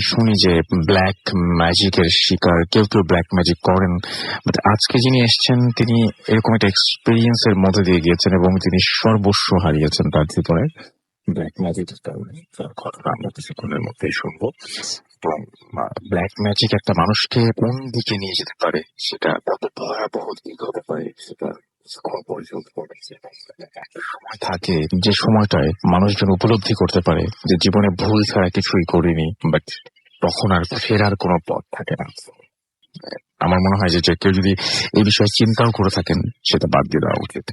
শুনি যে ব্ল্যাক ম্যাজিকের শিকার, কেউ কেউ ব্ল্যাক ম্যাজিক করেন, বাট আজকে যিনি এসছেন তিনি এরকম একটা এক্সপিরিয়েন্সের মধ্যে দিয়ে গিয়েছেন এবং তিনি সর্বস্ব হারিয়েছেন তার জীবনে ব্ল্যাক ম্যাজিকের কারণে। তার ঘটনা আমরা কিছুক্ষণের মধ্যেই শুনবো। এবং ব্ল্যাক ম্যাজিক একটা মানুষকে কোন দিকে নিয়ে যেতে পারে, সেটা কত ভয়াবহ দিক হতে পারে সেটা কিছুক্ষণ পর্যন্ত একটা সময় থাকে যে সময়টায় মানুষজন উপলব্ধি করতে পারে যে জীবনে ভুল ছাড়া কিছুই করিনি, বাট তখন আর ফেরার কোনো পথ থাকে না। আমার মনে হয় যে কেউ যদি এই বিষয়ে চিন্তাও করে থাকেন সেটা বাদ দিয়ে দেওয়া উচিত।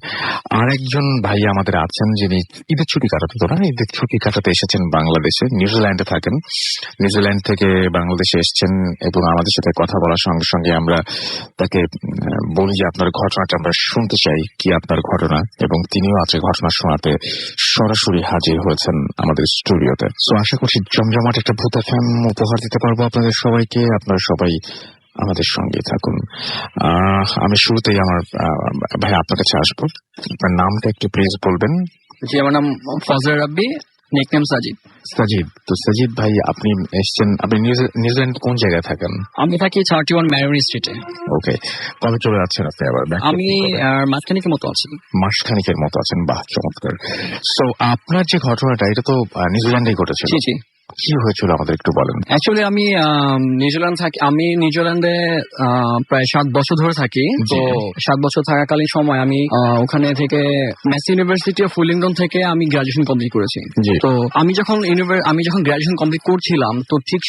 আর একজন ভাই আমাদের আছেন যিনি ঈদের ছুটি কাটাতে ঈদের ছুটি কাটাতে এসেছেন বাংলাদেশে, নিউজিল্যান্ডে থাকেন। নিউজিল্যান্ড থেকে বাংলাদেশে এসেছেন এবং আমাদের সাথে কথা বলার সঙ্গে সঙ্গে আমরা তাকে বলি যে আপনার ঘটনাটা আমরা শুনতে চাই, কি আপনার ঘটনা, এবং তিনিও আজকে ঘটনা শোনাতে সরাসরি হাজির হয়েছেন আমাদের স্টুডিওতে। সো আশা করছি জমজমাট একটা ভূত এফএম উপহার দিতে পারবো আপনাদের সবাইকে। আপনারা সবাই আমাদের সঙ্গে থাকুন। আমি শুরুতেই আমার ভাই আপনার কাছে আসবো, আপনার নামটা একটু প্লিজ বলবেন। জি, আমার নাম ফজল রাব্বি, নিকনেম সাজিদ। সাজিদ, তো সাজিদ ভাই আপনি এসছেন, আপনি নিউজিল্যান্ড কোন জায়গায় থাকেন? আমি থাকি 31 ম্যারিন স্ট্রিটে। ওকে, কবে চলে যাচ্ছেন আপনি আবার? আমি মাসখানিকের মতো আছি। মাসখানিকের মতো আছেন, বাহ চমৎকার। সো আপনার যে ঘটনাটা এটা তো নিউজিল্যান্ডেই ঘটেছিল। জি জি। কি হয়েছিল আমাদের একটু বলেন। অ্যাকচুয়ালি আমি নিউজিল্যান্ডে প্রায় 7 বছর ধরে থাকি। তো 7 বছর থাকাকালীন সময় আমি ওখানে থেকে মেসি ইউনিভার্সিটি অফ উইলিংটন থেকে আমি গ্রাজুয়েশন কমপ্লিট করেছি। তো আমি যখন গ্রাজুয়েশন কমপ্লিট করছিলাম, তো ঠিক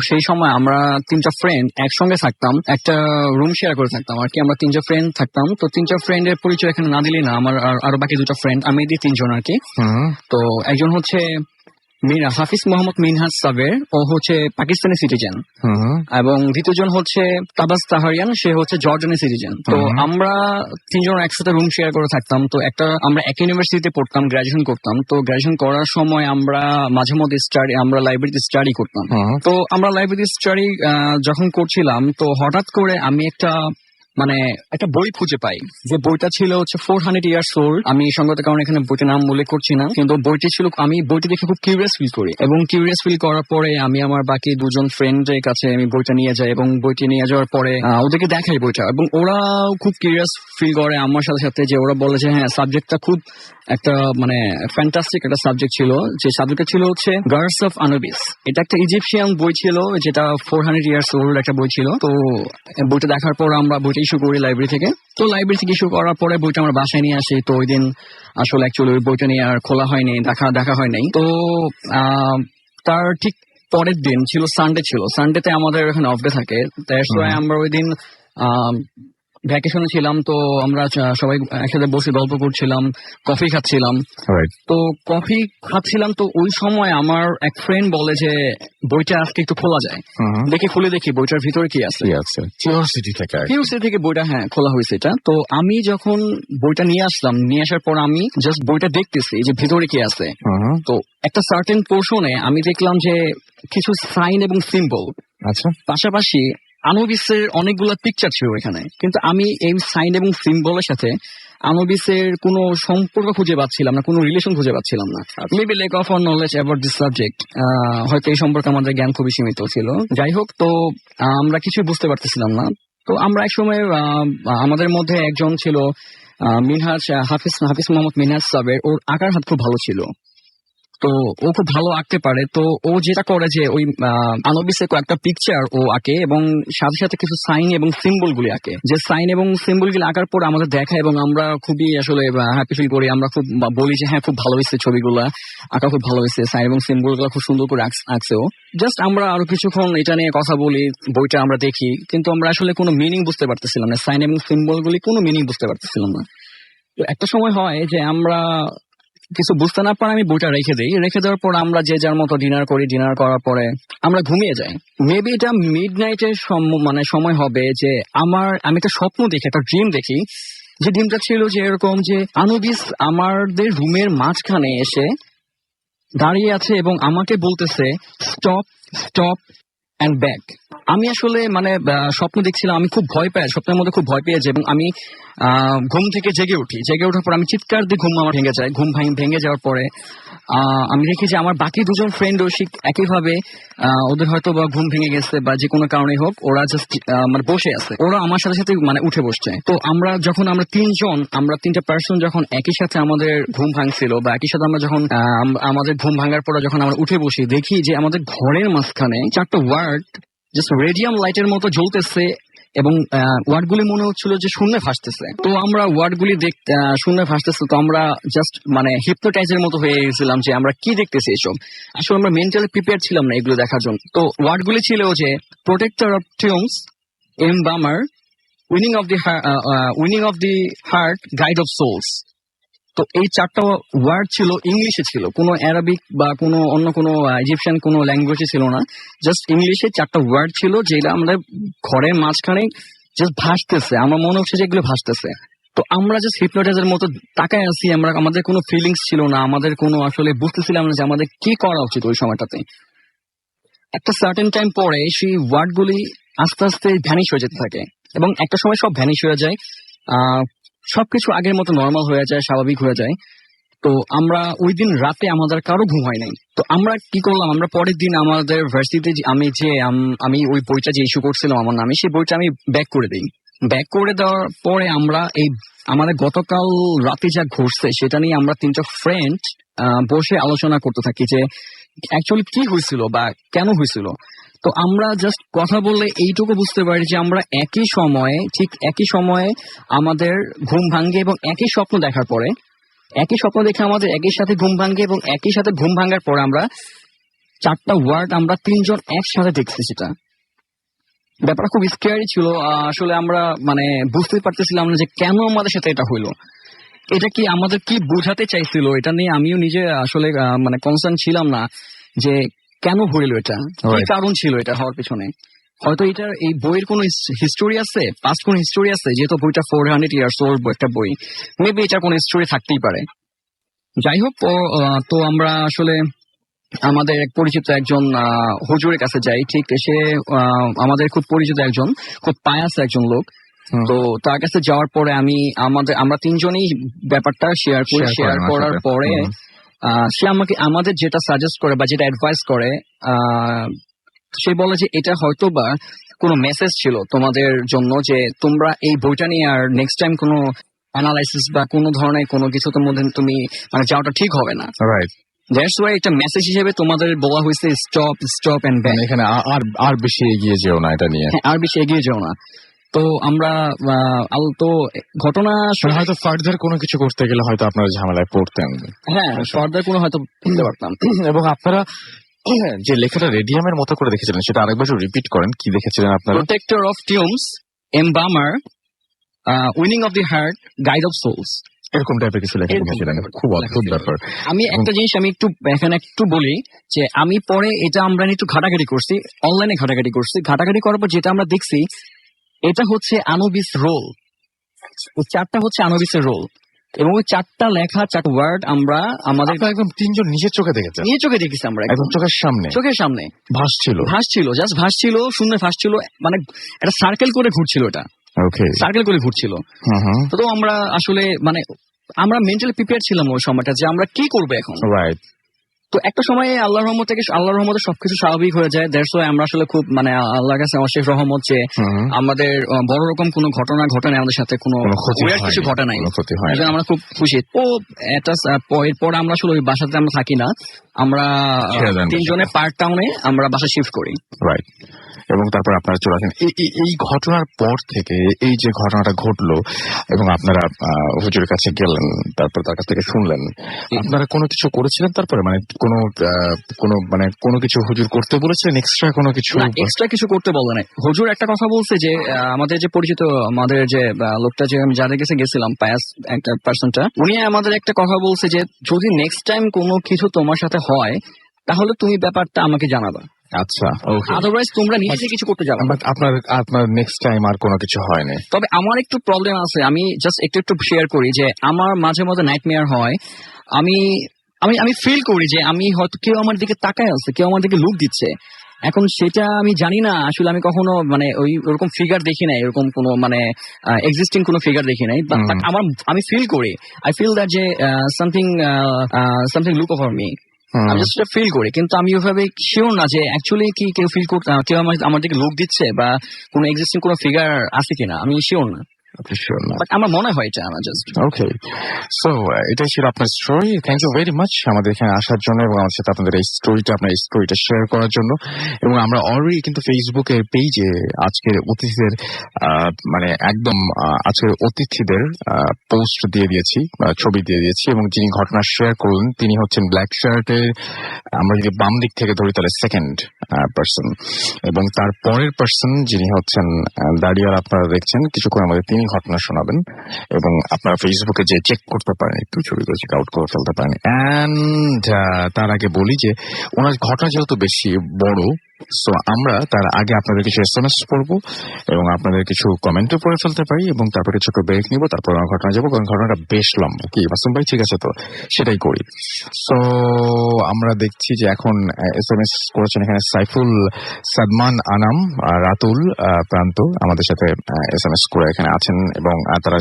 সেই সময় আমরা 3টা ফ্রেন্ড একসঙ্গে থাকতাম, একটা রুম শেয়ার করে থাকতাম আর কি। আমরা 3টা ফ্রেন্ড থাকতাম। তো 3টা ফ্রেন্ডের পরিচয় এখানে না দিলেই না, আমার আরো বাকি 2টা ফ্রেন্ড, আমি দিয়ে 3 জন আর কি। তো একজন হচ্ছে হাফিজ মোহাম্মদ মিনহাজ সাবের, ও হচ্ছে পাকিস্তানি সিটিজেন, এবং দ্বিতীয়জন হচ্ছে তাবাস তাহারিয়ান, সে হচ্ছে জর্ডানের সিটিজেন। তো আমরা 3 জন একসাথে রুম শেয়ার করে থাকতাম। তো আমরা এক ইউনিভার্সিটিতে পড়তাম, গ্রাজুয়েশন করতাম। তো গ্রাজুয়েশন করার সময় আমরা মাঝে মধ্যে আমরা লাইব্রেরিতে স্টাডি করতাম। তো আমরা লাইব্রেরিতে স্টাডি যখন করছিলাম, তো হঠাৎ করে আমি একটা বই খুঁজে পাই, যে বইটা ছিল হচ্ছে 400 ইয়ার্স ওল্ড। আমি সঙ্গত কারণে এখানে বইটার নাম উল্লেখ করছি না, কিন্তু বইটি ছিল, আমি বইটি দেখে খুব কিউরিয়াস ফিল করি, এবং কিউরিয়াস ফিল করার পরে আমি আমার বাকি 2 জন ফ্রেন্ডের কাছে আমি বইটা নিয়ে যাই, এবং বইটি নিয়ে যাওয়ার পরে ওদেরকে দেখাই বইটা, এবং ওরাও খুব কিউরিয়াস ফিল করে আমার সাথে সাথে, যে ওরা বলে যে হ্যাঁ সাবজেক্টটা খুব একটা ফ্যান্টাস্টিক একটা সাবজেক্ট ছিল। যে সাবজেক্টটা ছিল হচ্ছে গার্স অফ আনুবিস। এটা একটা ইজিপশিয়ান বই ছিল, যেটা 400 ইয়ার্স ওল্ড একটা বই ছিল। তো বইটা দেখার পর আমরা বইটা ইস্যু করি লাইব্রেরি থেকে। তো লাইব্রেরি থেকে ইস্যু করার পরে বইটা আমরা বাসায় নিয়ে আসি। তো ওই দিন আসলে অ্যাকচুয়ালি ওই বইটা নিয়ে আর খোলা হয়নি, দেখা হয় নাই। তো তার ঠিক পরের দিন ছিল সানডে, সানডেতে আমাদের এখানে অফ ডে থাকে। তাই আমরা ওই দিন ভ্যাকেশনে ছিলাম। তো আমরা সবাই একসাথে বসে গল্প করছিলাম, কফি খাচ্ছিলাম। তো কফি খাচ্ছিলাম, তো ওই সময় আমার এক ফ্রেন্ড বলে যে বইটা আজকে একটু খোলা যায়, খুলে দেখি বইটার ভিতরে কি আছে। কিউরিওসিটি থেকে বইটা খোলা হয়েছে এটা। তো আমি যখন বইটা নিয়ে আসলাম, নিয়ে আসার পর আমি জাস্ট বইটা দেখতেছি যে ভিতরে কি আছে। তো একটা সার্টেন পোর্শনে আমি দেখলাম যে কিছু সাইন এবং সিম্বল, পাশাপাশি আনুবিসের অনেকগুলো পিকচার ছিল এখানে। কিন্তু আমি এই সাইন এবং সিম্বলের সাথে আনুবিসের কোনো সম্পর্ক খুঁজে পাচ্ছিলাম না, কোনো রিলেশন খুঁজে পাচ্ছিলাম না। Maybe lack of knowledge about this subject, হয়তো এই সম্পর্কে আমাদের জ্ঞান খুবই সীমিত ছিল। যাই হোক, তো আমরা কিছুই বুঝতে পারতেছিলাম না। তো আমরা একসময় আমাদের মধ্যে একজন ছিল হাফিজ মোহাম্মদ মিনহাজ সাবের, ওর আঁকার হাত খুব ভালো ছিল। তো ও খুব ভালো আঁকতে পারে। তো ও যেটা করে যে ওই আনুবিসের কয়েকটা পিকচার ও আঁকে, এবং সাথে সাথে কিছু সাইন এবং সিম্বল গুলি আঁকে। যে সাইন এবং সিম্বল গুলি আঁকার পর আমাদের দেখায়, এবং আমরা খুবই আসলে হ্যাপি ফিল করি। আমরা খুব বলি যে হ্যাঁ খুব ভালো হয়েছে, ছবিগুলা আঁকা খুব ভালো হয়েছে, সাইন এবং সিম্বল গুলা খুব সুন্দর করে আঁকছে ও। জাস্ট আমরা আরো কিছুক্ষণ এটা নিয়ে কথা বলি, বইটা আমরা দেখি, কিন্তু আমরা আসলে কোনো মিনিং বুঝতে পারতেছিলাম না, সাইন এবং সিম্বল গুলি কোনো মিনিং বুঝতে পারতেছিলাম না। তো একটা সময় হয় যে আমরা কিছু বুঝতে না পারে আমি বইটা রেখে দেওয়ার পর আমরা যে যার মতো ডিনার করি। ডিনার করার পরে আমরা ঘুমিয়ে যাই। মেবি এটা মিড নাইটের সময় হবে, যে আমি একটা স্বপ্ন দেখি, একটা ড্রিম দেখি। যে ড্রিমটা ছিল যে এরকম, যে আনুবিস আমাদের রুমের মাঝখানে এসে দাঁড়িয়ে আছে এবং আমাকে বলতেছে স্টপ স্টপ অ্যান্ড ব্যাক। আমি আসলে মানে স্বপ্ন দেখছিলাম, আমি খুব ভয় পাই, স্বপ্নের মধ্যে খুব ভয় পেয়েছি এবং আমি ঘুম থেকে জেগে ওঠার পর আমি চিৎকার দিয়ে ঘুম আমার ভেঙে যায়। ঘুম ভেঙে যাওয়ার পরে আমি দেখি যে আমার বাকি দুজন ফ্রেন্ডও একইভাবে ওদের হয়তো বা ঘুম ভেঙে গেছে বা যে কোনো কারণে হোক, ওরা জাস্ট মানে বসে আছে, ওরা আমার সাথে সাথে মানে উঠে বসছে। তো আমরা তিনটা পার্সন যখন একই সাথে আমাদের ঘুম ভাঙছিল বা একই সাথে আমরা যখন আমাদের ঘুম ভাঙার পরে যখন আমরা উঠে বসি, দেখি যে আমাদের ঘরের মাঝখানে 4টা ওয়ার্ড জাস্ট রেডিয়াম লাইটের মতো জ্বলতেছে এবং ওয়ার্ডগুলি মনে হচ্ছিল যে শূন্যে ভাসতেছে। তো আমরা ওয়ার্ডগুলি শূন্যে ভাসতেছে, তো আমরা জাস্ট মানে হিপনোটাইজের মতো হয়ে গেছিলাম যে আমরা কি দেখতেছি এসব। আসলে আমরা মেন্টালি প্রিপেয়ার ছিলাম না এগুলো দেখার জন্য। তো ওয়ার্ডগুলি ছিল যে protector of tombs, embalmer, winning of the heart, guide of souls. তো এই 4টা ওয়ার্ড ছিল, ইংলিশে ছিল, কোনো অ্যারাবিক বা কোনো অন্য কোনো ইজিপশিয়ান কোনো ল্যাঙ্গুয়েজে ছিল না, জাস্ট ইংলিশে 4টা ওয়ার্ড ছিল, যেটা আমাদের ঘরের মাঝখানে জাস্ট ভাসতেছে। আমার মনে হচ্ছে যে এগুলো ভাসতেছে। তো আমরা জাস্ট হিপনোটাইজার মতো তাকায় আছি, আমাদের কোনো ফিলিংস ছিল না, আমাদের কোনো আসলে বুঝতেছিলাম না যে আমাদের কি করা উচিত ওই সময়টাতে। একটা সার্টেন টাইম পরে সেই ওয়ার্ডগুলি আস্তে আস্তে ভ্যানিশ হয়ে যেতে থাকে এবং একটা সময় সব ভ্যানিশ হয়ে যায়, সবকিছু আগের মতো নর্মাল হয়ে যায়, স্বাভাবিক হয়ে যায়। তো আমরা ওই দিন রাতে আমাদের কারো ঘুম হয় নাই। তো আমরা কি করলাম, আমরা পরের দিন আমাদের ভার্সিটিতে আমি ওই বইটা যে ইস্যু করছিলাম আমার নামে, সেই বইটা আমি ব্যাক করে দিই। ব্যাক করে দেওয়ার পরে আমরা আমাদের গতকাল রাতে যা ঘটছে সেটা নিয়ে আমরা 3টা ফ্রেন্ড বসে আলোচনা করতে থাকি যে অ্যাকচুয়ালি কি হয়েছিল বা কেন হয়েছিল। তো আমরা জাস্ট কথা বললে এইটুকু বুঝতে পারি যে আমরা ঠিক একই সময়ে আমাদের ঘুম ভাঙ্গে এবং একই স্বপ্ন দেখার পরে, একই স্বপ্ন দেখে আমাদের একই সাথে ঘুম ভাঙ্গে এবং একই সাথে ঘুম ভাঙ্গার পরে আমরা 4টা ওয়ার্ড আমরা 3জন একসাথে দেখছি। সেটা ব্যাপারটা খুব স্ক্যারি ছিল। আসলে আমরা মানে বুঝতে পারতেছিলাম না যে কেন আমাদের সাথে এটা হইলো, এটা কি আমাদের কি বোঝাতে চাইছিল, এটা নিয়ে আমিও নিজে আসলে মানে কনসার্ন ছিলাম না যে কেন হইলো, এটা কি কারণ ছিল এটা হওয়ার পিছনে। হয়তো এই বইয়ের কোনো হিস্টোরি আছে, পাস্ট কোন হিস্টোরি আছে, যেহেতু বইটা 400 ইয়ার্স ওল্ড একটা বই, মেবি এটার কোনো হিস্টোরি থাকতেই পারে। যাই হোক, তো আমরা আসলে আমাদের এক পরিচিত একজন হুজুরের কাছে যাই। ঠিক সে আমাদের খুব পরিচিত একজন, খুব পায়াস একজন লোক। তো তার কাছে যাওয়ার পরে আমরা 3জনই ব্যাপারটা শেয়ার করার পরে সে আমাদের যেটা সাজেস্ট করে বা যেটা অ্যাডভাইস করে, সে বলে যে এটা হয়তো বা কোনো মেসেজ ছিল তোমাদের জন্য, যে তোমরা এই বইটা নিয়ে আর নেক্সট টাইম কোনো অ্যানালাইসিস বা কোনো ধরনের কোনো কিছুর মধ্যে তুমি মানে যাওয়াটা ঠিক হবে না। রাইট, দ্যাটস ওয়াই একটা মেসেজ হিসেবে তোমাদের বলা হয়েছে স্টপ এন্ড ব্যাক। এখানে আর বেশি এগিয়ে যেও না, এটা নিয়ে আর বেশি এগিয়ে যেও না। তো আমরা তো ঘটনা হয়তো ফার্দার কোনো কিছু করতে গেলে হয়তো আপনারা ঝামেলায় পড়তেন। হ্যাঁ, ফার্দার কোনো হয়তো করতে পারতাম। এবং আপনারা যে লেখাটা রেডিয়ামের মতো করে দেখেছিলেন সেটা আরেকবার রিপিট করেন, কি দেখেছিলেন আপনারা? Protector of tombs, embalmer, winning of the heart, guide of souls, এরকম টাইপের কিছু লেখা লিখেছিলেন। খুব অদ্ভুত ব্যাপার। আমি একটা জিনিস আমি এখানে একটু বলি যে আমি পরে এটা আমরা একটু ঘাটাঘাটি করছি, অনলাইনে ঘাটাঘাটি করার পর যেটা আমরা দেখছি, এটা হচ্ছে আনুবিস রোল। ওই 4টা হচ্ছে আনুবিসের রোল এবং ওই 4টা লেখা 4 ওয়ার্ড আমরা আমাদের একদম 3জন নিজের চোখে দেখেছি। আমরা একদম চোখের সামনে ভাসছিল, জাস্ট ভাসছিল, শূন্য ভাসছিল, মানে একটা সার্কেল করে ঘুরছিল, এটা সার্কেল করে ঘুরছিল। তো আমরা আসলে মানে আমরা মেন্টালি প্রিপেয়ার ছিলাম ওই সময়টা যে আমরা কি করবো এখন। রাইট। তো একটা সময় আল্লাহর রহমতে সবকিছু স্বাভাবিক হয়ে যায়। দ্যাটস ওয়াই আমরা আসলে খুব মানে আল্লাহর কাছে অশেষ রহমত যে আমাদের বড় রকম কোনো ঘটনা ঘটে নাই, আমাদের সাথে কোনো কিছু ঘটে নাই, আমরা খুব খুশি। তো এরপর আমরা আসলে ওই বাসাতে আমরা থাকি না, আমরা 3জনে পার্ট টাউনে আমরা বাসা শিফট করি। রাইট। এবং তারপর আপনারা চলে আসেন। এই ঘটনার পর থেকে, এই যে ঘটনাটা ঘটলো এবং আপনারা হুজুরের কাছে গেলেন, তারপর তার কাছ থেকে শুনলেন, আপনারা কোনো কিছু করেছিলেন তারপরে? মানে কোনো কিছু হুজুর করতে বলেছিলেন? এক্সট্রা কিছু করতে বলে নাই। হুজুর একটা কথা বলছে যে আমাদের যে পরিচিত, আমাদের যে লোকটা, যে আমি যাদের কাছে গেছিলাম, পায়াস একটা পার্সনটা, উনি আমাদের একটা কথা বলছে যে যদি নেক্সট টাইম কোনো কিছু তোমার সাথে হয় তাহলে তুমি ব্যাপারটা আমাকে জানাবা। আচ্ছা, আদারওয়াইজ তোমরা নিজে কিছু করতে যাবে। বাট আপনার নেক্সট টাইম আর কোনো কিছু হয়নি? তবে আমার একটু প্রবলেম আছে, আমি জাস্ট একটু শেয়ার করি যে আমার মাঝে মাঝে নাইটমেয়ার হয়। আমি ফিল করি যে আমি হয়তো কেউ আমার দিকে তাকায় আছে, কেউ আমার দিকে লুক দিচ্ছে, এখন সেটা আমি জানি না, আসলে আমি কখনো মানে ওরকম ফিগার দেখি নাই, এরকম কোনো মানে এক্সিস্টিং কোনো ফিগার দেখি নাই, বাট আমি ফিল করি, আই ফিল দ্যাট যে সামথিং লুক ওভার মি, আমি জাস্ট ফিল করি, কিন্তু আমি ওইভাবে শিওর না যে অ্যাকচুয়ালি কি কেউ ফিল করতে, কেউ আমার দিকে লুক দিচ্ছে বা কোনো এক্সিস্টিং কোনো ফিগার আছে কিনা, আমি শিওর না। আমার মনে হয় এটা আমার জাস্ট। ওকে, সো এটাই ছিল আপনার story. Thank you very much আমাদের এখানে আসার জন্য এবং আমার সাথে আপনাদের এই স্টোরিটা শেয়ার করার জন্য। এবং আমরা অলরেডি কিন্তু ফেসবুকের পেজে আজকের অতিথিদের মানে একদম আজকের অতিথিদের পোস্ট দিয়ে দিয়েছি, ছবি দিয়ে দিয়েছি, এবং যিনি ঘটনা শেয়ার করলেন তিনি হচ্ছেন ব্ল্যাক শার্টের, আমরা যদি বাম দিক থেকে ধরি তাহলে সেকেন্ড পার্সন, এবং তার পরের পার্সন যিনি হচ্ছেন দাঁড়িয়ে আপনারা দেখছেন কিছুক্ষণ আমাদের তিনি ঘটনা শোনাবেন, এবং আপনারা ফেসবুকে যে চেক করতে পারেন, একটু ছবিগুলো চেক আউট করে ফেলতে পারেন। অ্যান্ড তার আগে বলি যে ওনার ঘটনা যেহেতু বেশি বড়, সো আমরা তার আগে আপনাদের কিছু SMS করবো এবং আপনাদের কিছু কমেন্টও পড়ে ফেলতে পারি, এবং তারপরে ছোট ব্রেক নিব, তারপর আমার ঘটনা যাবো, কারণ ঘটনাটা বেশ লম্বা। কি মাসুম ভাই, ঠিক আছে? তো সেটাই করি। সো আমরা দেখছি যে এখন SMS করেছেন এখানে সাইফুল, সাদমান, আনাম, রাতুল, প্রান্ত আমাদের সাথে SMS করে এখানে আছেন, এবং তারা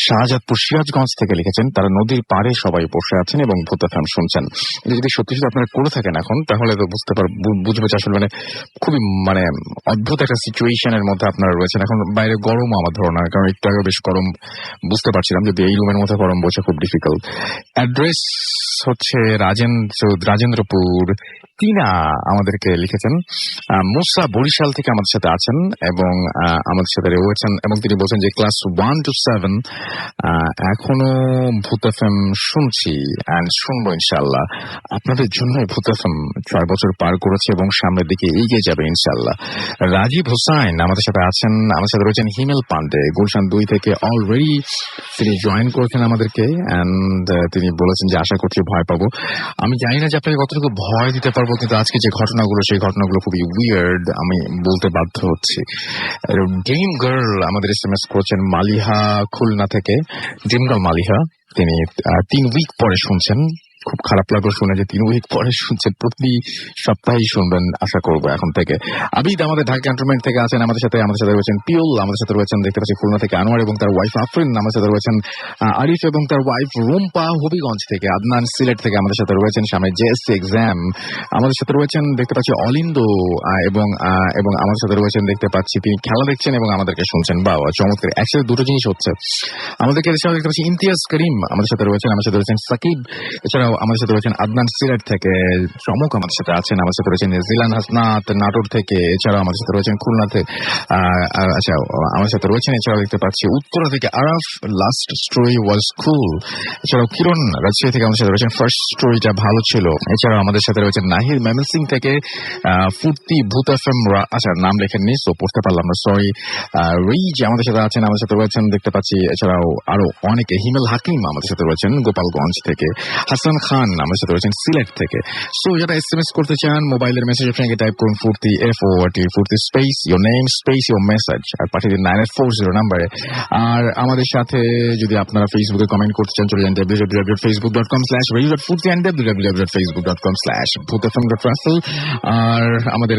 শাহজাদপুর সিরাজগঞ্জ থেকে লিখেছেন তারা নদীর পাড়ে সবাই বসে আছেন এবং ভূত FM শুনছেন। যদি সত্যি সত্যি আপনারা করে থাকেন এখন, তাহলে তো বুঝবো যে আসলে মানে খুবই মানে অদ্ভুত একটা সিচুয়েশনের মধ্যে আপনারা রয়েছেন। এখন বাইরে গরম আমার ধারণা, কারণ একটু আগে বেশ গরম বুঝতে পারছিলাম, যদি এই রুমের মধ্যে গরম বসে খুব ডিফিকাল্ট। অ্যাড্রেস হচ্ছে রাজেন্দ্রপুর। টিনা আমাদেরকে লিখেছেন মুসা বরিশাল থেকে আমাদের সাথে আছেন এবং আমাদের সাথে রয়েছেন, এবং তিনি বলছেন যে ক্লাস 1 to 7 এখনো ভূত FM শুনছি অ্যান্ড শুনবো ইনশাল্লাহ। আপনাদের জন্য ভূত FM 6 বছর পার করেছে এবং সামনের দিকে এগিয়ে যাবে ইনশাল্লাহ। রাজীব হোসাইন আমাদের সাথে আছেন, আমাদের সাথে রয়েছেন হিমেল পান্ডে গুলশান 2 থেকে, অলরেডি তিনি জয়েন করেছেন আমাদেরকে, অ্যান্ড তিনি বলেছেন যে আশা করছি ভয় পাবো। আমি জানি না যে আপনাকে কতটুকু ভয় দিতে পারবো, কিন্তু আজকে যে ঘটনাগুলো সেই ঘটনাগুলো খুবই উইয়ার্ড, আমি বলতে বাধ্য হচ্ছি। ড্রিম গার্ল আমাদের SMS করেছেন মালিহা খুলনা থেকে। ড্রিম গার্ল মালিহা তিনি 3 উইক পরে শুনছেন, খুব খারাপ লাগলো শুনে যে 3 উইক পরে শুনছেন, প্রতি সপ্তাহেই শুনবেন আশা করবো এখন থেকে। আবিদ আমাদের ঢাকা ক্যান্টনমেন্ট থেকে আছেন আমাদের সাথে রয়েছেন পিউল, আমাদের সাথে রয়েছেন দেখতে পাচ্ছি খুলনা থেকে আনোয়ার এবং তার ওয়াইফ আফরিন, আমাদের সাথে রয়েছেন আরিফ এবং তার ওয়াইফ রুম্পা হবিগঞ্জ থেকে, আদনান সিলেট থেকে আমাদের সাথে রয়েছেন, সামনে JSC এক্সাম, আমাদের সাথে রয়েছেন দেখতে পাচ্ছি অলিন্দো, এবং আমাদের সাথে রয়েছেন দেখতে পাচ্ছি তিনি খেলা দেখছেন এবং আমাদেরকে শুনছেন। বা চমৎকার, একসাথে দুটো জিনিস হচ্ছে। আমাদেরকে দেখতে পাচ্ছি ইমতিয়াজ করিম আমাদের সাথে রয়েছেন সাকিব, এছাড়াও আমাদের সাথে রয়েছেন আদনান সিলেট থেকে, চমক আমাদের সাথে আছেন, আমাদের সাথে রয়েছেন জিলান হাসনাত নাটোর থেকে, এছাড়াও আমাদের সাথে রয়েছেন খুলনা থেকে, আচ্ছা আমাদের সাথে রয়েছেন, এছাড়াও দেখতে পাচ্ছি উত্তরা থেকে আরাফ, লাস্ট স্টোরি ওয়াজ কুল, এছাড়াও কিরণ রাজশাহী থেকে আমাদের সাথে রয়েছেন ফার্স্ট স্টোরিটা ভালো ছিল, এছাড়াও আমাদের সাথে রয়েছেন নাহির ময়মনসিং থেকে, ফুর্তি ভূত FM, আচ্ছা নাম লেখেননি সো পড়তে পারলাম না, সরি। রিজ আমাদের সাথে আছেন, আমাদের সাথে রয়েছেন দেখতে পাচ্ছি, এছাড়াও আরো অনেকে, হিমেল হাকিম আমাদের সাথে রয়েছেন গোপালগঞ্জ থেকে, হাসান খান আমাদের সাথে রয়েছেন সিলেট থেকে। সো যারা SMS করতে চান মোবাইলের মেসেজ অপশনে টাইপ করুন Furti FORT, Furti space your name space your message, আর পাঠিয়ে দিন 9840 নাম্বারে। আর আমাদের সাথে যদি আপনারা ফেসবুকে কমেন্ট করতে চান চলে যান www.facebook.com/radio.furti and www.facebook.com/bhutfm.raffle। আর আমাদের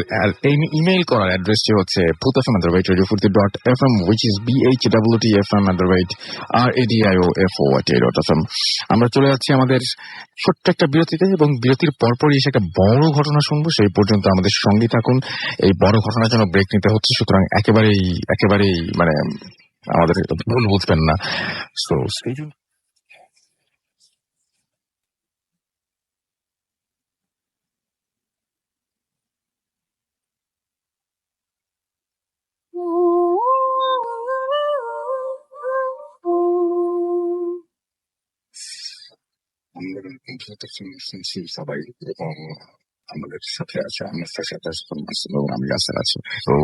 ইমেইল করার অ্যাড্রেসটি হচ্ছে bhutfm@radiofurti.fm, which is BHWTFM@radio.fm। আমরা চলে যাচ্ছি আমাদের ছোট্ট একটা বিরতিতে, এবং বিরতির পরপরই এসে একটা বড় ঘটনা শুনবো। সেই পর্যন্ত আমাদের সঙ্গে থাকুন, এই বড় ঘটনার জন্য ব্রেক নিতে হচ্ছে, সুতরাং একেবারেই মানে আমাদের ভুল বুঝবেন না। So stay tune. সবাই এবং আমাদের সাথে আছে, আমার সাথে আমি রাস্তায় আছি। তো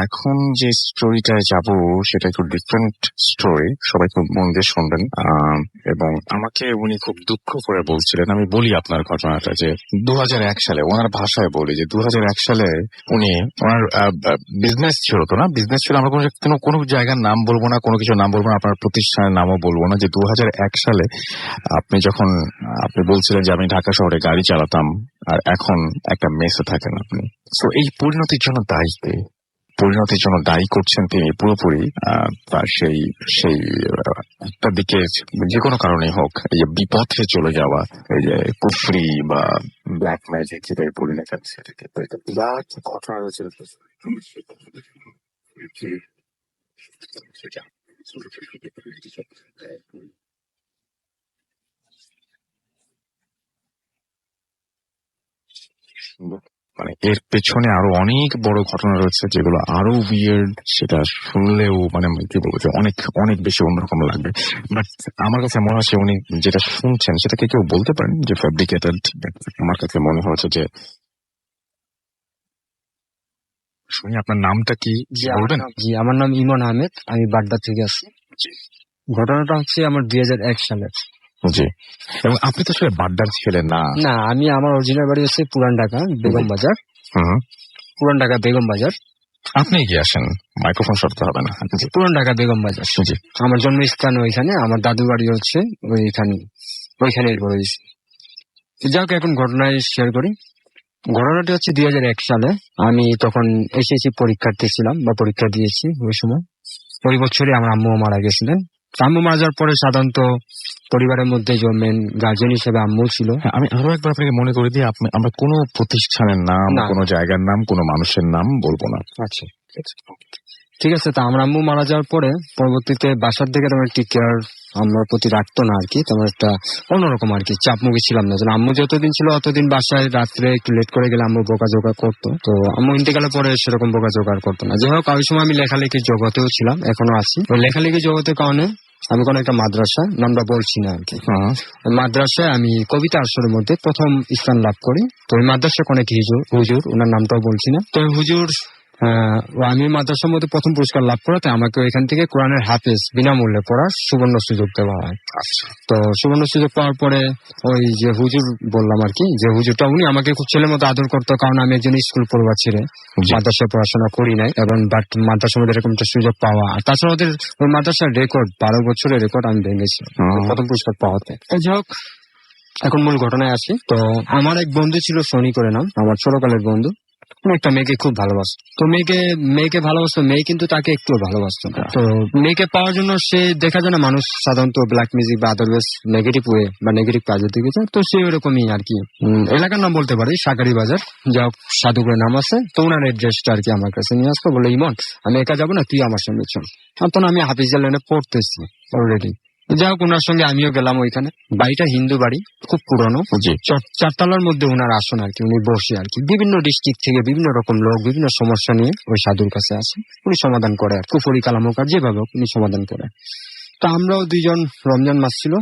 এখন যে স্টোরিটায় যাব সেটা একটু ডিফারেন্ট স্টোরি, সবাই খুব মন দিয়ে শুনবেন। এবং আমাকে উনি খুব দুঃখ করে বলছিলেন, আমি বলি আপনার ঘটনাটা, যে 2001 সালে, ওনার ভাষায় বলি যে 2001 সালে উনি, ওনার বিজনেস ছিল, তো না বিজনেস ছিল, আমরা কোনো জায়গার নাম বলবো না, কোনো কিছু নাম বলবো না, আপনার প্রতিষ্ঠানের নামও বলবো না, যে 2001 সালে আপনি বলছিলেন যে আমি ঢাকা শহরে গাড়ি চালাতাম, আর এখন একটা মেসে থাকেন আপনি। সো এই পরিণতির জন্য দায়ী করছেন তিনি পুরোপুরি তার সেই সেই একটা দিকে যে কোনো কারণেই হোক এই যে বিপথে চলে যাওয়া, এই যে কুফরি বা ব্ল্যাক ম্যাজিক যেটাই বলি না কেন সেটাকে। তো এটা বিরাট ঘটনা রয়েছে। মানে এর পেছনে আরো অনেক বড় ঘটনা রয়েছে যেগুলো আরো উইয়ার্ড, সেটা শুনলেও মানে কি বলবো যে অনেক অনেক বেশি অন্যরকম লাগবে। বাট আমার কাছে মনে হচ্ছে উনি যেটা শুনছেন সেটাকে কেউ বলতে পারেন যে ফ্যাব্রিকেটেড। আমার কাছে মনে হচ্ছে যে শুনি। আপনার নামটা কি বলবেন? জি, আমার নাম ইমন আহমেদ, আমি বাড্ডা থেকে আসছি। ঘটনাটা হচ্ছে আমার 2001 সালের। জি, এবং আপনি তো আসলে বাড্ডার ছেলে না? না, আমি আমার অরিজিনাল বাড়ি হচ্ছে পুরান ঢাকা বেগম বাজার। পুরান ঢাকা বেগম বাজার। আপনি এগিয়ে আসেন, মাইক্রোফোন সরতে হবে না। পুরান ঢাকা বেগম বাজার। জি, আমার জন্মস্থান ওইখানে, আমার দাদু বাড়ি হচ্ছে ওইখানে বড় হয়েছি। যাই হোক, এখন ঘটনায় শেয়ার করি। ঘটনাটি হচ্ছে 2001 সালে আমি তখন এসএসসি পরীক্ষার্থী ছিলাম বা পরীক্ষা দিয়েছি। ওই সময় ওই বছরই আমার আম্মু মারা গেছিলেন। আম্মু মারা যাওয়ার পরে সাধারণত পরিবারের মধ্যে যে মেন গার্জেন হিসেবে আম্মু ছিল। আমি আরো একবার আপনাকে মনে করে দিই, আমরা কোনো প্রতিষ্ঠানের নাম, কোনো জায়গার নাম, কোনো মানুষের নাম বলবো না। আচ্ছা, ঠিক আছে। তা আমার আম্মু মারা যাওয়ার পরে পরবর্তীতে বাসার থেকে তোমার একটি কেয়ার আমার প্রতি রাখতো না আর কি, তোমার একটা অন্যরকম আর কি চাপমুখী ছিলাম না। আম্মু যতদিন ছিল অতদিন বাসায় রাত্রে একটু লেট করে গেলে আম্মু বকাঝকা করতো। তো আম্মু ইন্তেকালের পরে সেরকম বকাঝকা করতো না। যাই হোক, ওই সময় আমি লেখালেখির জগতেও ছিলাম, এখনো আছি। ওই লেখালেখির জগতের কারণে আমি কোনো একটা মাদ্রাসা, নামটা বলছি না আর কি, মাদ্রাসায় আমি কবিতা আসরের মধ্যে প্রথম স্থান লাভ করি। তো ওই মাদ্রাসা অনেক হুজুর, ওনার নামটাও বলছি না। তো হুজুর আমি মাদ্রাসার মধ্যে প্রথম পুরস্কার লাভ করাতে আমাকে এখান থেকে কোরআনের হাফেজ বিনামূল্যে পড়ার সুবর্ণ সুযোগ দেওয়া হয়। তো সুবর্ণ সুযোগ পাওয়ার পরে ওই যে হুজুর বললাম আর কি, যে হুজুরটা উনি আমাকে খুব ছেলের মতো আদর করতো, কারণ আমি একজন স্কুল পড়ুয়া ছেড়ে মাদ্রাসায় পড়াশোনা করি নাই, এবং বাট মাদ্রাসার মধ্যে এরকম একটা সুযোগ পাওয়া। আর তাছাড়া ওদের ওই মাদ্রাসার রেকর্ড 12 বছরের রেকর্ড আমি ভেঙেছি প্রথম পুরস্কার পাওয়াতে। যাই হোক, এখন মূল ঘটনায় আসি। তো আমার এক বন্ধু ছিল, সনি করে নাম, আমার ছোটকালের বন্ধু। একটা মেয়েকে খুব ভালোবাসতো। তো মেয়েকে ভালোবাসতো, মেয়ে কিন্তু তাকে একটু ভালোবাসতো না। তো মেয়েকে পাওয়ার জন্য সে দেখা যায় না, মানুষ সাধারণত ব্ল্যাক মিউজিক বা আদারওয়াইজ নেগেটিভ ওয়ে বা নেগেটিভ কাজের দিকে যায়। তো সে ওরকমই আর কি, এলাকার নাম বলতে পারি শাকারি বাজার, যা সাধুগুড়ে নাম আছে। তো ওনার এড্রেসটা আর কি আমার কাছে নিয়ে আসতো, বলে ইমন আমি একা যাবো না, তুই আমার সঙ্গে চল। তখন আমি হাফিজা লাইনে পড়তেছি অলরেডি। যাই হোক, ওনার সঙ্গে আমিও গেলাম ওইখানে। বাড়িটা হিন্দু বাড়ি, খুব পুরনো, 4 তলার মধ্যে ওনার আসন আর কি, উনি বসে আর কি বিভিন্ন ডিস্ট্রিক্ট থেকে বিভিন্ন রকম লোক বিভিন্ন সমস্যা নিয়ে ওই সাধুর কাছে আসে, উনি সমাধান করে আর কুফরি কালামকার যেভাবে উনি সমাধান করে। তো আমরাও 2জন, রমজান মাস ছিল,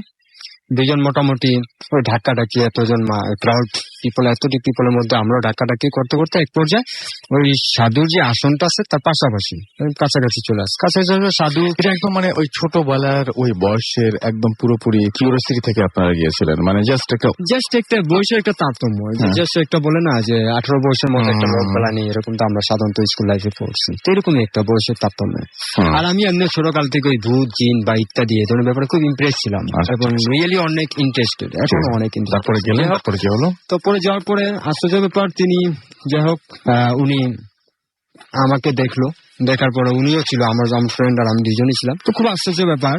2জন মোটামুটি ওই ধাক্কাধাক্কি, এতজন ক্রাউড পিপল, এতটি পিপলের মধ্যে আমরাও ধাক্কাধাক্কি করতে করতে এক পর্যায়ে ওই সাধুর যে আসনটা আছে তার পাশাপাশি কাছাকাছি চলে আসে। কাছাকাছি সাধু এটা একদম মানে ওই ছোটবেলার ওই বয়সের একদম পুরোপুরি কিউরিওসিটি থেকে আপনারা গিয়েছিলেন, মানে জাস্ট একটা বয়সের একটা তারতম্য, জাস্ট একটা বলে না যে 18 বয়সের মধ্যে একটা লোক বেলা নেই, এরকম তো আমরা সাধারণত স্কুল লাইফে পড়ছি, তো এরকমই একটা বয়সের তারতম্য। আর আমি এমনি ছোটকাল থেকে ওই ভূত জিন বা ইত্যাদি এই ধরনের ব্যাপারে খুব ইমপ্রেস ছিলাম এবং রিয়েলি অনেক ইন্টারেস্টেড, এখন অনেক। তারপরে কি হলো? তো পরে যাওয়ার পরে আশ্চর্য ব্যাপার, তিনি যাই হোক উনি আমাকে দেখলো, দেখার পরে উনিও ছিল, আমার ফ্রেন্ড আর আমি 2জনই ছিলাম। তো খুব আশ্চর্য ব্যাপার,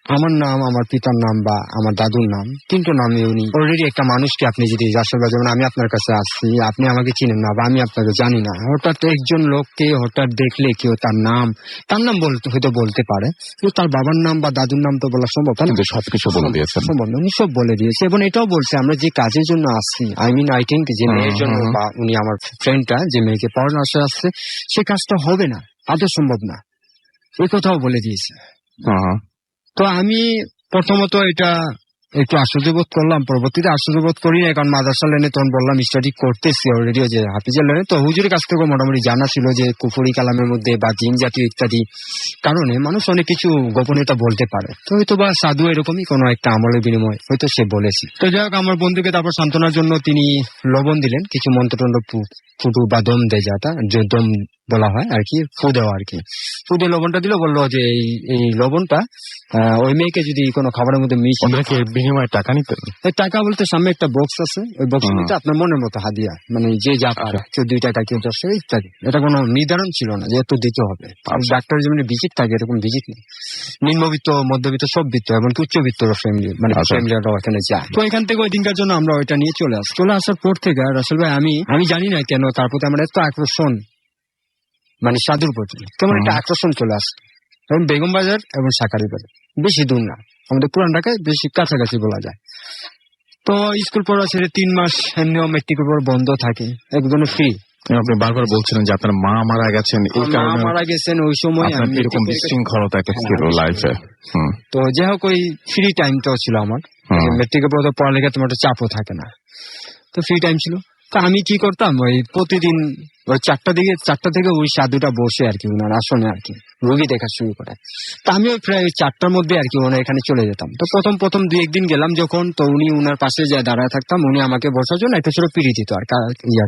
আমার নাম, আমার পিতার নাম বা আমার দাদুর নাম, কিন্তু নামে উনি অলরেডি একটা মানুষকে, আপনি যদি আসলে যেমন আমি আপনার কাছে আসছি, আপনি আমাকে চিনেন না বা আমি আপনাকে জানি না, হঠাৎ একজন লোককে হঠাৎ দেখলে কেউ তার নাম হয়তো বলতে পারে, কিন্তু তার বাবার নাম বা দাদুর নাম তো বলা সম্ভব না। সবকিছু বলে দিয়েছেন, উনি সব বলে দিয়েছে, এবং এটাও বলছে আমরা যে কাজের জন্য আসছি, আই থিঙ্ক যে মেয়ের জন্য, বা উনি আমার ফ্রেন্ডটা যে মেয়েকে পড়ানোর আশায় আসছে, সে কাজটা হবে না, আদৌ সম্ভব না, এই কথাও বলে দিয়েছে। তো আমি প্রথমত এটা একটু আশ্চর্যবোধ করলাম, পরবর্তীতে আশ্চর্যবোধ করি না, কারণ মাদ্রাসা লাইনে তখন বললাম স্টাডি করতেছি অলরেডি যে হাফিজের লাইনে। তো হুজুরের কাছ থেকে মোটামুটি জানা ছিল যে কুফরি কালামের মধ্যে বা জিন জাতীয় ইত্যাদি কারণে মানুষ অনেক কিছু গোপনীয়তা বলতে পারে, তো হয়তো বা সাধু এরকমই কোনো একটা আমলের বিনিময় হয়তো সে বলেছে। তো যাই হোক, আমার বন্ধুকে তারপর সান্ত্বনার জন্য তিনি লবণ দিলেন, কিছু মন্ত্রদণ্ড ফুটু বা দম দেয়, যাটা যে দম বলা হয় আর কি, ফু দেওয়া আর কি। ফু দিয়ে লবণটা দিল, বললো যে এই লবণটা ওই মেয়েকে যদি কোনো খাবারের মধ্যে ওদেরকে বিনিময়ে টাকা নিতেন? টাকা বলতে সামনে একটা বক্স আছে, ওই বক্সের মধ্যে আপনার মনের মতো হাদিয়া, মানে যে যা পারে, কেউ 2 টাকা, কেউ 10 টাকা ইত্যাদি। এটা কোনো নির্ধারণ ছিল না যে এত দিতে হবে। ডাক্তার যেমন ভিজিট থাকে এরকম ভিজিট নেই। নিম্নবিত্ত, মধ্যবিত্ত, সব বিত্ত এবং উচ্চবিত্ত ফ্যামিলি, মানে ফ্যামিলিরা ওখানে যায়। তো এখান থেকে ওই দিনকার জন্য আমরা ওইটা নিয়ে চলে আসার পর থেকে রাসেল ভাই আমি জানি না কেন তার প্রতি আমার এত আকর্ষণ, মানে সাধুর প্রতি কেমন একটা আকর্ষণ চলে আসে। এবং বেগম বাজার এবং শাকারি বাজার বেশি দূর না, আমাদের পুরান ঢাকায় বেশি কাছাকাছি বলা যায়। তো স্কুল পড়া ছেড়ে 3 মাস এমনিও মেট্রিকের পর বন্ধ থাকে, একদম ফ্রি। আপনি বারবার বলছিলেন যে আপনার মা মারা গেছেন, এই কারণে মারা গেছেন ওই সময় এরকম বিশৃঙ্খলতা ছিল লাইফে। তো যাই হোক, ওই ফ্রি টাইমটাও ছিল আমার। মেট্রিকের পর পড়ালেখা তোমার একটা চাপও থাকে না, তো ফ্রি টাইম ছিল। তো আমি কি করতাম, ওই প্রতিদিন ওই 4টা থেকে ওই সাধুটা বসে আর কি ওনার আসনে আর কি রোগী দেখা শুরু করে। তো আমি ওই প্রায় 4টার মধ্যে আর কি ওনার এখানে চলে যেতাম। তো প্রথম 2-1 দিন গেলাম যখন, তো উনি উনার পাশে যায় দাঁড়ায় থাকতাম, উনি আমাকে বসার জন্য একটা ছোট পিড়ি দিত, আর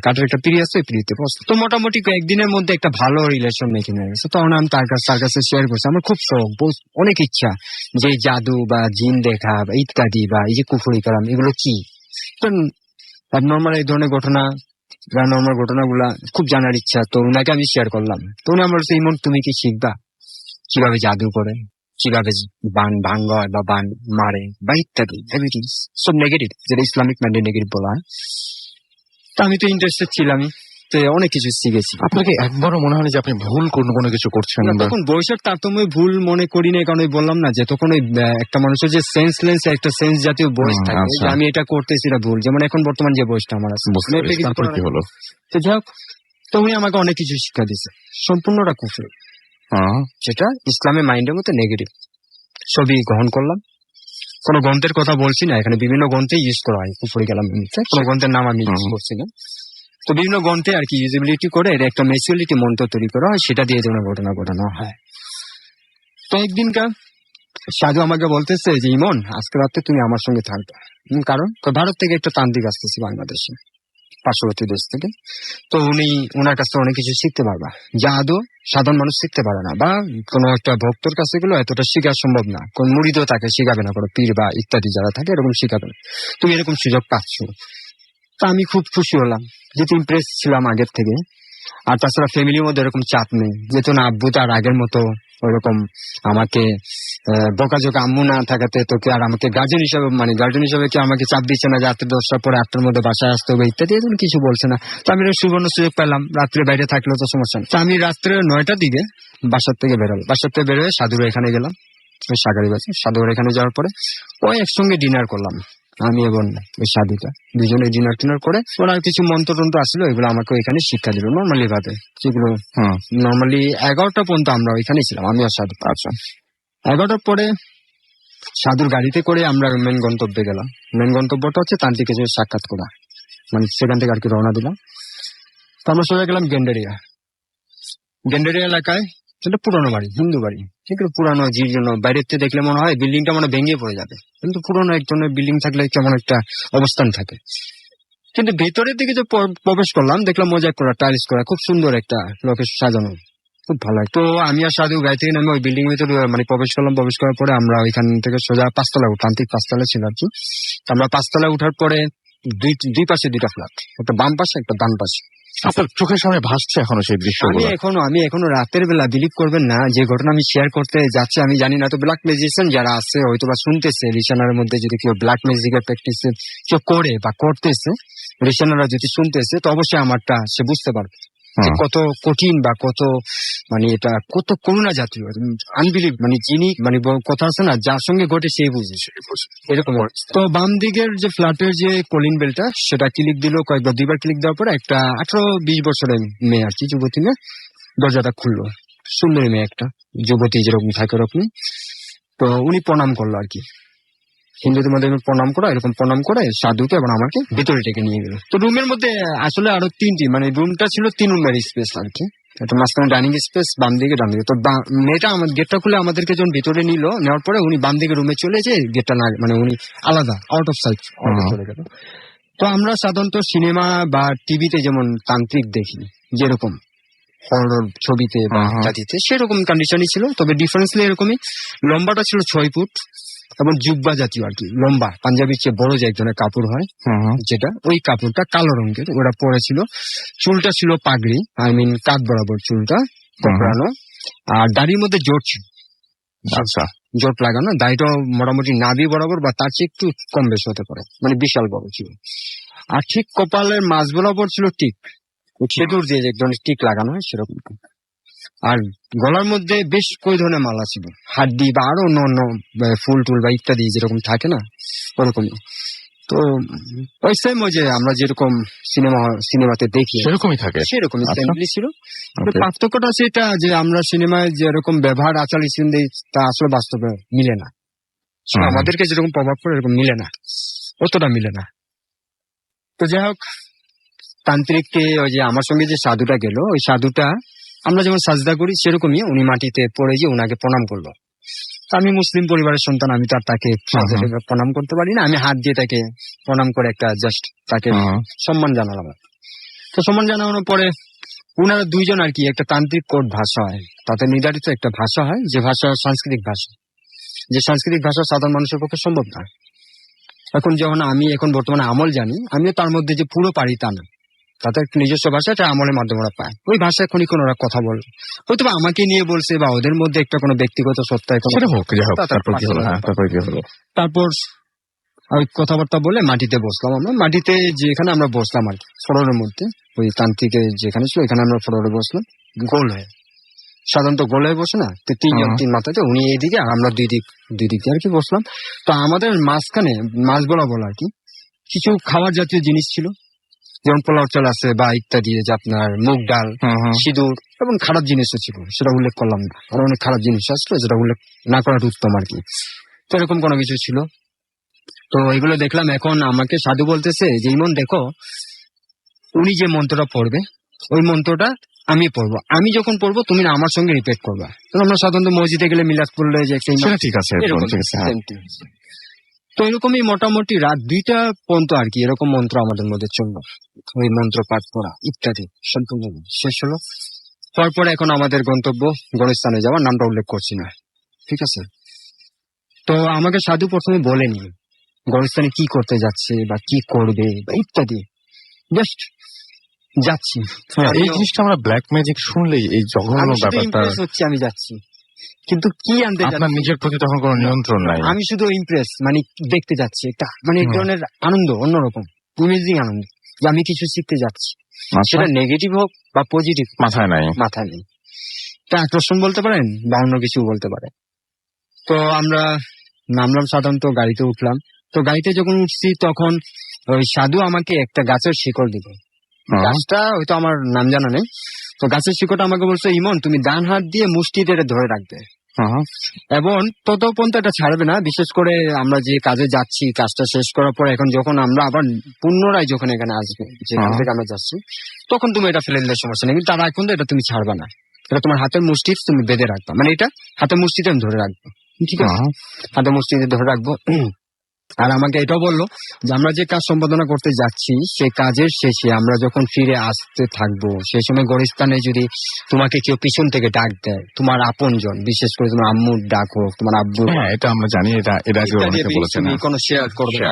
কাঠের একটা পিড়ি আছে, পিড়িতে বসতো। তো মোটামুটি কয়েকদিনের মধ্যে একটা ভালো রিলেশন মেকিং হয়ে গেছে। তখন আমি তার কাছে শেয়ার করছি, আমার খুব শখ, অনেক ইচ্ছা যে জাদু বা জিন দেখা বা ইত্যাদি, বা এই যে কুফরি কালাম, এগুলো কি নর্মাল এই ধরনের নর্মাল ঘটনাগুলা খুব জানার ইচ্ছা। তো উনাকে আমি শেয়ার করলাম। তো উনি আমার বলছে, ইমন তুমি কি শিখবা কিভাবে জাদু করে, কিভাবে বান ভাঙ্গ হয় বা বান মারে বা ইত্যাদি, এভরিথিং সব নেগেটিভ, যেটা ইসলামিক মাইন্ডে নেগেটিভ বলা হয়। তো আমি তো ইন্টারেস্টেড ছিলামই, তো অনেক কিছু শিখেছি। আপনাকে একবারও মনে হয় যে আপনি ভুল কোনো কিছু করছেন? তখন বয়সের তারতম্য ভুল মনে করি না, কারণ বললাম না যে তখন ওই একটা মানুষের যে সেন্সলেন্স, একটা সেন্স জাতীয় বয়স থাকে, যে আমি এটা করতেছি এটা ভুল। যেমন এখন বর্তমান যে বয়সটা আমার আছে, কি হলো, তো যাই হোক, তো উনি আমাকে অনেক কিছু শিক্ষা দিচ্ছে, সম্পূর্ণটা কুফরি, সেটা ইসলামের মাইন্ডের মধ্যে নেগেটিভ। সবই গ্রহণ করলাম। কোন গ্রন্থের কথা বলছি না, এখানে বিভিন্ন গ্রন্থে ইউজ করা হয় কুফরি কালাম, কোন গ্রন্থের নাম আমি ইউজ করছি না। তো বিভিন্ন গ্রন্থে আর কি ইউজিবিলিটি করে এটা একটা ম্যাচুয়ালিটি মন্ত্র তৈরি করা হয়, সেটা দিয়ে যেন ঘটনা ঘটানো হয়। তো একদিনকার সাধু আমাকে বলতেছে যে, ইমন আজকে রাতে তুমি আমার সঙ্গে থাকবে। কারণ ভারত থেকে একটা তান্ত্রিক আসতেছে বাংলাদেশে, পার্শ্ববর্তী দেশ থেকে। তো ওনার কাছ থেকে অনেক কিছু শিখতে পারবা, যা আদৌ সাধারণ মানুষ শিখতে পারে না, বা কোন একটা ভক্তর কাছে গুলো এতটা শিখা সম্ভব না। কোন মুরিদও তাকে শিখাবে না, কোনো পীর বা ইত্যাদি যারা থাকে এরকম শিখাবে না। তুমি এরকম সুযোগ পাচ্ছ। তা আমি খুব খুশি হলাম, যেহেতু ইমপ্রেস ছিলাম আগের থেকে। আর তাছাড়া ফ্যামিলির মধ্যে এরকম চাপ নেই, যেহেতু না আব্বু তার আগের মতো ওরকম আমাকে বকাঝোকা, আম্মু না থাকাতে তোকে আর আমাকে গার্জেন হিসাবে কি আমাকে চাপ দিচ্ছে না যে রাত্রে 10টার পরে 8টার মধ্যে বাসায় আসতে হবে ইত্যাদি, এরকম কিছু বলছে না। তো আমি সুবর্ণ সুযোগ পেলাম, রাত্রে বাইরে থাকলেও তো সমস্যা নেই। তো আমি রাত্রে 9টার দিকে বাসার থেকে বেরোয় সাধুর এখানে গেলাম, শাকারি বাজার। সাধুর এখানে যাওয়ার পরে ওই একসঙ্গে ডিনার করলাম, আমি এবং ওই সাধুটা দুজনে ডিনার করে। ওনার কিছু মন্ত্র আসলো, এগুলো আমাকে ওইখানে শিক্ষা দিল নর্মালি ভাবে, যেগুলো নর্মালি 11টা পর্যন্ত আমরা ওইখানে ছিলাম, আমি আর সাধু। আচ্ছা, 11টার পরে সাধুর গাড়িতে করে আমরা মেন গন্তব্যে গেলাম। মেন গন্তব্যটা হচ্ছে তান্ত্রিকের সাক্ষাৎ করা, মানে সেখান থেকে আর কি রওনা দিলাম। তো আমরা সোজা গেলাম গেন্ডারিয়া এলাকায়। সেটা পুরোনো বাড়ি, হিন্দু বাড়ি, সেগুলো পুরানো, যে জন্য বাইরের থেকে দেখলে মনে হয় বিল্ডিংটা মনে ভেঙে পড়ে যাবে, কিন্তু পুরোনো এক ধরনের বিল্ডিং থাকলে কেমন একটা অবস্থান থাকে। কিন্তু ভেতরের দিকে যে প্রবেশ করলাম, দেখলাম মোজাইক করা, টাইলস করা, খুব সুন্দর একটা লোকেশ সাজানো, খুব ভালো। তো আমি আর সাধু গাড়ি থেকে নামে ওই বিল্ডিং এর ভিতরে মানে প্রবেশ করলাম। প্রবেশ করার পরে আমরা ওইখান থেকে সোজা 5তলা তান্ত্রিক 5তলা ছিল আর কি। আমরা 5তলা উঠার পরে দুই পাশে 2টা ফ্ল্যাট, একটা বাম পাশে একটা ডান পাশে। আপনার চোখের সামনে ভাসছে এখনো সেই দৃশ্য? আমি এখনো রাতের বেলা, বিলিভ করবেন না, যে ঘটনা আমি শেয়ার করতে যাচ্ছি, আমি জানি না তো ব্ল্যাক ম্যাজিশিয়ান যারা আছে হয়তো বা শুনতেছে, লিসনারের মধ্যে যদি কেউ ব্ল্যাক ম্যাজিকের প্র্যাকটিস কেউ করে বা করতেছে, লিসনাররা যদি শুনতেছে, তো অবশ্যই আমারটা সে বুঝতে পারবে কত কঠিন বা কত মানে এটা কত করুণা জাতীয়, আনবিলিভ, মানে যিনি মানে কথা আছে না, যার সঙ্গে ঘটে সেই বুঝে এরকম। তো বাম দিকের যে ফ্ল্যাটের যে কলিং বেলটা, সেটা ক্লিক দিল কয়েকবার, 2বার ক্লিক দেওয়ার পরে একটা 18-20 বছরের মেয়ে আর কি, যুবতী মেয়ে, দরজাটা খুললো। সুন্দরী মেয়ে, একটা যুবতী যেরকম থাকে ওরকমই। তো উনি প্রণাম করলো আর কি, হিন্দুদের মধ্যে প্রণাম করা, এরকম প্রণাম করে সাধুকে এবং আমাকে ভেতরে ডেকে নিয়ে গেল। তো রুমের মধ্যে আসলে আরো 3টি, মানে রুমটা ছিল 3 রুমের স্পেস আর কি, একটা মাঝখানে ডাইনিং স্পেস, বাম দিকে ডান দিকে। তো মেয়েটা আমার গেটটা খুলে আমাদেরকে যখন ভিতরে নেওয়ার পরে উনি বাম দিকে রুমে চলে যে গেটটা না, মানে উনি আলাদা আউট অফ সাইট চলে গেল। তো আমরা সাধারণত সিনেমা বা টিভিতে যেমন তান্ত্রিক দেখি যেরকম, হরর ছবিতে বা ইত্যাদিতে সেরকম কন্ডিশনই ছিল, তবে ডিফারেন্সলি এরকমই। লম্বাটা ছিল 6 ফুট এবং জুব্বা জাতীয় আর কি, লম্বা পাঞ্জাবির চেয়ে বড় যে এক ধরনের কাপড় হয় যেটা, ওই কাপড়টা কালো রঙের ওরা পরেছিল। চুলটা ছিল পাগড়ি, আই মিন কাঁধ বরাবর চুলটা কোঁকড়ানো, আর দাড়ির মধ্যে জোট ছিল, আচ্ছা জোট লাগানো। দাড়িটা মোটামুটি নাভি বরাবর বা তার চেয়ে একটু কম বেশি হতে পারে, মানে বিশাল বড় ছিল। আর ঠিক কপালের মাঝ বরাবর ছিল টিক, সেতুর যে এক ধরনের টিক লাগানো হয় সেরকম। আর গলার মধ্যে বেশ কই ধরনের মালা ছিল, হাড্ডি বা আরো অন্য অন্য ফুল টুল বা ইত্যাদি যেরকম থাকে না ওরকমই। তো ওই সেম ওই যে আমরা যেরকম সিনেমাতে দেখি সেরকমই থাকে, সেরকমই আচ্ছা। সেমলি ছিল। Okay. পার্থক্যটা হচ্ছে এটা যে আমরা সিনেমায় যেরকম ব্যবহার আচার দিই তা আসলে বাস্তবে মিলে না। আমাদেরকে যেরকম প্রভাব পড়ে এরকম মিলে না, অতটা মিলে না। তো যাই হোক, তান্ত্রিককে ওই যে আমার সঙ্গে যে সাধুটা গেল, ওই সাধুটা আমরা যেমন সাজদা করি সেরকমই উনি মাটিতে পড়ে গিয়ে উনাকে প্রণাম করলো। তো আমি মুসলিম পরিবারের সন্তান, আমি তো আর তাকে প্রণাম করতে পারি না, আমি হাত দিয়ে তাকে প্রণাম করে একটা জাস্ট তাকে সম্মান জানালাম। তো সম্মান জানানোর পরে উনারা দুইজন আর কি একটা তান্ত্রিক কোড ভাষা হয়, তাতে নির্ধারিত একটা ভাষা হয়, যে ভাষা সাংস্কৃতিক ভাষা, যে সাংস্কৃতিক ভাষা সাধারণ মানুষের পক্ষে সম্ভব না। এখন যেমন আমি এখন বর্তমানে আমল জানি, আমিও তার মধ্যে যে পুরো পারি তা না, তাদের নিজস্ব ভাষা, এটা আমলের মাধ্যমে ওরা পায়। ওই ভাষায় ক্ষণিক্ষণ ওরা কথা বলে, হয়তো বা আমাকে নিয়ে বলছে বা ওদের মধ্যে একটা কোনো ব্যক্তিগত সত্তা, তারপর ওই কথাবার্তা বলে মাটিতে বসলাম আমরা। মাটিতে যেখানে আমরা বসলাম আর কি ফ্লোরের মধ্যে, ওই তান্ত্রিকের যেখানে ছিল এখানে আমরা ফ্লোরে বসলাম গোল হয়ে, সাধারণত গোল হয়ে বসে না, তো তিন মাথাতে, উনি এইদিকে আর আমরা দুই দিক দিয়ে আর কি বসলাম। তো আমাদের মাঝখানে মাছ বলা আর কি কিছু খাবার জাতীয় জিনিস ছিল, যেমন পোলাও চাল আছে বা ইত্যাদি, যে আপনার মুগ ডাল, সিঁদুর এবং খারাপ জিনিসও ছিল, সেটা উল্লেখ করলাম না, আর অনেক খারাপ জিনিস আসলো যেটা উল্লেখ না করাটা উত্তম আর কি। তো এরকম কোনো কিছু ছিল। তো এগুলো দেখলাম। এখন আমাকে সাধু বলতেছে যে ইমন দেখো, উনি যে মন্ত্রটা পড়বে ওই মন্ত্রটা আমি পড়বো, আমি যখন পড়বো তুমি না আমার সঙ্গে রিপিট করবা। আমরা সাধারণত মসজিদে গেলে মিলাদ পড়লে যে ঠিক আছে, তো এরকমই মোটামুটি রাত 2টা পর্যন্ত আর কি এরকম মন্ত্র আমাদের মধ্যে চললো, ওই মন্ত্র পাঠ করা ইত্যাদি সম্পূর্ণ শেষ হলো। তারপরে এখন আমাদের গন্তব্য গণস্থানে যাওয়ার, নামটা উল্লেখ করছি না, ঠিক আছে। তো আমাকে সাধু প্রথমে বলেনি গণস্থানে কি করতে যাচ্ছে বা কি করবে বা ইত্যাদি, জাস্ট যাচ্ছি। এই জিনিসটা আমরা ব্ল্যাক ম্যাজিক শুনলেই এই জঘন্য ব্যাপারটা হচ্ছে, আমি যাচ্ছি কিন্তু কি আনতে যাচ্ছি, আপনার নিজের প্রতি তখন কোনো নিয়ন্ত্রণ নাই। আমি শুধু ইমপ্রেস, মানে দেখতে যাচ্ছি একটা, মানে এক ধরনের আনন্দ, অন্যরকম ইমেজিং আনন্দ, যে আমি কিছু শিখতে যাচ্ছি, সেটা নেগেটিভ হোক বা পজিটিভ মাথায় নেই। এটা আকর্ষণ বলতে পারেন বা অন্য কিছু বলতে পারে। তো আমরা নামলাম, সাধারণত গাড়িতে উঠলাম। তো গাড়িতে যখন উঠছি তখন ওই সাধু আমাকে একটা গাছের শিকড় দিল, গাছটা হয়তো আমার নাম জানা নেই। তো গাছের শিকড়টা আমাকে বলছে, ইমন তুমি ডান হাত দিয়ে মুষ্টিতে এটা ধরে রাখবে এবং তত পর্যন্ত এটা ছাড়বে না। বিশেষ করে আমরা যে কাজে যাচ্ছি, কাজটা শেষ করার পর এখন যখন আমরা আবার পুনরায় যখন এখানে আসবে, যেখান থেকে আমরা যাচ্ছি, তখন তুমি এটা ফেলে দিলে সমস্যা নেই, কিন্তু তার আগে কিন্তু এটা তুমি ছাড়বা না, এটা তোমার হাতের মুষ্টি তুমি বেঁধে রাখবা, মানে এটা হাতের মুষ্টিতে আমি ধরে রাখবো, ঠিক আছে, হাতের মুষ্টিতে ধরে রাখবো। আর আমাকে এটাও বললো যে আমরা যে কাজ সম্পাদনা করতে যাচ্ছি সেই কাজের শেষে আমরা যখন ফিরে আসতে থাকবো, সেই সময় গোরস্থানে যদি তোমাকে কেউ পিছন থেকে ডাক দেয়, তোমার আপনজন, বিশেষ করে তোমার আম্মুর ডাক হোক, তোমার আব্বু, এটা আমরা জানি, এটা কোনো শেয়ার করবে,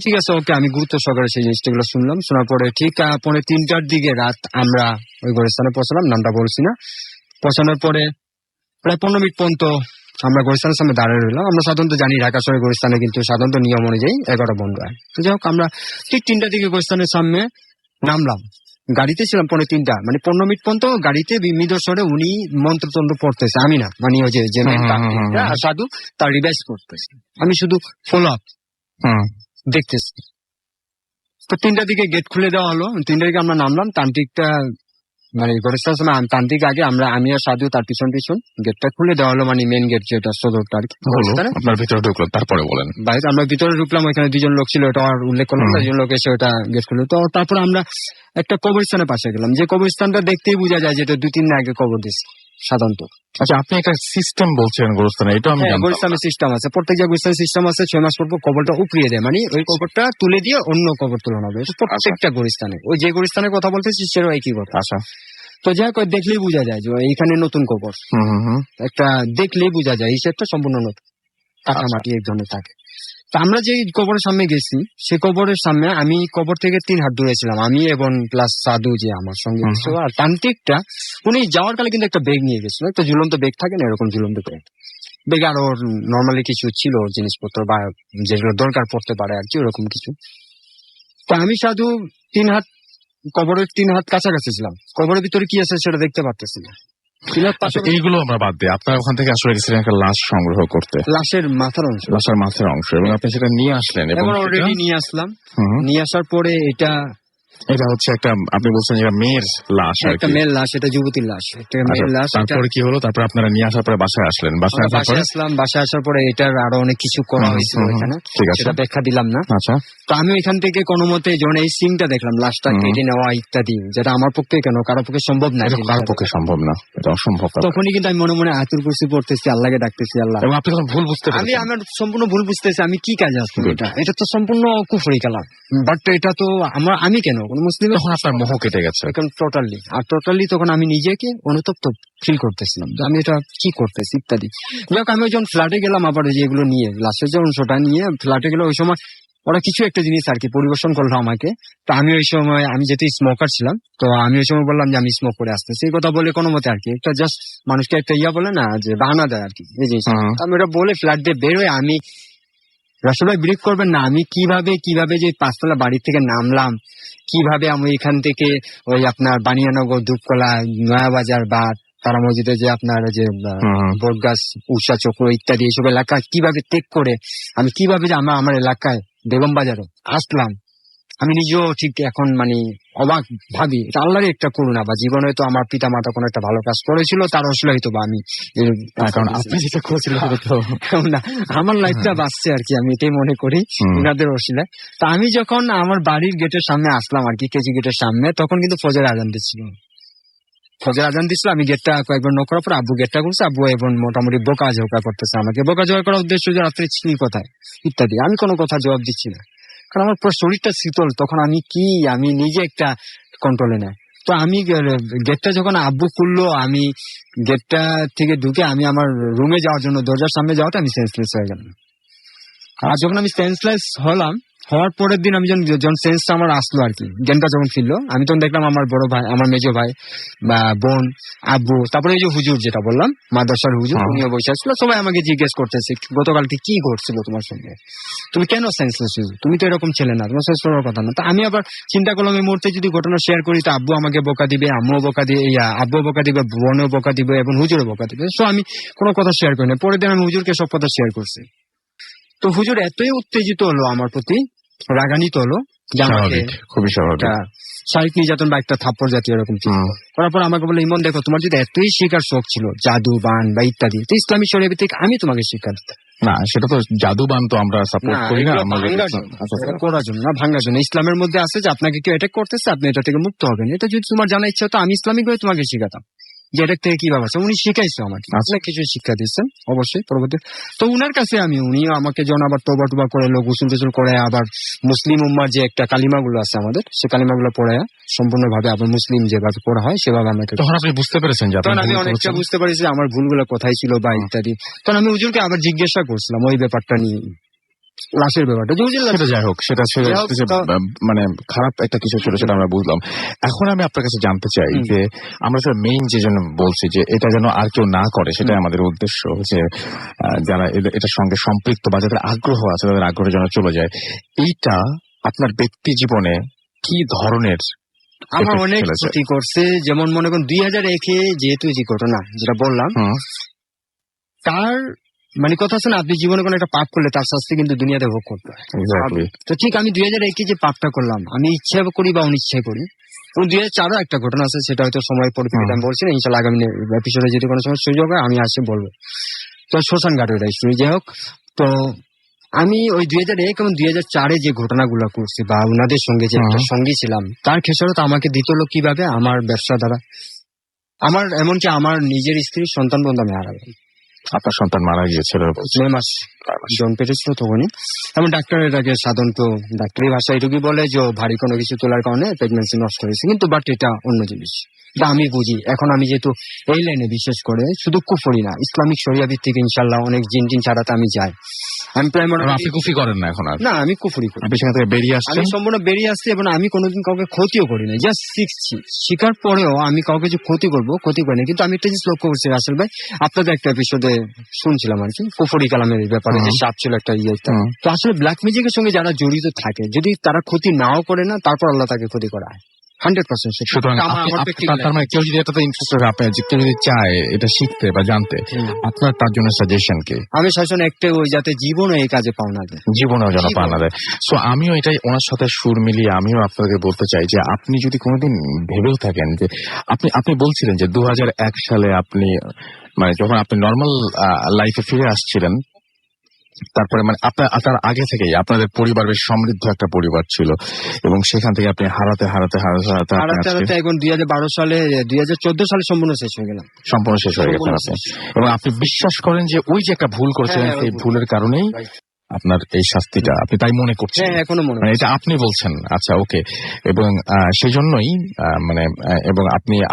ঠিক আছে, ওকে। আমি গুরুত্ব সহকারে সেই জিনিসগুলো শুনলাম। শোনার পরে ঠিক 3:30টার দিকে রাত আমরা ওই গোরস্থানে পৌঁছলাম, নামটা বলছি না। পৌঁছানোর পরে প্রায় 15 মিনিট পর্যন্ত আমরা গোরস্থানের সামনে দাঁড়িয়ে রইলাম। আমরা সাধারণত জানি ঢাকা শহরের গোরস্থানে কিন্তু সাধারণত নিয়ম অনুযায়ী 11টা বন্ধ হয়। তো যাই হোক, আমরা ঠিক 3টার দিকে গোরস্থানের সামনে নামলাম, গাড়িতে ছিলাম 3:45, মানে 15 মিনিট পর্যন্ত গাড়িতে মৃদ স্বরে উনি মন্ত্রতন্ত্র পড়তেছে, আমি না, মানে ওই যে সাধু তার রিভাইজ করতেছে, আমি শুধু ফলো আপ দেখতেছি। তো 3টার দিকে গেট খুলে দেওয়া হলো, 3টার দিকে আমরা নামলাম। তান্ত্রিকটা মানে গোরস্থানের সময় তান্ত্রিক আগে, আমি আর সাধু তার পিছন গেটটা খুলে দেওয়া হলো, মানে মেন গেট যেটা সদরটা আর কি। আপনার ভিতরে ঢুকলো, তারপরে বলেন। বাইরে আমরা ভিতরে ঢুকলাম, ওইখানে 2জন লোক ছিল, এটা আর উল্লেখ করলাম, 2জন লোক এসে ওটা গেট খুলে। তো তারপরে আমরা একটা কবরস্থানের পাশে গেলাম, যে কবরস্থানটা দেখতেই বোঝা যায় যেটা 2-3 দিন আগে কবর দিচ্ছে, সাধারণত। আচ্ছা, আপনি একটা সিস্টেম বলছেন গোরস্থানে, এটা আমি জানতাম না। গোরস্থানের সিস্টেম আছে, প্রত্যেক জায়গায় গোরস্থানের সিস্টেম আছে। 6 মাস পর কবরটা উপড়িয়ে দেয়, মানে ওই কবরটা তুলে দিয়ে অন্য কবর তুলানো হবে, প্রত্যেকটা গোরস্থানে। ওই যে গোরস্থানের কথা বলতেছি সেটাও একই কথা। আচ্ছা, তো যাই হোক, দেখলেই বোঝা যায় যে এইখানে নতুন কবর, একটা দেখলেই বোঝা যায় হিসেবটা সম্পূর্ণ নতুন, কাটামাটি এক ধরনের থাকে। তো আমরা যে কবরের সামনে গেছি, সে কবরের সামনে আমি কবর থেকে 3 হাত দূরে ছিলাম, আমি এবং প্লাস সাধু যে আমার সঙ্গে ছিল। আর তান্ত্রিকটা উনি যাওয়ার কালে কিন্তু একটা ব্যাগ নিয়ে গেছিল, একটা ঝুলন্ত ব্যাগ থাকে না, এরকম ঝুলন্ত ব্যাগ। ব্যাগে আরো নর্মালি কিছু ছিল জিনিসপত্র বা যেগুলো দরকার পড়তে পারে আর কি, ওরকম কিছু। তো আমি সাধু 3 হাত, কবরের 3 হাত কাছাকাছি ছিলাম, কবরের ভিতরে কি আছে সেটা দেখতে পারতেছি না। এইগুলো আমরা বাদ দিই, আপনার ওখান থেকে আসলে গেছিলেন একটা লাশ সংগ্রহ করতে, লাশের মাথার অংশ, লাশের মাথার অংশ, এবং আপনি সেটা নিয়ে আসলেন। এবং অলরেডি নিয়ে আসলাম, নিয়ে আসার পরে এটা হচ্ছে একটা, আপনি বলছেন যেটা মেয়ের লাশ, একটা মেয়ের লাশ, এটা যুবতীর লাশ, একটা মেয়ের লাশ। তারপরে কি হলো? তারপরে আপনারা নিয়ে আসার পরে বাসায় আসলেন, বাসায় আসলাম, বাসায় আসার পরে এটার আরো অনেক কিছু করা হয়েছিল এখানে, সেটা ব্যাখ্যা দিলাম না। আচ্ছা, তো আমি এখান থেকে কোনো মতে যখন এই সিনটা দেখলাম, লাশটা কেটে নেওয়া ইত্যাদি, যেটা আমার পক্ষে কেন কারো পক্ষে সম্ভব না, কারো পক্ষে সম্ভব না, এটা অসম্ভব। তখনই কিন্তু আমি মনে মনে আয়াতুল কুরসি পড়তেছি, আল্লাহকে ডাকতেছি, আল্লাহ। এবং আপনি তখন ভুল বুঝতে পারছেন, আমি আমার সম্পূর্ণ ভুল বুঝতেছি, আমি কি কাজে আসছি, এটা তো সম্পূর্ণ কুফরি কালাম, বাট এটা তো আমি কেন কোন মুসলিম, তখন আপনার মোহ কেটে গেছে এখন টোটালি তখন আমি নিজেকে অনুতপ্ত ফিল করতেছিলাম যে আমি এটা কি করতেছি ইত্যাদি। যাক, আমি যখন ফ্ল্যাটে গেলাম, আবার যেগুলো নিয়ে লাশের যে অংশটা নিয়ে ফ্ল্যাটে গেলে, ওই সময় ওরা কিছু একটা জিনিস আর কি পরিবেশন করলো আমাকে। তো আমি ওই সময়, আমি যেহেতু স্মোকার ছিলাম, তো আমি ওই সময় বললাম যে আমি স্মোক করে আসতেছি, এই কথা বলে কোনো মতে আর কি একটা জাস্ট মানুষকে একটা বলে না যে বাহানা দেয় আর কি, এই জিনিস। আমি ওটা বলে ফ্ল্যাট দিয়ে বের হয়ে, আমি রাসেল ভাই ব্রিফ করবেন না, আমি কিভাবে যে 5তলা বাড়ি থেকে নামলাম, কিভাবে আমি এখান থেকে ওই আপনার বানিয়ানগর, ধূপকলা, নয়াবাজার বা তারা মসজিদে যে আপনার যে বটগাছ, উষা চক্র ইত্যাদি এইসব এলাকা কিভাবে ত্যাগ করে আমি কিভাবে যে আমার এলাকায় বেগম বাজারে আসলাম, আমি নিজেও ঠিক এখন মানে অবাক ভাবি। এটা আল্লাহরই একটা করুণা, বা জীবনে তো আমার পিতা মাতা কোনো একটা ভালো কাজ করেছিল, তার আসলে হয়তো বা আমি, কারণ আপনি যেটা করেছিলেন না, আমার লাইফটা বাঁচছে আর কি, আমি এটাই মনে করি ওনাদের অসিলায়। তা আমি যখন আমার বাড়ির গেটের সামনে আসলাম আর কি, কেজি গেটের সামনে, তখন কিন্তু ফজরের আজান দিচ্ছিল। আমি গেটটা কয়েকবার নক করার পর আব্বু গেটটা করছে, আব্বু এবং মোটামুটি বোকাঝোকা করতেছে আমাকে, বোকাঝোকা করার উদ্দেশ্য যে রাত্রে ছিলি কোথায় ইত্যাদি। আমি কোনো কথা জবাব দিচ্ছি না, কারণ আমার পুরো শরীরটা শীতল, তখন আমি নিজে একটা কন্ট্রোলে নেয়। তো আমি গেটটা যখন আব্বু খুললো, আমি গেটটা থেকে ঢুকে আমি আমার রুমে যাওয়ার জন্য দরজার সামনে যাওয়াটা আমি সেন্সলেস হয়ে গেলাম। আর যখন আমি সেন্সলেস হওয়ার পরের দিন আমি যখন সেন্সটা আমার আসলো আর কি, জ্ঞানটা যখন ফিরলো, আমি তখন দেখলাম আমার বড় ভাই, আমার মেজো ভাই বা বোন, আব্বু, তারপরে এই যে হুজুর যেটা বললাম মাদ্রাসার হুজুর, উনিও বসে আসছিল। সবাই আমাকে জিজ্ঞেস করতেছে গতকালকে কি ঘটছিল তোমার সঙ্গে, তুমি কেন সেন্সলেস, তুমি তো এরকম ছেলে না, তোমার সেন্স করার কথা না। তো আমি আবার চিন্তা করলাম এই মুহূর্তে যদি ঘটনা শেয়ার করি তো আব্বু আমাকে বোকা দিবে, আম্মুও বোকা দিবে, আব্বু বোকা দিবে, বোনও বোকা দিবে এবং হুজুরও বোকা দিবে। সো আমি কোনো কথা শেয়ার করি না। পরের দিন আমি হুজুরকে সব কথা শেয়ার করছি। তো হুজুর এতই উত্তেজিত হলো আমার প্রতি, রাগান্বিত হলো, খুবই স্বাভাবিক, শারীরিক নির্যাতন বা একটা থাপ্পড় জাতীয় এরকম করার পর আমাকে বলে, ইমন দেখো, তোমার যদি এতই শেখার শখ ছিল জাদু বান বা ইত্যাদি, তো ইসলামী শরীয়ত থেকে আমি তোমাকে শিক্ষা দিতাম না। সেটা তো জাদু বান তো আমরা সাপোর্ট করি না, করার জন্য না, ভাঙার জন্য। ইসলামের মধ্যে আছে যে আপনাকে কেউ অ্যাটাক করতেছে, আপনি এটা থেকে মুক্ত হবেন। এটা যদি তোমার জানা ইচ্ছা হতো, আমি ইসলামিক ভাবে তোমাকে শিখাতাম যে এটা থেকে কিভাবে আছে। উনি শিখাইছে আমাকে, অনেক কিছু শিক্ষা দিচ্ছেন অবশ্যই পরবর্তী। তো উনার কাছে উনিও আমাকে যখন আবার তোবা টোবা করে গোসল টোসল করে, আবার মুসলিম উম্মার যে একটা কালিমাগুলো আছে আমাদের, সে কালিমাগুলো পড়ায় সম্পূর্ণভাবে আবার মুসলিম যেভাবে পড়া হয় সেভাবে আমাকে, তখন আপনি বুঝতে পেরেছেন যে তখন আমি অনেকটা বুঝতে পারছি আমার ভুলগুলো কোথায় ছিল বা ইত্যাদি। তখন আমি হুজুরকে আবার জিজ্ঞাসা করছিলাম ওই ব্যাপারটা নিয়ে, লাশের ব্যাপারটা। সেটা যাই হোক, সেটা মানে খারাপ একটা কিছু ছিল, সেটা আমরা বুঝলাম। এখন আমি আপনার কাছে জানতে চাই যে আমরা তো মেইন যে জন্য বলছি যে এটা যেন আর কেউ না করে, সেটাই আমাদের উদ্দেশ্য, যে যারা এটার সঙ্গে সম্পৃক্ত বা যাদের আগ্রহ আছে তাদের আগ্রহ যেন চলে যায়। এইটা আপনার ব্যক্তি জীবনে কি ধরনের আমার অনেক ক্ষতি করছে? যেমন মনে করুন 2001-এ যেহেতু যে ঘটনা যেটা বললাম, তার মানে কথা আছে না, আপনি জীবনে কোনো একটা পাপ করলে তার শাস্তি কিন্তু দুনিয়াতে ভোগ করতে হয়। তো ঠিক আমি 2001-এ যে পাপটা করলাম, আমি ইচ্ছা করি বা অনিচ্ছায় করি। 2004-ও একটা ঘটনা আছে, সেটা হয়তো সময় পরিপ্রেক্ষিতে আমি বলছি না, ইনশাল্লাহ আগামী এপিসোডে যদি কোনো সময় সুযোগ হয় আমি আসে বলবো। তো শ্মশান ঘাট ওইটা স্টোরি। যাই হোক, তো আমি ওই 2001 এবং 2004-এ যে ঘটনাগুলো করছি বা ওনাদের সঙ্গে যে একটা সঙ্গী ছিলাম, তার খেসারত আমাকে দিত হলো কিভাবে, আমার ব্যবসা দ্বারা। আমার এমনকি আমার নিজের স্ত্রীর সন্তান বন্ধু আমি হারালাম। আপনার সন্তান মারা গিয়েছিল 9 মাস জন পেটে ছিল তখনই। এমন ডাক্তারের আগে সাধারণত ডাক্তারি ভাষা এটুকুই বলে যে ভারী কোনো কিছু তোলার কারণে প্রেগন্যান্সি নষ্ট হয়েছে, কিন্তু বাট এটা অন্য জিনিস। এটা আমি বুঝি। এখন আমি যেহেতু এই লাইনে বিশেষ করে শুধু কুফরি না, ইসলামিক শরিয়া ভিত্তিক ইনশাল্লাহ অনেক জিন ছাড়াতে আমি যাই। আমি প্রায় আপনি কুফরি করেন না এখন আর? না, আমি কুফরি করি। আপনি সেখান থেকে বেরিয়ে আসছেন? আমি সম্পূর্ণ বেরিয়ে আসছি এবং আমি কোনোদিন কাউকে ক্ষতিও করি না, জাস্ট শিখছি। শিখার পরেও আমি কাউকে যে ক্ষতি করি না। কিন্তু আমি একটা জিনিস লক্ষ্য করছি রাসেল ভাই, আপনাদের একটা এপিসোডে শুনছিলাম আর কি, কুফরি কালামের ব্যাপারে যে সাপ ছিল একটা ইয়ে। তো আসলে ব্ল্যাক ম্যাজিকের সঙ্গে যারা জড়িত থাকে, যদি তারা ক্ষতি নাও করে না, তারপর আল্লাহ তাকে ক্ষতি করা হয় 100%। সুতরাং তার মানে কেউ যদি এটাতে ইন্টারেস্টেড হয়, কেউ যদি চায় এটা শিখতে বা জানতে, আপনার তার জন্য সাজেশন কি? আমি সাজেশন একটাই, ওই যাতে জীবনে এই কাজে পাওনা দেয়, জীবনেও যেন পাওনা দেয়। সো আমিও এটাই ওনার সাথে সুর মিলিয়ে আমিও আপনাকে বলতে চাই যে আপনি যদি কোনোদিন ভেবেও থাকেন যে আপনি বলছিলেন যে 2001 সালে আপনি মানে যখন আপনি নর্মাল লাইফে ফিরে আসছিলেন, তারপরে মানে আপনার আগে থেকেই আপনাদের পরিবার বেশ সমৃদ্ধ একটা পরিবার ছিল এবং সেখান থেকে আপনি হারাতে এখন 2012 সালে 2014 সালে সম্পূর্ণ শেষ হয়ে গেলাম। সম্পূর্ণ শেষ হয়ে গেছে আপনি, এবং আপনি বিশ্বাস করেন যে ওই যে একটা ভুল করেছিলেন, সেই ভুলের কারণেই আপনার এই শাস্তিটা, আপনি তাই মনে করছেন? এখনো মনে মানে এটা আপনি বলছেন? আচ্ছা, ওকে। এবং সেই জন্যই মানে এবং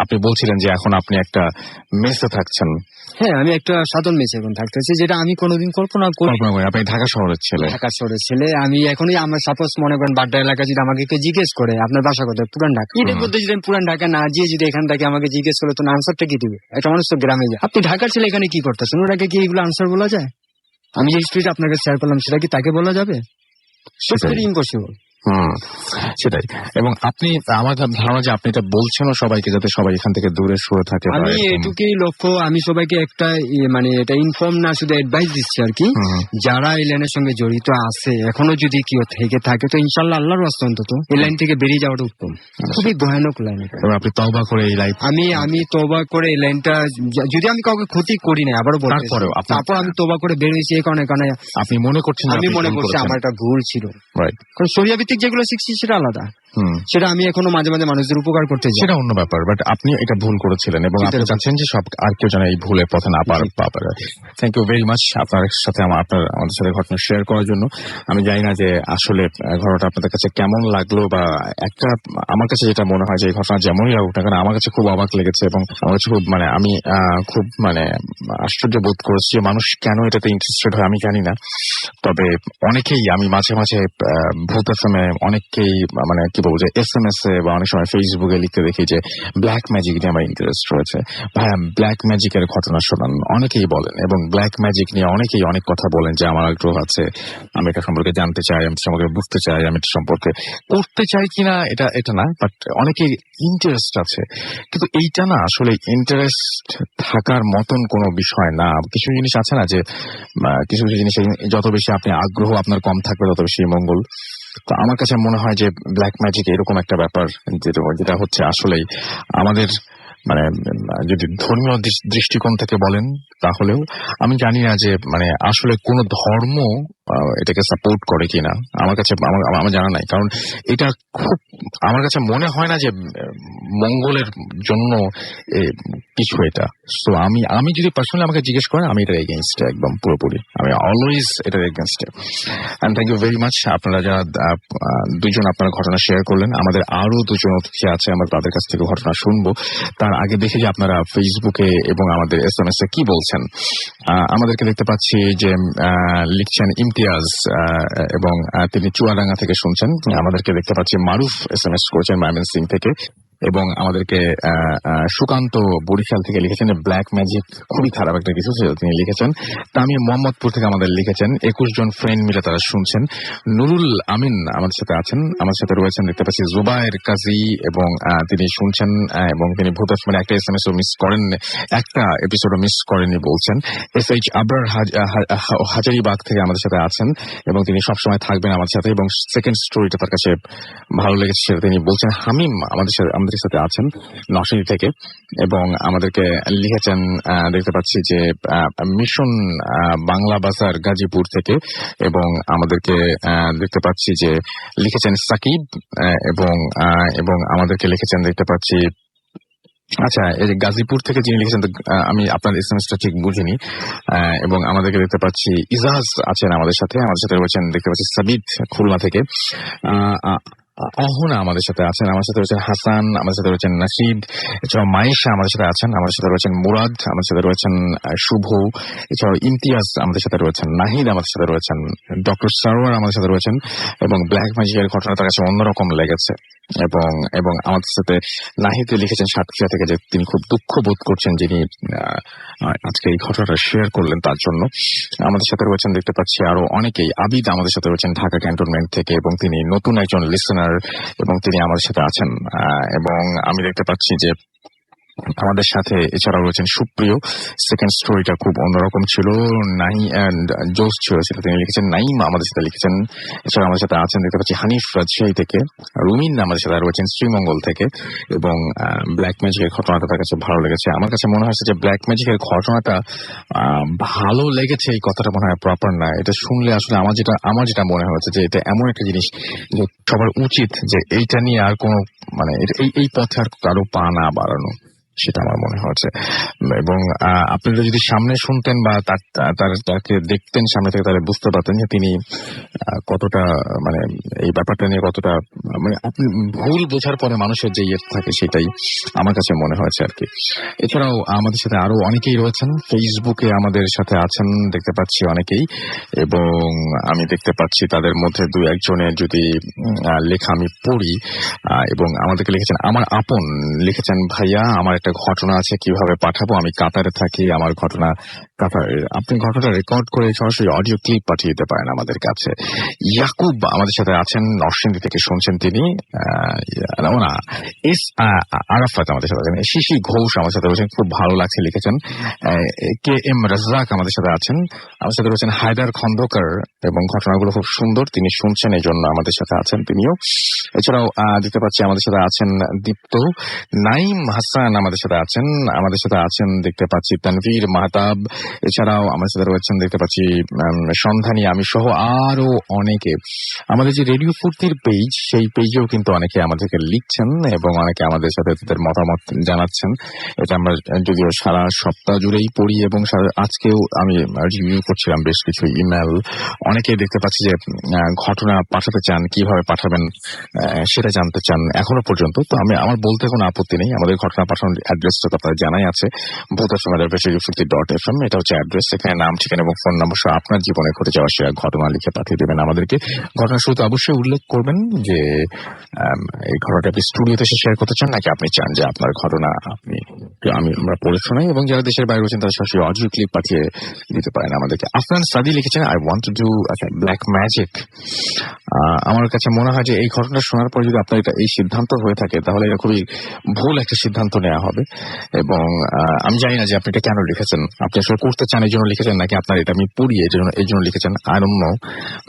আপনি বলছিলেন যে এখন আপনি একটা মেসে থাকছেন। হ্যাঁ, আমি একটা সাধারণ মেসে এখন থাকতেছি, যেটা আমি কোনোদিন কল্পনা করি। আপনি ঢাকা শহরের ছেলে। আমি এখনই আমার সাপোজ মনে করেন বাড্ডা এলাকা যদি আমাকে কেউ জিজ্ঞেস করে আপনার বাসা কোথায়, পুরান ঢাকা, এটার মধ্যে যদি আমি পুরান ঢাকা না গিয়ে যদি এখান থেকে আমাকে জিজ্ঞেস করে, তো আনসারটা কি দিবে? একটা মানুষ তো গ্রামে যায়, আপনি ঢাকার ছেলে এখানে কি করতেছেন, ওটাকে কি এগুলো আনসার বলা যায়? আমি যে হিস্ট্রিটা আপনাকে শেয়ার করলাম সেটা কি তাকে বলা যাবে? ইম্পসিবল। সেটাই। এবং আপনি, আমার ধারণা যে আপনি এটা বলছেনও সবাইকে, যাতে সবাই এখান থেকে দূরে সরে থাকে। আমি এটুকুই লক্ষ্য, আমি সবাইকে একটা মানে এটা ইনফর্ম না, শুধু অ্যাডভাইস দিচ্ছি আর কি, যারা এই লাইনের সঙ্গে জড়িত আছে, এখনো যদি কেউ থেকে থাকে, তো ইনশাল্লাহ আল্লাহর রাস্তা অন্তত এই লাইন থেকে বেরিয়ে যাওয়াটা উত্তম। খুবই ভয়ানক লাইন। আপনি তওবা করে এই লাইন, আমি তওবা করে এই লাইনটা, যদি আমি কাউকে ক্ষতি করি না, আবারও তারপর আমি তওবা করে বেরিয়েছি এই কারণে আপনি মনে করছেন, আমি মনে করছি আমার একটা ভুল ছিল। কারণ শরিয়া ভিত্তিক যেগুলো শিখছি সেটা আলাদা, সেটা আমি এখনো মাঝে মাঝে মানুষদের উপকার করতে যাই, সেটা অন্য ব্যাপার। বাট আপনি এটা ভুল করেছিলেন এবং আপনি চাচ্ছেন যে সব আর কেউ যেন এই ভুলের পথে না পারে। থ্যাংক ইউ ভেরি মাচ আপনার সাথে আমাদের সাথে ঘটনা শেয়ার করার জন্য। আমি জানি না যে আসলে ঘটনাটা আপনাদের কাছে কেমন লাগলো, বা একটা আমার কাছে যেটা মনে হয় যে এই ঘটনা যেমনই লাগুক না কেন, আমার কাছে খুব অবাক লেগেছে এবং আমার কাছে খুব মানে আমি খুব মানে আশ্চর্য বোধ করেছি যে মানুষ কেন এটাতে ইন্টারেস্টেড হয় আমি জানি না। তবে অনেকেই, আমি মাঝে মাঝে ভূত এফএমে অনেককেই মানে কি বলবো যে SMS এ বা অনেক সময় ফেসবুকে লিখতে দেখি যে ব্ল্যাক ম্যাজিক নিয়ে আমার ইন্টারেস্ট রয়েছে, ভাইয়া ব্ল্যাক ম্যাজিকের ঘটনা শোনান, অনেকেই বলেন। এবং ব্ল্যাক ম্যাজিক নিয়ে অনেকেই অনেক কথা বলেন যে আমার আগ্রহ আছে, আমি এটা সম্পর্কে জানতে চাই, আমি সম্পর্কে বুঝতে চাই, আমি এটা সম্পর্কে করতে চাই কিনা এটা না, বাট অনেকেই ইন্টারেস্ট আছে। কিন্তু এইটা না আসলে ইন্টারেস্ট থাকার মতন কোনো বিষয় না। কিছু জিনিস আছে না যে কিছু জিনিস যত বেশি আপনি আগ্রহ আপনার কম থাকবে তত বেশি মঙ্গল। তো আমার কাছে মনে হয় যে ব্ল্যাক ম্যাজিক এরকম একটা ব্যাপার যেটা হচ্ছে আসলেই আমাদের মানে যদি ধর্মীয় দৃষ্টিকোণ থেকে বলেন তাহলেও আমি জানি না যে মানে আসলে কোন ধর্ম এটাকে সাপোর্ট করে কিনা, আমার কাছে আমার জানা নাই। কারণ এটা খুব আমার কাছে মনে হয় না যে মঙ্গলের জন্য কিছু এটা। সো আমি যদি পার্সোনালি আমাকে জিজ্ঞেস করেন, আমি এটার এগেইনস্টে, একদম পুরোপুরি আমি অলওয়েজ এটার এগেইনস্টে। And thank you very much আপনারা যারা দুজন আপনারা ঘটনা শেয়ার করলেন। আমাদের আরো দুজন অতিথি আছে, আমরা তাদের কাছ থেকে ঘটনা শুনবো। তার আগে দেখি যে আপনারা ফেসবুকে এবং আমাদের SMS এ কি বলছেন। আমাদেরকে দেখতে পাচ্ছি যে লিখছেন ইমতিয়াজ, এবং তিনি চুয়াডাঙ্গা থেকে শুনছেন। আমাদেরকে দেখতে পাচ্ছি মারুফ SMS করেছেন ময়মনসিংহ থেকে, এবং আমাদেরকে সুকান্ত বরিশাল থেকে লিখেছেন যে ব্ল্যাক ম্যাজিক খুবই খারাপ একটা কিছু, তিনি লিখেছেন। তামিম মোহাম্মদপুর থেকে আমাদের লিখেছেন 21 জন ফ্রেন্ড মিলে তারা শুনছেন। নুরুল আমিন আমাদের সাথে আছেন, আমাদের সাথে রয়েছেন দেখতে পাচ্ছি জুবায়ের কাজী, এবং তিনি শুনছেন এবং তিনি ভূত মানে একটা SMS ও মিস করেন, একটা এপিসোডও মিস করেননি বলছেন। SH আবরার হাজারিবাগ থেকে আমাদের সাথে আছেন এবং তিনি সবসময় থাকবেন আমাদের সাথে, এবং সেকেন্ড স্টোরিটা তার কাছে ভালো লেগেছে সেটা তিনি বলছেন। হামিম আমাদের সাথে আছেন নরসিংদী থেকে, এবং আমাদেরকে লিখেছেন দেখতে পাচ্ছি যে মিশন বাংলা বাজার গাজীপুর থেকে, এবং আমাদেরকে দেখতে পাচ্ছি যে লিখেছেন সাকিব, এবং আমাদেরকে লিখেছেন দেখতে পাচ্ছি আচ্ছা, এই যে গাজীপুর থেকে যিনি লিখেছেন, আমি আপনার এসএমএসটা ঠিক বুঝিনি, এবং আমাদেরকে দেখতে পাচ্ছি ইজাজ আছেন আমাদের সাথে রয়েছেন, দেখতে পাচ্ছি সাবিত খুলনা থেকে, অহনা আমাদের সাথে আছেন, আমার সাথে রয়েছেন হাসান, আমাদের সাথে রয়েছেন নাসিদ, এছাড়াও মায়েশা আমাদের সাথে আছেন, আমাদের সাথে রয়েছেন মুরাদ, আমাদের সাথে রয়েছেন শুভ, এছাড়াও ইমতিয়াজ আমাদের সাথে রয়েছেন, নাহিদ আমাদের সাথে রয়েছেন, ডক্টর সারোয়ার আমাদের সাথে রয়েছেন। এবং ব্ল্যাক ম্যাজিকের ঘটনা তার কাছে অন্যরকম লেগেছে, এবং আমাদের সাথে নাহিদ লিখেছেন সাতক্ষীরা থেকে যে তিনি খুব দুঃখ বোধ করছেন যিনি আজকে এই ঘটনাটা শেয়ার করলেন তার জন্য। আমাদের সাথে রয়েছেন দেখতে পাচ্ছি আরো অনেকেই। আবিদ আমাদের সাথে রয়েছেন ঢাকা ক্যান্টনমেন্ট থেকে, এবং তিনি নতুন একজন লিসেনার, এবং তিনি আমাদের সাথে আছেন। এবং আমি দেখতে পাচ্ছি যে আমাদের সাথে এছাড়াও রয়েছেন সুপ্রিয়। সেকেন্ড স্টোরিটা খুব অন্যরকম ছিল, জোস ছিল সেটা তিনি লিখেছেন। নাইম আমাদের সাথে লিখেছেন। এছাড়া আমাদের সাথে আছেন দেখতে পাচ্ছি হানিফ রাজশাহী থেকে, রুমিন আমাদের সাথে রয়েছেন শ্রীমঙ্গল থেকে। এবং ব্ল্যাক ম্যাজিকের ঘটনাটা তার কাছে ভালো লেগেছে। আমার কাছে মনে হয়েছে যে ব্ল্যাক ম্যাজিকের ঘটনাটা ভালো লেগেছে এই কথাটা মনে হয় প্রপার না। এটা শুনলে আসলে আমার যেটা মনে হয়েছে যে এটা এমন একটা জিনিস যে সবার উচিত যে এইটা নিয়ে আর কোনো মানে এই পথে আর কারো পা না বাড়ানো, সেটা আমার মনে হচ্ছে। এবং আপনারা যদি সামনে শুনতেন বা তাকে দেখতেন সামনে থেকে, তাহলে বুঝতে পারতেন যে তিনি কতটা মানে এই ব্যাপারটা নিয়ে কতটা মানে আপনি ভুল বোঝার পরে মানুষের যে ইয়ে থাকে সেটাই আমার কাছে মনে হয়েছে আর কি। এছাড়াও আমাদের সাথে আরো অনেকেই রয়েছেন, ফেসবুকে আমাদের সাথে আছেন দেখতে পাচ্ছি অনেকেই, এবং আমি দেখতে পাচ্ছি তাদের মধ্যে দু একজনের যদি লেখা আমি পড়ি। এবং আমাদেরকে লিখেছেন আমার আপন, লিখেছেন ভাইয়া আমার একটা ঘটনা আছে, কিভাবে পাঠাবো, আমি কাতারে থাকি, আমার ঘটনা কাতারে, আপনি ঘটনাটা রেকর্ড করে সরাসরি অডিও ক্লিপ পাঠিয়ে দিতে পারেন আমাদের কাছে। ইয়াকুব আমাদের সাথে আছেন, নরসিংদী থেকে শুনছেন তিনি। আরাফাত আমাদের সাথে আছেন, শিশি ঘোষ আমাদের সাথে রয়েছেন, খুব ভালো লাগছে লিখেছেন। কে এম রাজ্জাক আমাদের সাথে আছেন, আমাদের সাথে রয়েছেন হায়দার খন্দকার, এবং ঘটনাগুলো খুব সুন্দর, তিনি শুনছেন এই জন্য আমাদের সাথে আছেন তিনিও। এছাড়াও দেখতে পাচ্ছি আমাদের সাথে আছেন দীপ্ত, নাইম হাসান আমাদের সাথে আছেন, আমাদের সাথে আছেন দেখতে পাচ্ছি তানভীর মাহতাব। এছাড়াও আমাদের সাথে রয়েছেন দেখতে পাচ্ছি সন্ধানী আমি সহ আরো অনেকে। আমাদের যে রেডিও ফুর্তির পেজ, সেই পেজেও কিন্তু অনেকে আমাদেরকে লিখছেন এবং অনেকে আমাদের সাথে তাদের মতামত জানাচ্ছেন। এটা আমরা যদিও সারা সপ্তাহ জুড়েই পড়ি, এবং আজকেও আমি রিভিউ করছিলাম বেশ কিছু ইমেল। অনেকে দেখতে পাচ্ছি যে ঘটনা পাঠাতে চান, কিভাবে পাঠাবেন সেটা জানতে চান এখনো পর্যন্ত। তো আমার বলতে কোনো আপত্তি নেই, আমাদের ঘটনা পাঠানোর অ্যাড্রেসটা তো আপনাদের জানাই আছে, vodafoam@radiofurti.fm, এটা হচ্ছে অ্যাড্রেস। এখানে নাম, ঠিকানা এবং ফোন নাম্বার সহ আপনার জীবনে ঘটে যাওয়া সে ঘটনা লিখে পাঠিয়ে দেবেন আমাদেরকে। ঘটনার শুরুতে অবশ্যই উল্লেখ করবেন যে এই ঘটনাটা আপনি স্টুডিওতে এসে শেয়ার করতে চান, নাকি আপনি চান যে আপনার ঘটনা আমরা পড়ে শোনাই, এবং যারা দেশের বাইরে রয়েছেন তারা সরাসরি অডিও ক্লিপ পাঠিয়ে দিতে পারেন আমাদেরকে। আফরান সাদি লিখেছেন I want to do black magic. আমার কাছে মনে হয় যে এই ঘটনা শোনার পর যদি আপনার এই সিদ্ধান্ত হয়ে থাকে, তাহলে এটা খুবই ভুল একটা সিদ্ধান্ত নেওয়া হবে। এবং আমি জানি না যে আপনি এটা কেন লিখেছেন, আপনি আসলে করতে চান এই জন্য লিখেছেন, নাকি আপনার এটা আমি পড়ি এই জন্য লিখেছেন, আই ডোন্ট নো।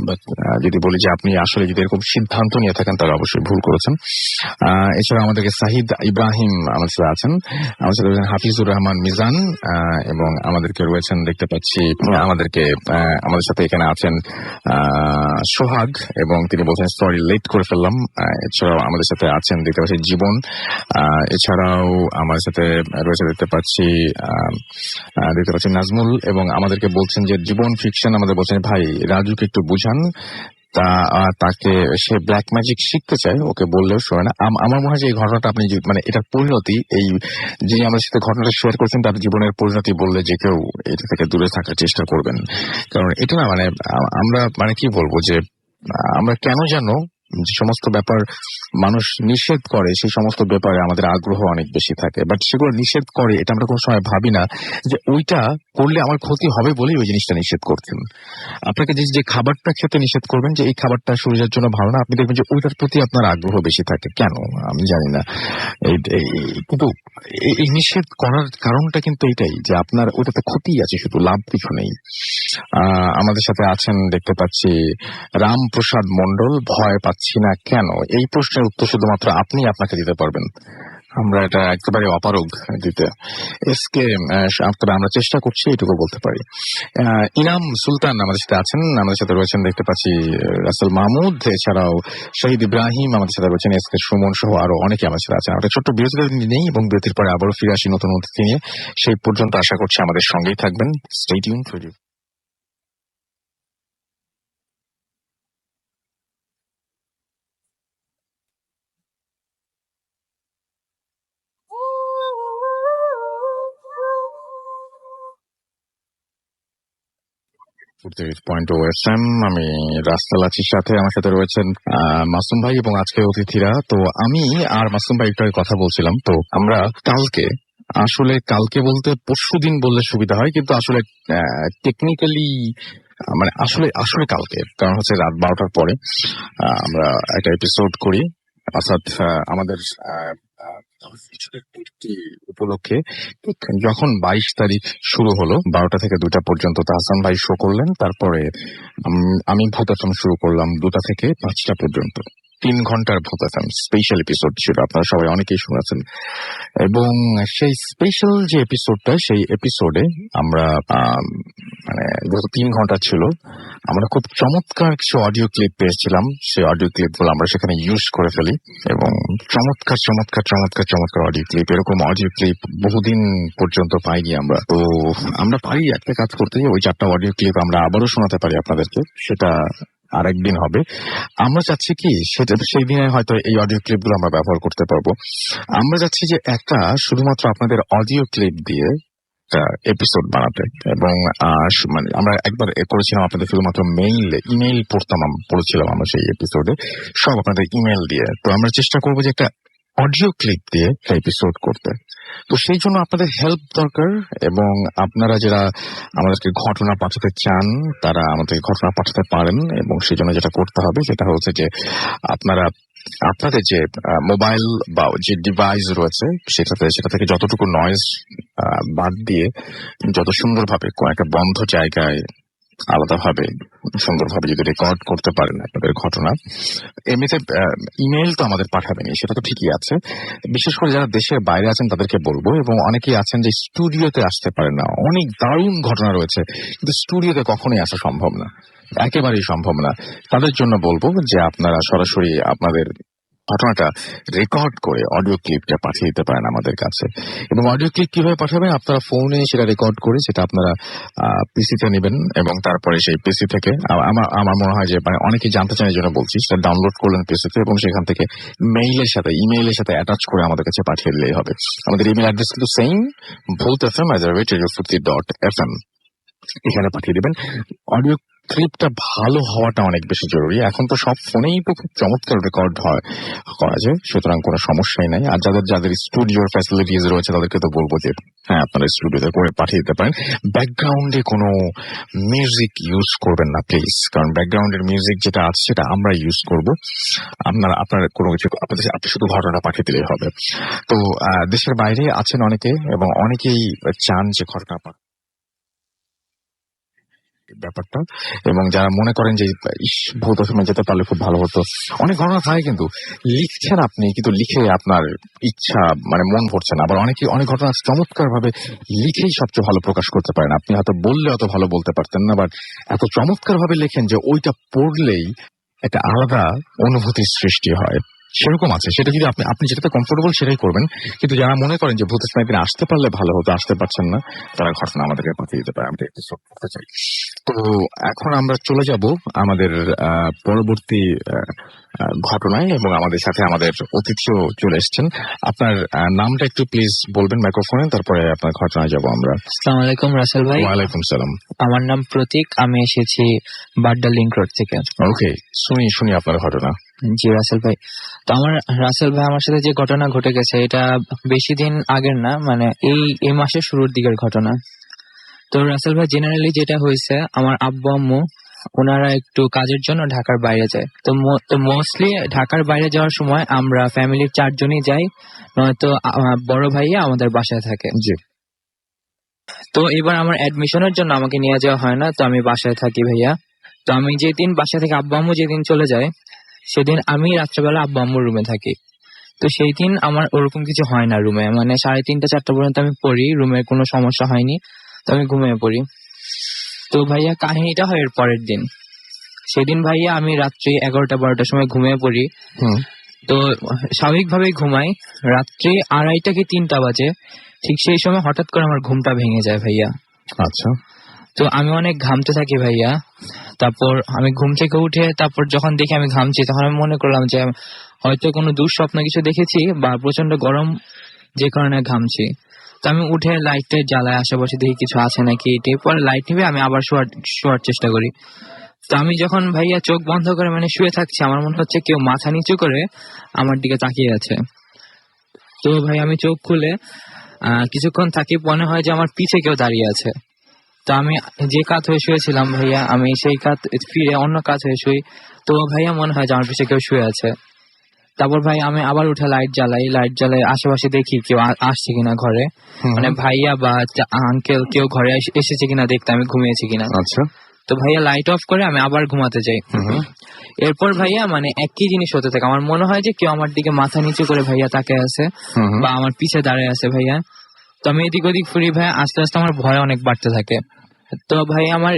বাট যদি বলি যে আপনি আসলে যদি এরকম সিদ্ধান্ত নিয়ে থাকেন, তাহলে অবশ্যই ভুল করেছেন। এছাড়া আমাদেরকে সাহিদ ইব্রাহিম আমাদের সাথে আছেন, আমাদের সাথে রয়েছেন হাফিজুর রহমান মিজান, এবং আমাদেরকে রয়েছেন দেখতে পাচ্ছি আমাদের সাথে এখানে আছেন সোহাগ, এবং তিনি বলছেন সরি লেট করে ফেললাম। এছাড়াও আমাদের সাথে আছেন দেখতে পাচ্ছি জীবন। এছাড়াও আমাদের সাথে রয়েছে দেখতে পাচ্ছি নাজমুল, এবং আমাদেরকে বলছেন যে জীবন ফিকশন, আমাদের বলছেন ভাই রাজুকে একটু বুঝান, তাকে সে ব্ল্যাক ম্যাজিক শিখতে চায়, ওকে বললেও শোনে না। আমার মনে হয় যে এই ঘটনাটা আপনি মানে এটার পরিণতি, এই যিনি আমাদের সাথে ঘটনাটা শেয়ার করছেন তার জীবনের পরিণতি বললে যে কেউ এটা থেকে দূরে থাকার চেষ্টা করবেন। কারণ এটা না মানে আমরা মানে কি বলবো যে আমরা কেন জানো যে সমস্ত ব্যাপার মানুষ নিষেধ করে, সেই সমস্ত ব্যাপারে আমাদের আগ্রহ অনেক বেশি থাকে, বাট সেগুলো নিষেধ করে এটা আমরা কোনো সময় ভাবি না যে ওইটা করলে আমার ক্ষতি হবে বলেই ওই জিনিসটা নিষেধ করছেন। আপনাকে যে খাবারটা খেতে নিষেধ করবেন যে এই খাবারটা শরীরের জন্য ভালো না, আপনি দেখবেন যে ওইটার প্রতি আপনার আগ্রহ বেশি থাকে। কেন আমি জানি না, কিন্তু এই নিষেধ করার কারণটা কিন্তু এটাই যে আপনার ওইটাতে ক্ষতি আছে, শুধু লাভ কিছু নেই। আমাদের সাথে আছেন দেখতে পাচ্ছি রামপ্রসাদ মন্ডল, ভয় পাচ্ছি না কেন, এই প্রশ্নের উত্তর শুধুমাত্র আপনি আপনাকে দিতে পারবেন। আমরা এটা একেবারে অপারগ দিতে। এসকে তবে আমরা চেষ্টা করছি এটুকু বলতে পারি। ইনাম সুলতান আমাদের সাথে আছেন, আমাদের সাথে রয়েছেন দেখতে পাচ্ছি রাসেল মাহমুদ, এছাড়াও শহীদ ইব্রাহিম আমাদের সাথে রয়েছেন, এসকে সুমন সহ আরো অনেকে আমাদের সাথে আছেন। আমরা ছোট্ট বিরতিতে নেই এবং বিরতির পরে আবারও ফিরে আসি নতুন অতিথি নিয়ে। সেই পর্যন্ত আশা করছি আমাদের সঙ্গেই থাকবেন। Stay tuned for you. আমি রাস্তা লাচির সাথে, আমার সাথে রয়েছেন মাসুম ভাই এবং আজকে অতিথিরা। তো আমি আর মাসুম ভাই একটু আগে কথা বলছিলাম, তো আমরা কালকে বলতে পরশু দিন বললে সুবিধা হয়, কিন্তু আসলে টেকনিক্যালি মানে আসলে আসলে কালকে, কারণ হচ্ছে রাত 12টার পরে আমরা একটা এপিসোড করি, অর্থাৎ আমাদের উপলক্ষে যখন 22 তারিখ শুরু হলো 12টা থেকে 2টা পর্যন্ত তাহসান ভাই শো করলেন, তারপরে আমি ভূতাসন শুরু করলাম 2টা থেকে 5টা পর্যন্ত। 3 ঘন্টার ভূতাসন স্পেশাল এপিসোড ছিল, আপনারা সবাই অনেকেই শুনেছেন। এবং সেই স্পেশাল যে এপিসোডটা, সেই এপিসোডে আমরা মানে যত 3 ঘন্টা ছিল, আমরা খুব চমৎকার কিছু অডিও ক্লিপ পেয়েছিলাম। সেই অডিও ক্লিপগুলো আমরা সেখানে ইউজ করে ফেলি এবং চমৎকার চমৎকার চমৎকার চমৎকার অডিও ক্লিপ, এরকম অডিও ক্লিপ বহুদিন পর্যন্ত পাইনি আমরা। তো আমরা পারি একটা কাজ করতে, ওই 4টা অডিও ক্লিপ আমরা আবারও শোনাতে পারি আপনাদেরকে, সেটা আরেকদিন হবে। আমরা চাচ্ছি কি, সেটা সেই দিনে হয়তো এই অডিও ক্লিপগুলো আমরা ব্যবহার করতে পারবো। আমরা চাচ্ছি যে একটা শুধুমাত্র আপনাদের অডিও ক্লিপ দিয়ে এপিসোড বানাতে, এবং মানে আমরা একবার করেছিলাম আপনাদের শুধুমাত্র ইমেইল পড়েছিলাম আমরা সেই এপিসোডে, সব আপনাদের ইমেইল দিয়ে। তো আমরা চেষ্টা করবো যে একটা অডিও ক্লিপ দিয়ে এপিসোড করতে। তো সেই জন্য আপনাদের হেল্প দরকার, এবং আপনারা যারা আমাদেরকে ঘটনা পাঠাতে চান তারা আমাদেরকে ঘটনা পাঠাতে পারেন। এবং সেই জন্য যেটা করতে হবে সেটা হচ্ছে যে আপনাদের যে মোবাইল বা যে ডিভাইস রয়েছে সেটা থেকে যতটুকু নয়েজ বাদ দিয়ে যত সুন্দরভাবে একটা বন্ধ জায়গায় আলাদাভাবে সুন্দরভাবে যদি রেকর্ড করতে পারেন আপনাদের ঘটনা। এমনিতে ইমেইল তো আমাদের পাঠাবেনি, সেটা তো ঠিকই আছে। বিশেষ করে যারা দেশের বাইরে আছেন তাদেরকে বলবো, এবং অনেকেই আছেন যে স্টুডিওতে আসতে পারেন না, অনেক দারুণ ঘটনা রয়েছে কিন্তু স্টুডিওতে কখনোই আসা সম্ভব না, একেবারেই সম্ভব না। তাদের জন্য বলবো যে আপনারা সরাসরি আপনাদের ঘটনাটা রেকর্ড করে অডিও ক্লিপটা পাঠিয়ে দিতে পারেন আমাদের কাছে। এবং অডিও ক্লিপ কিভাবে পাঠাবেন, আপনারা ফোনে সেটা রেকর্ড করে সেটা আপনারা পিসিতে নেবেন, এবং তারপরে সেই পিসি থেকে আমার মনে হয় যে মানে অনেকেই জানতে চান এই জন্য বলছি, সেটা ডাউনলোড করলেন পিসিতে এবং সেখান থেকে ইমেইলের সাথে অ্যাটাচ করে আমাদের কাছে পাঠিয়ে দিলেই হবে। আমাদের ইমেল অ্যাড্রেস কিন্তু সেম, bhootfm@radio50.fm, এখানে পাঠিয়ে দেবেন। অডিও ক্লিপটা ভালো হওয়াটা অনেক বেশি জরুরি। এখন তো সব ফোনেই তো খুব চমৎকার রেকর্ড করা যায়, সুতরাং কোনো সমস্যাই নাই। আর যাদের স্টুডিওর ফ্যাসিলিটিস রয়েছে তাদেরকে তো বলবো যে হ্যাঁ, আপনারা স্টুডিওতে করে পাঠিয়ে দিতে পারেন। ব্যাকগ্রাউন্ডে কোনো মিউজিক ইউজ করবেন না প্লিজ, কারণ ব্যাকগ্রাউন্ডের মিউজিক যেটা আছে সেটা আমরা ইউজ করবো। আপনার কোনো কিছু আপনি শুধু ঘটনা পাঠিয়ে দিলেই হবে। তো দেশের বাইরে আছেন অনেকে, এবং অনেকেই চান যে ঘটনা ব্যাপারটা, এবং যারা মনে করেন যে ভৌত সময় যেতে পারলে খুব ভালো হতো, অনেক ঘটনা থাকে কিন্তু লিখছেন আপনি, কিন্তু লিখে আপনার ইচ্ছা মানে মন ভরছে না। আবার অনেক ঘটনা চমৎকার ভাবে লিখেই সবচেয়ে ভালো প্রকাশ করতে পারেন, আপনি হয়তো বললে অত ভালো বলতে পারতেন না, বাট এত চমৎকার ভাবে লেখেন যে ওইটা পড়লেই একটা আলাদা অনুভূতির সৃষ্টি হয়। সেরকম আছে, সেটা যদি আপনি যেটাতে কমফোর্টেবল সেটাই করবেন। কিন্তু যারা মনে করেন যে ভূতের স্নাইপিং আসতে পারলে ভালো হতো, আসতে পারছেন না, তারা ঘটনা আমাদেরকে পাঠিয়ে দিতে পারে, আমরা এপিসোড করতে চাই। তো এখন আমরা চলে যাব আমাদের পরবর্তী ঘটনায়, এবং আমাদের সাথে আমাদের অতিথিও চলে এসছেন। আপনার নামটা একটু প্লিজ বলবেন মাইক্রোফোনে, তারপরে আপনার ঘটনায় যাব আমরা। আসসালামু আলাইকুম রাসেল ভাই। ওয়ালাইকুম সালাম। আমার নাম প্রতীক, আমি এসেছি বাড্ডা লিংক রোড থেকে। ওকে, শুনি আপনার ঘটনা। জি রাসেল ভাই, তো আমার সাথে যে ঘটনা ঘটে গেছে এটা বেশি দিন আগের না, মানে এই মাসের শুরুর দিকের ঘটনা। তো রাসেল ভাই, জেনারেলি যেটা হয়েছে, আমার আব্বু আম্মু ওনারা একটু কাজের জন্য ঢাকার বাইরে যায়। তো মোস্টলি ঢাকার বাইরে যাওয়ার সময় আমরা ফ্যামিলির 4 জনই যাই, নয়তো বড় ভাইয়া আমাদের বাসায় থাকে। জি। তো এবার আমার অ্যাডমিশনের জন্য আমাকে নিয়ে যাওয়া হয় না, তো আমি বাসায় থাকি ভাইয়া। তো আমি যেদিন বাসা থেকে আব্বু আম্মু যেদিন চলে যায়, সেদিন আমি রাত্রেবেলা আব্বু আম্মুর রুমে থাকি। তো তো সেই দিন আমার ওরকম কিছু হয় না রুমে, মানে 3:30-4টা পর্যন্ত আমি পড়ি, রুমে কোনো সমস্যা হয়নি, তো আমি ঘুমিয়ে পড়ি। তো ভাইয়া কাহিনীটা হয় এর পরের দিন। সেদিন ভাইয়া আমি রাত্রি 11টা-12টার সময় ঘুমিয়ে পড়ি। তো স্বাভাবিকভাবেই ঘুমাই, রাত্রি 2:30 কি 3টা বাজে, ঠিক সেই সময় হঠাৎ করে আমার ঘুমটা ভেঙে যায় ভাইয়া। আচ্ছা। তো আমি অনেক ঘামতে থাকি ভাইয়া। তারপর আমি ঘুম থেকে উঠে তারপর যখন দেখি আমি ঘামছি, তখন আমি মনে করলাম যে হয়তো কোনো দুঃস্বপ্ন কিছু দেখেছি বা প্রচন্ড গরম যে কারণে ঘামছি। তো আমি উঠে লাইটটা জ্বালায় আশেপাশে দেখি কিছু আছে নাকি, পরে লাইট নিবে আমি আবার শোয়ার চেষ্টা করি। তো আমি যখন ভাইয়া চোখ বন্ধ করে মানে শুয়ে থাকছি, আমার মনে হচ্ছে কেউ মাথা নিচু করে আমার দিকে তাকিয়ে আছে। তো ভাই আমি চোখ খুলে কিছুক্ষণ থাকি, মনে হয় যে আমার পিছে কেউ দাঁড়িয়ে আছে। তো আমি যে কাত হয়ে শুয়েছিলাম ভাইয়া, আমি সেই কাত ফিরে অন্য কাত হয়ে শুই। তো ভাইয়া মনে হয় যে আমার পিছে কেউ শুয়ে আছে। তারপর ভাই আমি আবার উঠে লাইট জ্বালাই আশেপাশে দেখি কেউ আসছে কিনা ঘরে, মানে ভাইয়া বা আঙ্কেল কেউ ঘরে এসেছে কিনা দেখতে, আমি ঘুমিয়েছি কিনা। আচ্ছা। তো ভাইয়া লাইট অফ করে আমি আবার ঘুমাতে যাই। এরপর ভাইয়া মানে একই জিনিস হতে থাকে, আমার মনে হয় যে কেউ আমার দিকে মাথা নিচু করে ভাইয়া তাকে আছে বা আমার পিছে দাঁড়িয়ে আছে ভাইয়া। তো আমি এদিক ওদিক ফুরি ভাইয়া, আস্তে আস্তে আমার ভয় অনেক বাড়তে থাকে। তো ভাই আমার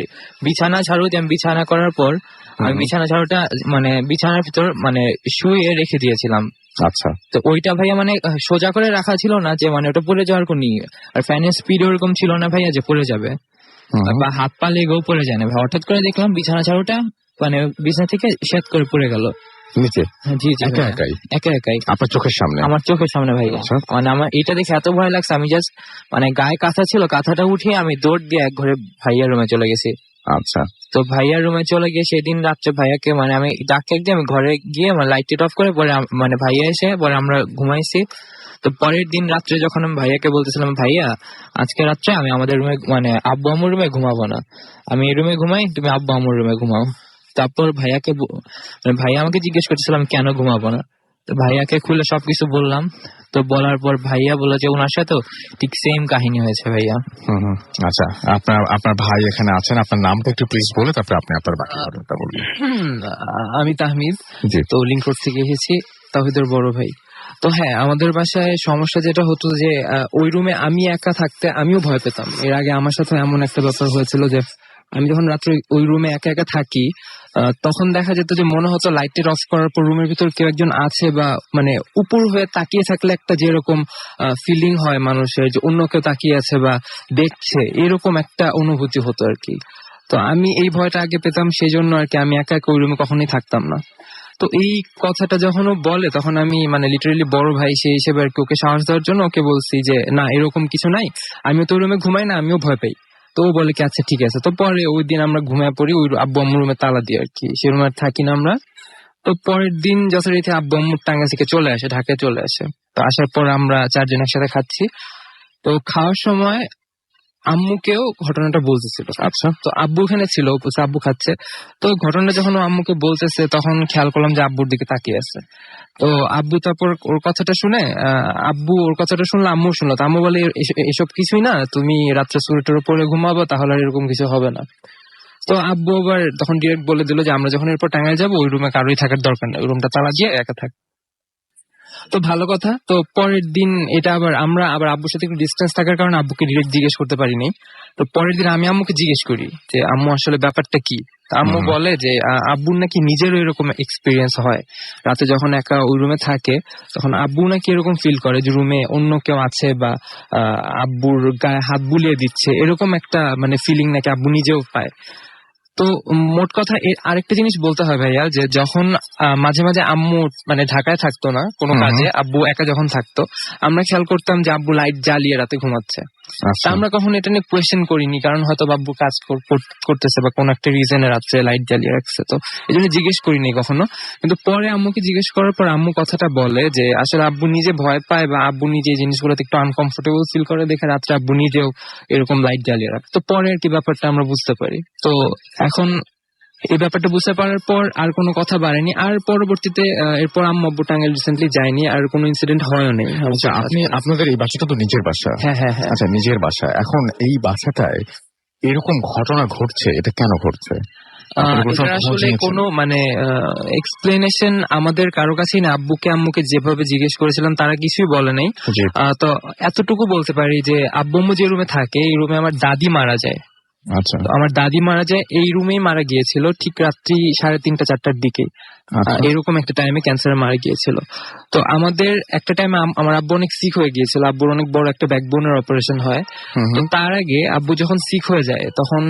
বিছানা ঝাড়ু দিয়ে আমি বিছানা করার পর আমি বিছানা ঝাড়ুটা মানে বিছানার ভিতর মানে শুয়ে রেখে দিয়েছিলাম। আচ্ছা। তো ওইটা ভাইয়া মানে সোজা করে রাখা ছিল না যে মানে ওটা পড়ে যাওয়ার কোন, আর ফ্যানের স্পিড ওরকম ছিল না ভাইয়া যে পড়ে যাবে বা হাত পা লেগেও পড়ে যায় না ভাই। হঠাৎ করে দেখলাম বিছানা ঝাড়ুটা মানে বিছানা থেকে সেট করে পড়ে গেল নিচে। জি জি, একাই আপনার চোখের সামনে? আমার চোখের সামনে ভাই। মানে আমার এটা দেখে এত ভয় লাগছে, আমি জাস্ট মানে গায়ে কাঁথা ছিল, কাঁথাটা উঠিয়ে আমি দৌড় দিয়ে এক ঘরে ভাইয়ার রুমে চলে গেছি। আচ্ছা। তো ভাইয়ার রুমে চলে গিয়ে সেদিন রাত্রে ভাইয়াকে মানে আমি ডাক দিয়ে আমি ঘরে গিয়ে মানে লাইট অফ করে পরে মানে ভাইয়া এসে পরে আমরা ঘুমাইছি। তো পরের দিন রাত্রে যখন আমি ভাইয়াকে বলতেছিলাম ভাইয়া আজকে রাত্রে আমি আমাদের রুমে মানে আব্বু আম্মুর রুমে ঘুমাবো না, আমি এই রুমে ঘুমাই, তুমি আব্বু আম্মুর রুমে ঘুমাও। তারপর ভাইয়াকে ভাইয়া আমাকে জিজ্ঞেস করতেছিলাম কেন ঘুমাবো না, তো ভাইয়াকে খুলে সবকিছু বললাম। তো বলার পর ভাইয়া বললো যে ওনার সাথেও ঠিক সেম কাহিনী হয়েছে ভাইয়া। আচ্ছা, আপনার ভাই এখানে আছেন, আপনার নামটা একটু প্লিজ বলে তারপরে আপনি আপনার বাকি ঘটনাটা বলবেন। আমি তাহমিদ, তো লিংক রোড থেকে এসেছি, তাহিদের বড় ভাই। তো হ্যাঁ, আমাদের বাসায় সমস্যা যেটা হতো যে ওই রুমে আমি একা থাকতে আমিও ভয় পেতাম। এর আগে আমার সাথে এমন একটা ব্যাপার হয়েছিল যে আমি যখন রাত্রে ওই রুমে একা একা থাকি তখন দেখা যেত যে মনে হতো লাইটের অফ করার পর রুমের ভিতর কেউ একজন আছে, বা মানে উপর হয়ে তাকিয়ে থাকলে একটা যেরকম ফিলিং হয় মানুষের যে অন্য কেউ তাকিয়ে আছে বা দেখছে, এরকম একটা অনুভূতি হতো আর কি। তো আমি এই ভয়টা আগে পেতাম, সেই জন্য আর কি আমি একা একা ওই রুমে কখনোই থাকতাম না। তো এই কথাটা যখন ও বলে তখন আমি মানে লিটারেলি বড় ভাই সেই হিসেবে আর কি ওকে সাহস দেওয়ার জন্য ওকে বলছি যে না এরকম কিছু নাই, আমিও তো রুমে ঘুমাই না, আমিও ভয় পাই। তো ও বলে কি আচ্ছা ঠিক আছে। তো পরে ওই দিন আমরা ঘুমিয়ে পড়ি ওই আব্বু আম্মুর রুমে তালা দিয়ে আর কি, সে রুমে থাকি না আমরা। তো পরের দিন যথারীতি আব্বু আম্মুর টাঙ্গা থেকে চলে আসে, ঢাকায় চলে আসে। তো আসার পর আমরা 4 জন একসাথে খাচ্ছি। তো খাওয়ার সময় আম্মুকেও ঘটনাটা বলতেছিল। আচ্ছা। তো আব্বু এখানে ছিল, আব্বু খাচ্ছে। তো ঘটনাটা যখন আম্মুকে বলতেছে তখন খেয়াল করলাম যে আব্বুর দিকে তাকিয়ে আছে। তো আব্বু তারপর ওর কথাটা শুনে আব্বু ওর কথাটা শুনলো, আম্মু শুনলো। তো আম্মু বলে এসব কিছুই না, তুমি রাত্রে সোয়েটার পরে ঘুমাবো, তাহলে আর এরকম কিছু হবে না। তো আব্বু আবার তখন ডিরেক্ট বলে দিল যে আমরা যখন এরপর টাঙ্গাইল যাবো ওই রুমে কারোই থাকার দরকার নেই, ওই রুমটা তালা দিয়ে একা থাক। তো ভালো কথা। তো পরের দিন এটা আবার আমরা আবার আব্বুর সাথে একটু ডিস্টেন্স থাকার কারণে আব্বুকে ডিরেক্ট জিজ্ঞেস করতে পারিনি। তো পরের দিন আমি আম্মুকে জিজ্ঞেস করি যে আম্মু আসলে ব্যাপারটা কি। আম্মু বলে যে আব্বুর নাকি নিজেরও এরকম এক্সপিরিয়েন্স হয়, রাতে যখন একা ওই রুমে থাকে তখন আব্বু নাকি এরকম ফিল করে যে রুমে অন্য কেউ আছে বা আব্বুর গায়ে হাত বুলিয়ে দিচ্ছে, এরকম একটা মানে ফিলিং নাকি আব্বু নিজেও পায়। তো মোট কথা আরেকটা জিনিস বলতে হয় ভাইয়া, যে যখন মাঝে মাঝে আম্মু মানে ঢাকায় থাকতো না কোনো কাজে, আব্বু একা যখন থাকতো আমরা খেয়াল করতাম যে আব্বু লাইট জ্বালিয়ে রাতে ঘুমাচ্ছে। আমরা কখনো এটা নিয়ে কোয়েশ্চেন করিনি, কারণ হয়তো আব্বু কাজ করতেছে বা কোন একটা রিজনে রাত্রে লাইট জ্বালিয়ে রাখছে, তো এই জন্য জিজ্ঞেস করিনি কখনো। কিন্তু পরে আম্মুকে জিজ্ঞেস করার পর আম্মু কথাটা বলে যে আসলে আব্বু নিজে ভয় পায় বা আব্বু নিজে এই জিনিসগুলোতে একটু আনকমফোর্টেবল ফিল করে দেখে রাত্রে আব্বু নিজেও এরকম লাইট জ্বালিয়ে রাখে। তো পরে আর কি ব্যাপারটা আমরা বুঝতে পারি। তো এখন এই ব্যাপারটা বুঝতে পারার পর আর কোনো কথা বাড়েনি। আর পরবর্তীতে এরপর আম্মু আব্বু টাঙ্গাইল রিসেন্টলি যায়নি, আর কোনো ইনসিডেন্ট হয়ও নেই। আচ্ছা, আপনাদের এই বাসাটা তো নিজের বাসা? হ্যাঁ হ্যাঁ হ্যাঁ। আচ্ছা, নিজের বাসা। এখন এই বাসাটায় এরকম ঘটনা ঘটছে, এটা কেন ঘটছে? এটার আসলে কোনো মানে এক্সপ্লেনেশন আমাদের কারো কাছেই না। আব্বুকে আম্মুকে যেভাবে জিজ্ঞেস করেছিলাম তারা কিছুই বলে নাই। তো এতটুকু বলতে পারি যে আব্বু আম্মু যে রুমে থাকে এই রুমে আমার দাদি মারা যায়। আচ্ছা, আমার দাদি মারা যায় এই রুমেই মারা গিয়েছিল ঠিক রাত্রি 3:30 4টার দিকে। এরকম একটা টাইমে ক্যান্সারে মারা গিয়েছিল। তো আমাদের একটা টাইমে আমার আব্বু অনেক সিক হয়ে গিয়েছিল, আব্বুর অনেক বড় একটা ব্যাকবোনের অপারেশন হয়। তো তার আগে আব্বু যখন সিক হয়ে যায় তখন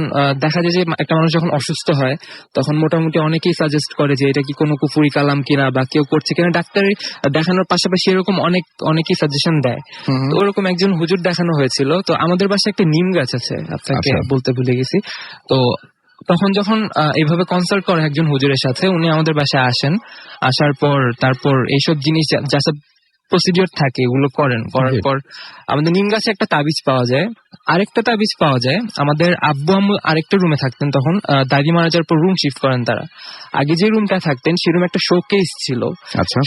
দেখা যায় যে একটা মানুষ যখন অসুস্থ হয় তখন মোটামুটি অনেকেই সাজেস্ট করে যে এটা কি কোনো কুফুরি কালাম কিনা বা কেউ করছে কিনা, ডাক্তারের দেখানোর পাশাপাশি এরকম অনেকেই সাজেশন দেয়। তো ওরকম একজন হুজুর দেখানো হয়েছিল। তো আমাদের বাসায় একটা নিম গাছ আছে, আপনাকে বলতে ভুলে গেছি। তো তখন যখন এইভাবে কনসাল্ট করে একজন হুজুরের সাথে, উনি আমাদের বাসায় আসেন। আসার পর তারপর এইসব জিনিস যা সব প্রসিডিওর থাকে এগুলো করার পর আমাদের নিম গাছে একটা তাবিজ পাওয়া যায়, আরেকটা তাবিজ পাওয়া যায়। আমাদের আব্বু আম্মু আরেকটা রুমে থাকতেন, তখন দাদি মারা যাওয়ার পর রুম শিফট করেন তারা। আগে যে রুমটা থাকতেন সেই রুমে একটা শোকেস ছিল।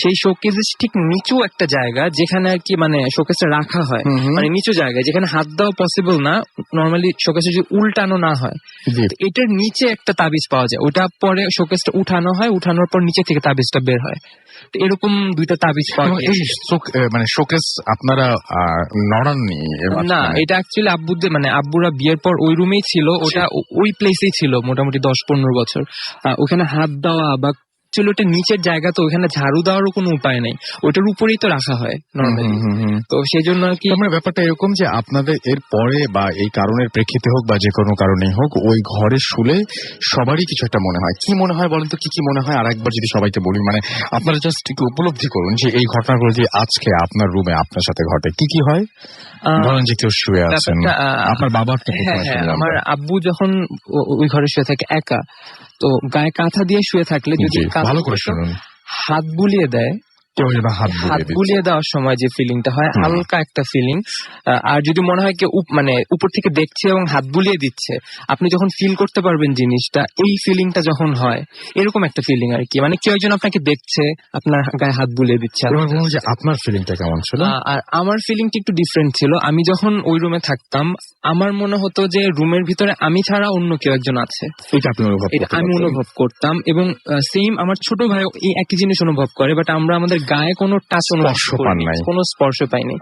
সেই শোকেসের ঠিক নিচু একটা জায়গা যেখানে আর কি মানে শোকেসটা রাখা হয়, মানে নিচু জায়গায় যেখানে হাত দেওয়া পসিবল না, নর্মালি শোকেসে যদি উল্টানো না হয়। এটার নিচে একটা তাবিজ পাওয়া যায়, ওটা পরে শোকেসটা উঠানো হয়, উঠানোর পর নিচে থেকে তাবিজটা বের হয়। এরকম দুইটা তাবিজ পাওয়া যায়। মানে শোকেস আপনারা নড়াননি না? এটা অ্যাকচুয়ালি আব্বুদের মানে আব্বুরা বিয়ের পর ওই রুমেই ছিল, ওটা ওই প্লেসেই ছিল মোটামুটি 10-15 বছর। ওখানে হাত দেওয়া বা ছিল ওটা নিচের জায়গা, তো ওখানে ঝাড়ু দেওয়ারও কোনো উপায় নেই, ওটার উপরেই তো রাখা হয় নর্মালি। তো সেই জন্য আর কি ব্যাপারটা এরকম যে আপনাদের এর পরে বা এই কারণের প্রেক্ষিতে হোক বা যে কোনো কারণেই হোক ওই ঘরে শুলে সবারই কিছু একটা মনে হয়। কি মনে হয় বলেন তো, কি মনে হয়? আর একবার যদি সবাইকে বলি, মানে আপনারা জাস্ট একটু উপলব্ধি করুন যে এই ঘটনাগুলো যে আজকে আপনার রুমে আপনার সাথে ঘটে, কি হয়? ধরেন যে কেউ শুয়ে আছেন, আপনার বাবার তো আমার আব্বু যখন ওই ঘরে শুয়ে থাকে একা, তো গায়ে কাঁথা দিয়ে শুয়ে থাকলে যদি ভালো করে শুনুন, হাত বুলিয়ে দেয়, হাত বুলিয়ে দেওয়ার সময় যে ফিলিংটা হয় হালকা একটা ফিলিং, আর যদি মনে হয় কেউ মানে উপর থেকে দেখছে এবং হাত বুলিয়ে দিচ্ছে, আপনি যখন ফিল করতে পারবেন জিনিসটা, এই ফিলিংটা যখন হয় এরকম একটা ফিলিং আর কি, মানে কেউ একজন আপনাকে দেখছে আপনার গায়ে হাত বুলিয়ে দিচ্ছে। আপনার ফিলিংটা কেমন ছিল? আর আমার ফিলিংটা একটু ডিফারেন্ট ছিল। আমি যখন ওই রুমে থাকতাম আমার মনে হতো যে রুমের ভিতরে আমি ছাড়া অন্য কেউ একজন আছে, আমি অনুভব করতাম। এবং সেম আমার ছোট ভাই এই একই জিনিস অনুভব করে, বাট আমরা আমাদের গায়ে কোনো টাচ কোনো স্পর্শ পাইনি।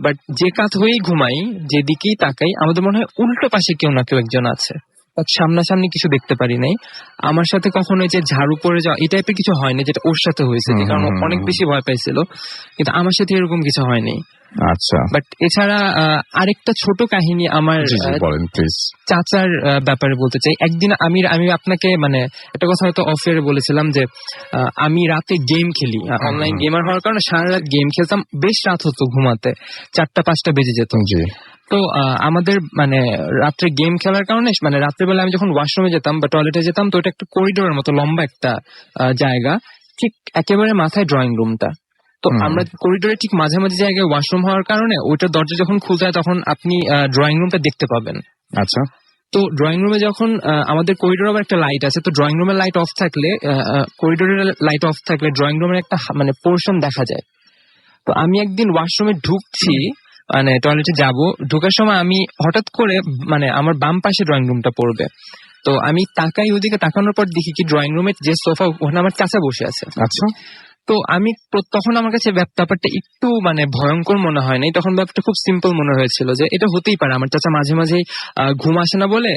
বাট যে কাত হয়েই ঘুমাই, যেদিকেই তাকাই, আমাদের মনে হয় উল্টো পাশে কেউ না কেউ একজন আছে। সামনাসামনি কিছু দেখতে পারি নাই। আমার সাথে কখনো যে ঝাড়ু পড়ে যাওয়া এই টাইপের কিছু হয়নি, যেটা ওর সাথে হয়েছে, কারণ অনেক বেশি ভয় পাইছিল, কিন্তু আমার সাথে এরকম কিছু হয়নি। আচ্ছা, বাট এছাড়া আরেকটা ছোট কাহিনী আমার চাচার ব্যাপারে বলতে চাই। একদিন আমি আপনাকে মানে একটা কথা হয়তো অফ এয়ারে বলেছিলাম যে আমি রাতে গেম খেলি, অনলাইন গেমার হওয়ার কারণে সারা রাত গেম খেলতাম, বেশ রাত হতো ঘুমাতে, 4টা-5টা বেজে যেত। তো আমাদের মানে রাত্রে গেম খেলার কারণে মানে রাত্রেবেলা আমি যখন ওয়াশরুমে যেতাম বা টয়লেটে যেতাম, তো এটা একটা করিডোরের মতো লম্বা একটা জায়গা, ঠিক একেবারে মাথায় ড্রয়িং রুমটা। তো আমরা করিডোরে ঠিক মাঝামাঝি জায়গায় ওয়াশরুম হওয়ার কারণে ওইটার দরজা যখন খুলতে হয় তখন আপনি ড্রয়িং রুমটা দেখতে পাবেন। আচ্ছা, তো ড্রয়িং রুমে যখন আমাদের করিডোরে আবার একটা লাইট আছে, তো ড্রয়িং রুমের লাইট অফ থাকলে করিডোরের লাইট অফ থাকলে ড্রয়িং রুমের একটা মানে পোর্শন দেখা যায়। তো আমি একদিন ওয়াশরুমে ঢুকছি, মানে টয়লেটে যাব, ঢোকার সময় আমি হঠাৎ করে মানে আমার বাম পাশে ড্রয়িং রুমটা পড়বে, তো আমি তাকাই, ওদিকে তাকানোর পর দেখি কি ড্রয়িং রুমের যে সোফা ওখানে আমার চাচা বসে আছে। আচ্ছা, তো আমি তখন আমার কাছে ব্যাপারটা একটু মানে ভয়ঙ্কর মনে হয় নাই, তখন ব্যাপারটা খুব সিম্পল মনে হয়েছিল যে এটা হতেই পারে, আমার চাচা মাঝে মাঝে ঘুম আসে না বলে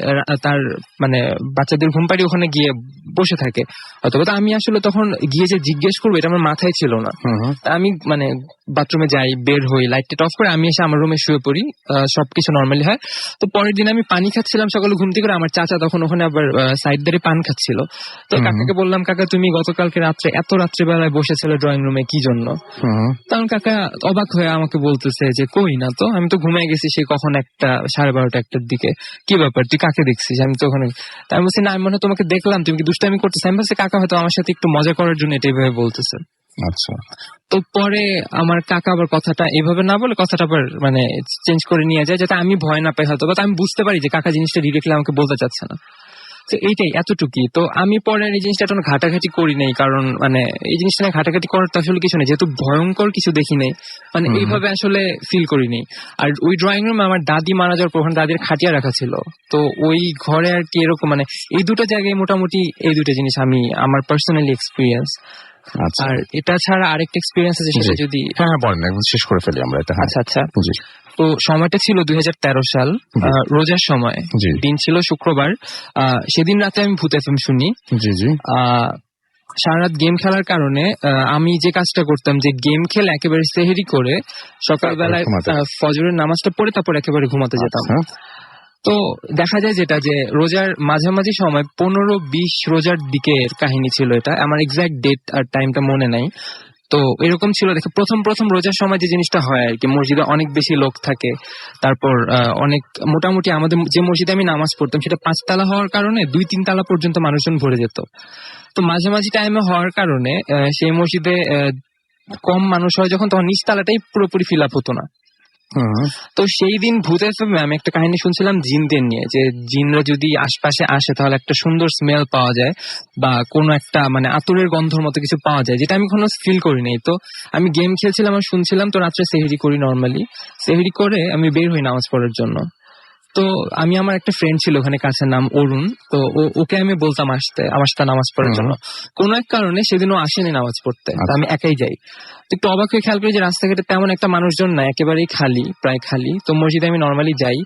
তার মানে বাচ্চাদের ঘুম পাড়ি ওখানে গিয়ে বসে থাকে অথবা। তো আমি আসলে তখন গিয়ে যে জিজ্ঞেস করবো এটা আমার মাথায় ছিল না। আমি মানে বাথরুমে যাই, বের হই, লাইটটা অফ করে আমি এসে আমার রুমে শুয়ে পড়ি, সবকিছু নর্মালি হয়। তো পরের দিন আমি পানি খাচ্ছিলাম সকালে ঘুম থেকে, আমার চাচা তখন ওখানে আবার সাইড দাঁড়িয়ে পান খাচ্ছিল। তো কাকাকে বললাম, কাকা তুমি গতকালকে রাত্রে এত রাত্রেবেলায় বসেছিল ড্রয়িং রুমে কি জন্য? তখন কাকা অবাক হয়ে আমাকে বলতেছে যে কই না তো, আমি তো ঘুমিয়ে গেছি সেই কখন 1টা 12:30-1টার দিকে, কি ব্যাপার তুই কাকে দেখছিস? আমি তো ওখানে, আমি বলছি না আমি মনে হয় তোমাকে দেখলাম, তুমি কি দুষ্টামি করতেছ? আমি বলছি কাকা হয়তো আমার সাথে একটু মজা করার জন্য এটা এভাবে বলতেছে। আচ্ছা, তো পরে আমার কাকা আবার কথাটা এভাবে না বলে কথাটা আবার মানে চেঞ্জ করে নিয়ে যায়, যাতে আমি ভয় না পাই হয়তো, বা আমি বুঝতে পারি যে কাকা জিনিসটা ডিরেক্টলি আমাকে বলতে চাচ্ছে না। তো এইটাই এতটুকুই। তো আমি পরে এই জিনিসটা এখন ঘাটাঘাটি করি নাই, কারণ মানে এই জিনিসটা নিয়ে ঘাটাঘাটি করার তো আসলে কিছু নেই, যেহেতু ভয়ঙ্কর কিছু দেখি নাই, মানে এইভাবে আসলে ফিল করিনি। আর ওই ড্রয়িং রুমে আমার দাদি মারা যাওয়ার পর দাদির খাটিয়া রাখা ছিল, তো ওই ঘরে আর কি এরকম মানে এই দুটো জায়গায় মোটামুটি এই দুটো জিনিস আমি আমার পার্সোনালি এক্সপিরিয়েন্স। আচ্ছা, আর এটা ছাড়া আরেকটা এক্সপিরিয়েন্স আছে, সেটা যদি হ্যাঁ বলেন, একদম শেষ করে ফেলি আমরা এটা। আচ্ছা আচ্ছা, তো সময়টা ছিল 2013 সাল, রোজার সময়, দিন ছিল শুক্রবার। সেদিন রাতে আমি ভূত এফএম শুনি। জি জি। সারা রাত গেম খেলার কারণে আমি যে কাজটা করতাম, যে গেম খেলে একেবারে সেহেরি করে সকালবেলায় ফজরের নামাজটা পড়ে তারপর একেবারে ঘুমাতে যেতাম। তো দেখা যায় যেটা, যে রোজার মাঝামাঝি সময় 15-20 রোজার দিকের কাহিনী ছিল এটা, আমার এক্সাক্ট ডেট আর টাইমটা মনে নাই। তো এরকম ছিল, দেখে প্রথম রোজার সময় যে জিনিসটা হয় আর কি, মসজিদে অনেক বেশি লোক থাকে, তারপর অনেক মোটামুটি আমাদের যে মসজিদে আমি নামাজ পড়তাম সেটা 5 তালা হওয়ার কারণে 2-3 তালা পর্যন্ত মানুষজন ভরে যেত। তো মাঝামাঝি টাইমে হওয়ার কারণে সেই মসজিদে কম মানুষ হয় যখন, তখন নিচ তালাটাই পুরোপুরি ফিল আপ হতো না। তো সেই দিন ভূত এফএমে আমি একটা কাহিনী শুনছিলাম জিনদের নিয়ে, যে জিনরা যদি আশপাশে আসে তাহলে একটা সুন্দর স্মেল পাওয়া যায়, বা কোনো একটা মানে আতরের গন্ধর মতো কিছু পাওয়া যায়, যেটা আমি কোনো ফিল করিনি। তো আমি গেম খেলছিলাম আর শুনছিলাম। তো রাত্রে সেহরি করি, নর্মালি সেহরি করে আমি বের হই নামাজ পড়ার জন্য। তো আমি, আমার একটা ফ্রেন্ড ছিল ওখানে কাছে, নাম অরুণ। তো ওকে আমি বলতাম আসতে আমার সাথে নামাজ পড়ার জন্য। কোনো এক কারণে সেদিন ও আসেনি নামাজ পড়তে, আমি একাই যাই। তো একটু অবাক হয়ে খেয়াল করি যে রাস্তাঘাটে তেমন একটা মানুষজন না, একেবারেই খালি, প্রায় খালি। তো মসজিদে আমি নর্মালি যাই।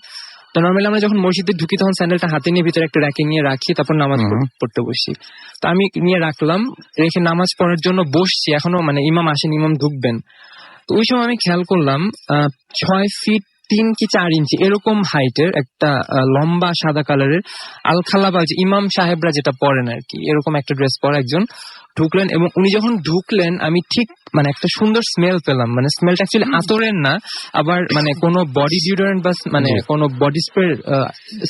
তো নর্মালি আমরা যখন মসজিদে ঢুকি তখন স্যান্ডেলটা হাতে নিয়ে ভিতরে একটা র্যাকে নিয়ে রাখি, তারপর নামাজ পড়তে বসি। তো আমি নিয়ে রাখলাম, রেখে নামাজ পড়ার জন্য বসছি, এখনো মানে ইমাম আসেন, ইমাম ঢুকবেন। তো ওই সময় আমি খেয়াল করলাম 6 ফিট 3 কি 4 ইঞ্চি এরকম হাইটের একটা লম্বা সাদা কালারের আলখাল্লা, বা ইমাম সাহেবরা যেটা পরেন আর কি, এরকম একটা ড্রেস পরা একজন ঢুকলেন। এবং উনি যখন ঢুকলেন আমি ঠিক মানে একটা সুন্দর স্মেল পেলাম, মানে স্মেলটা অ্যাকচুয়ালি আতরের না, আবার মানে কোনো বডি ডিওডোরেন্ট বা মানে কোনো বডি স্প্রে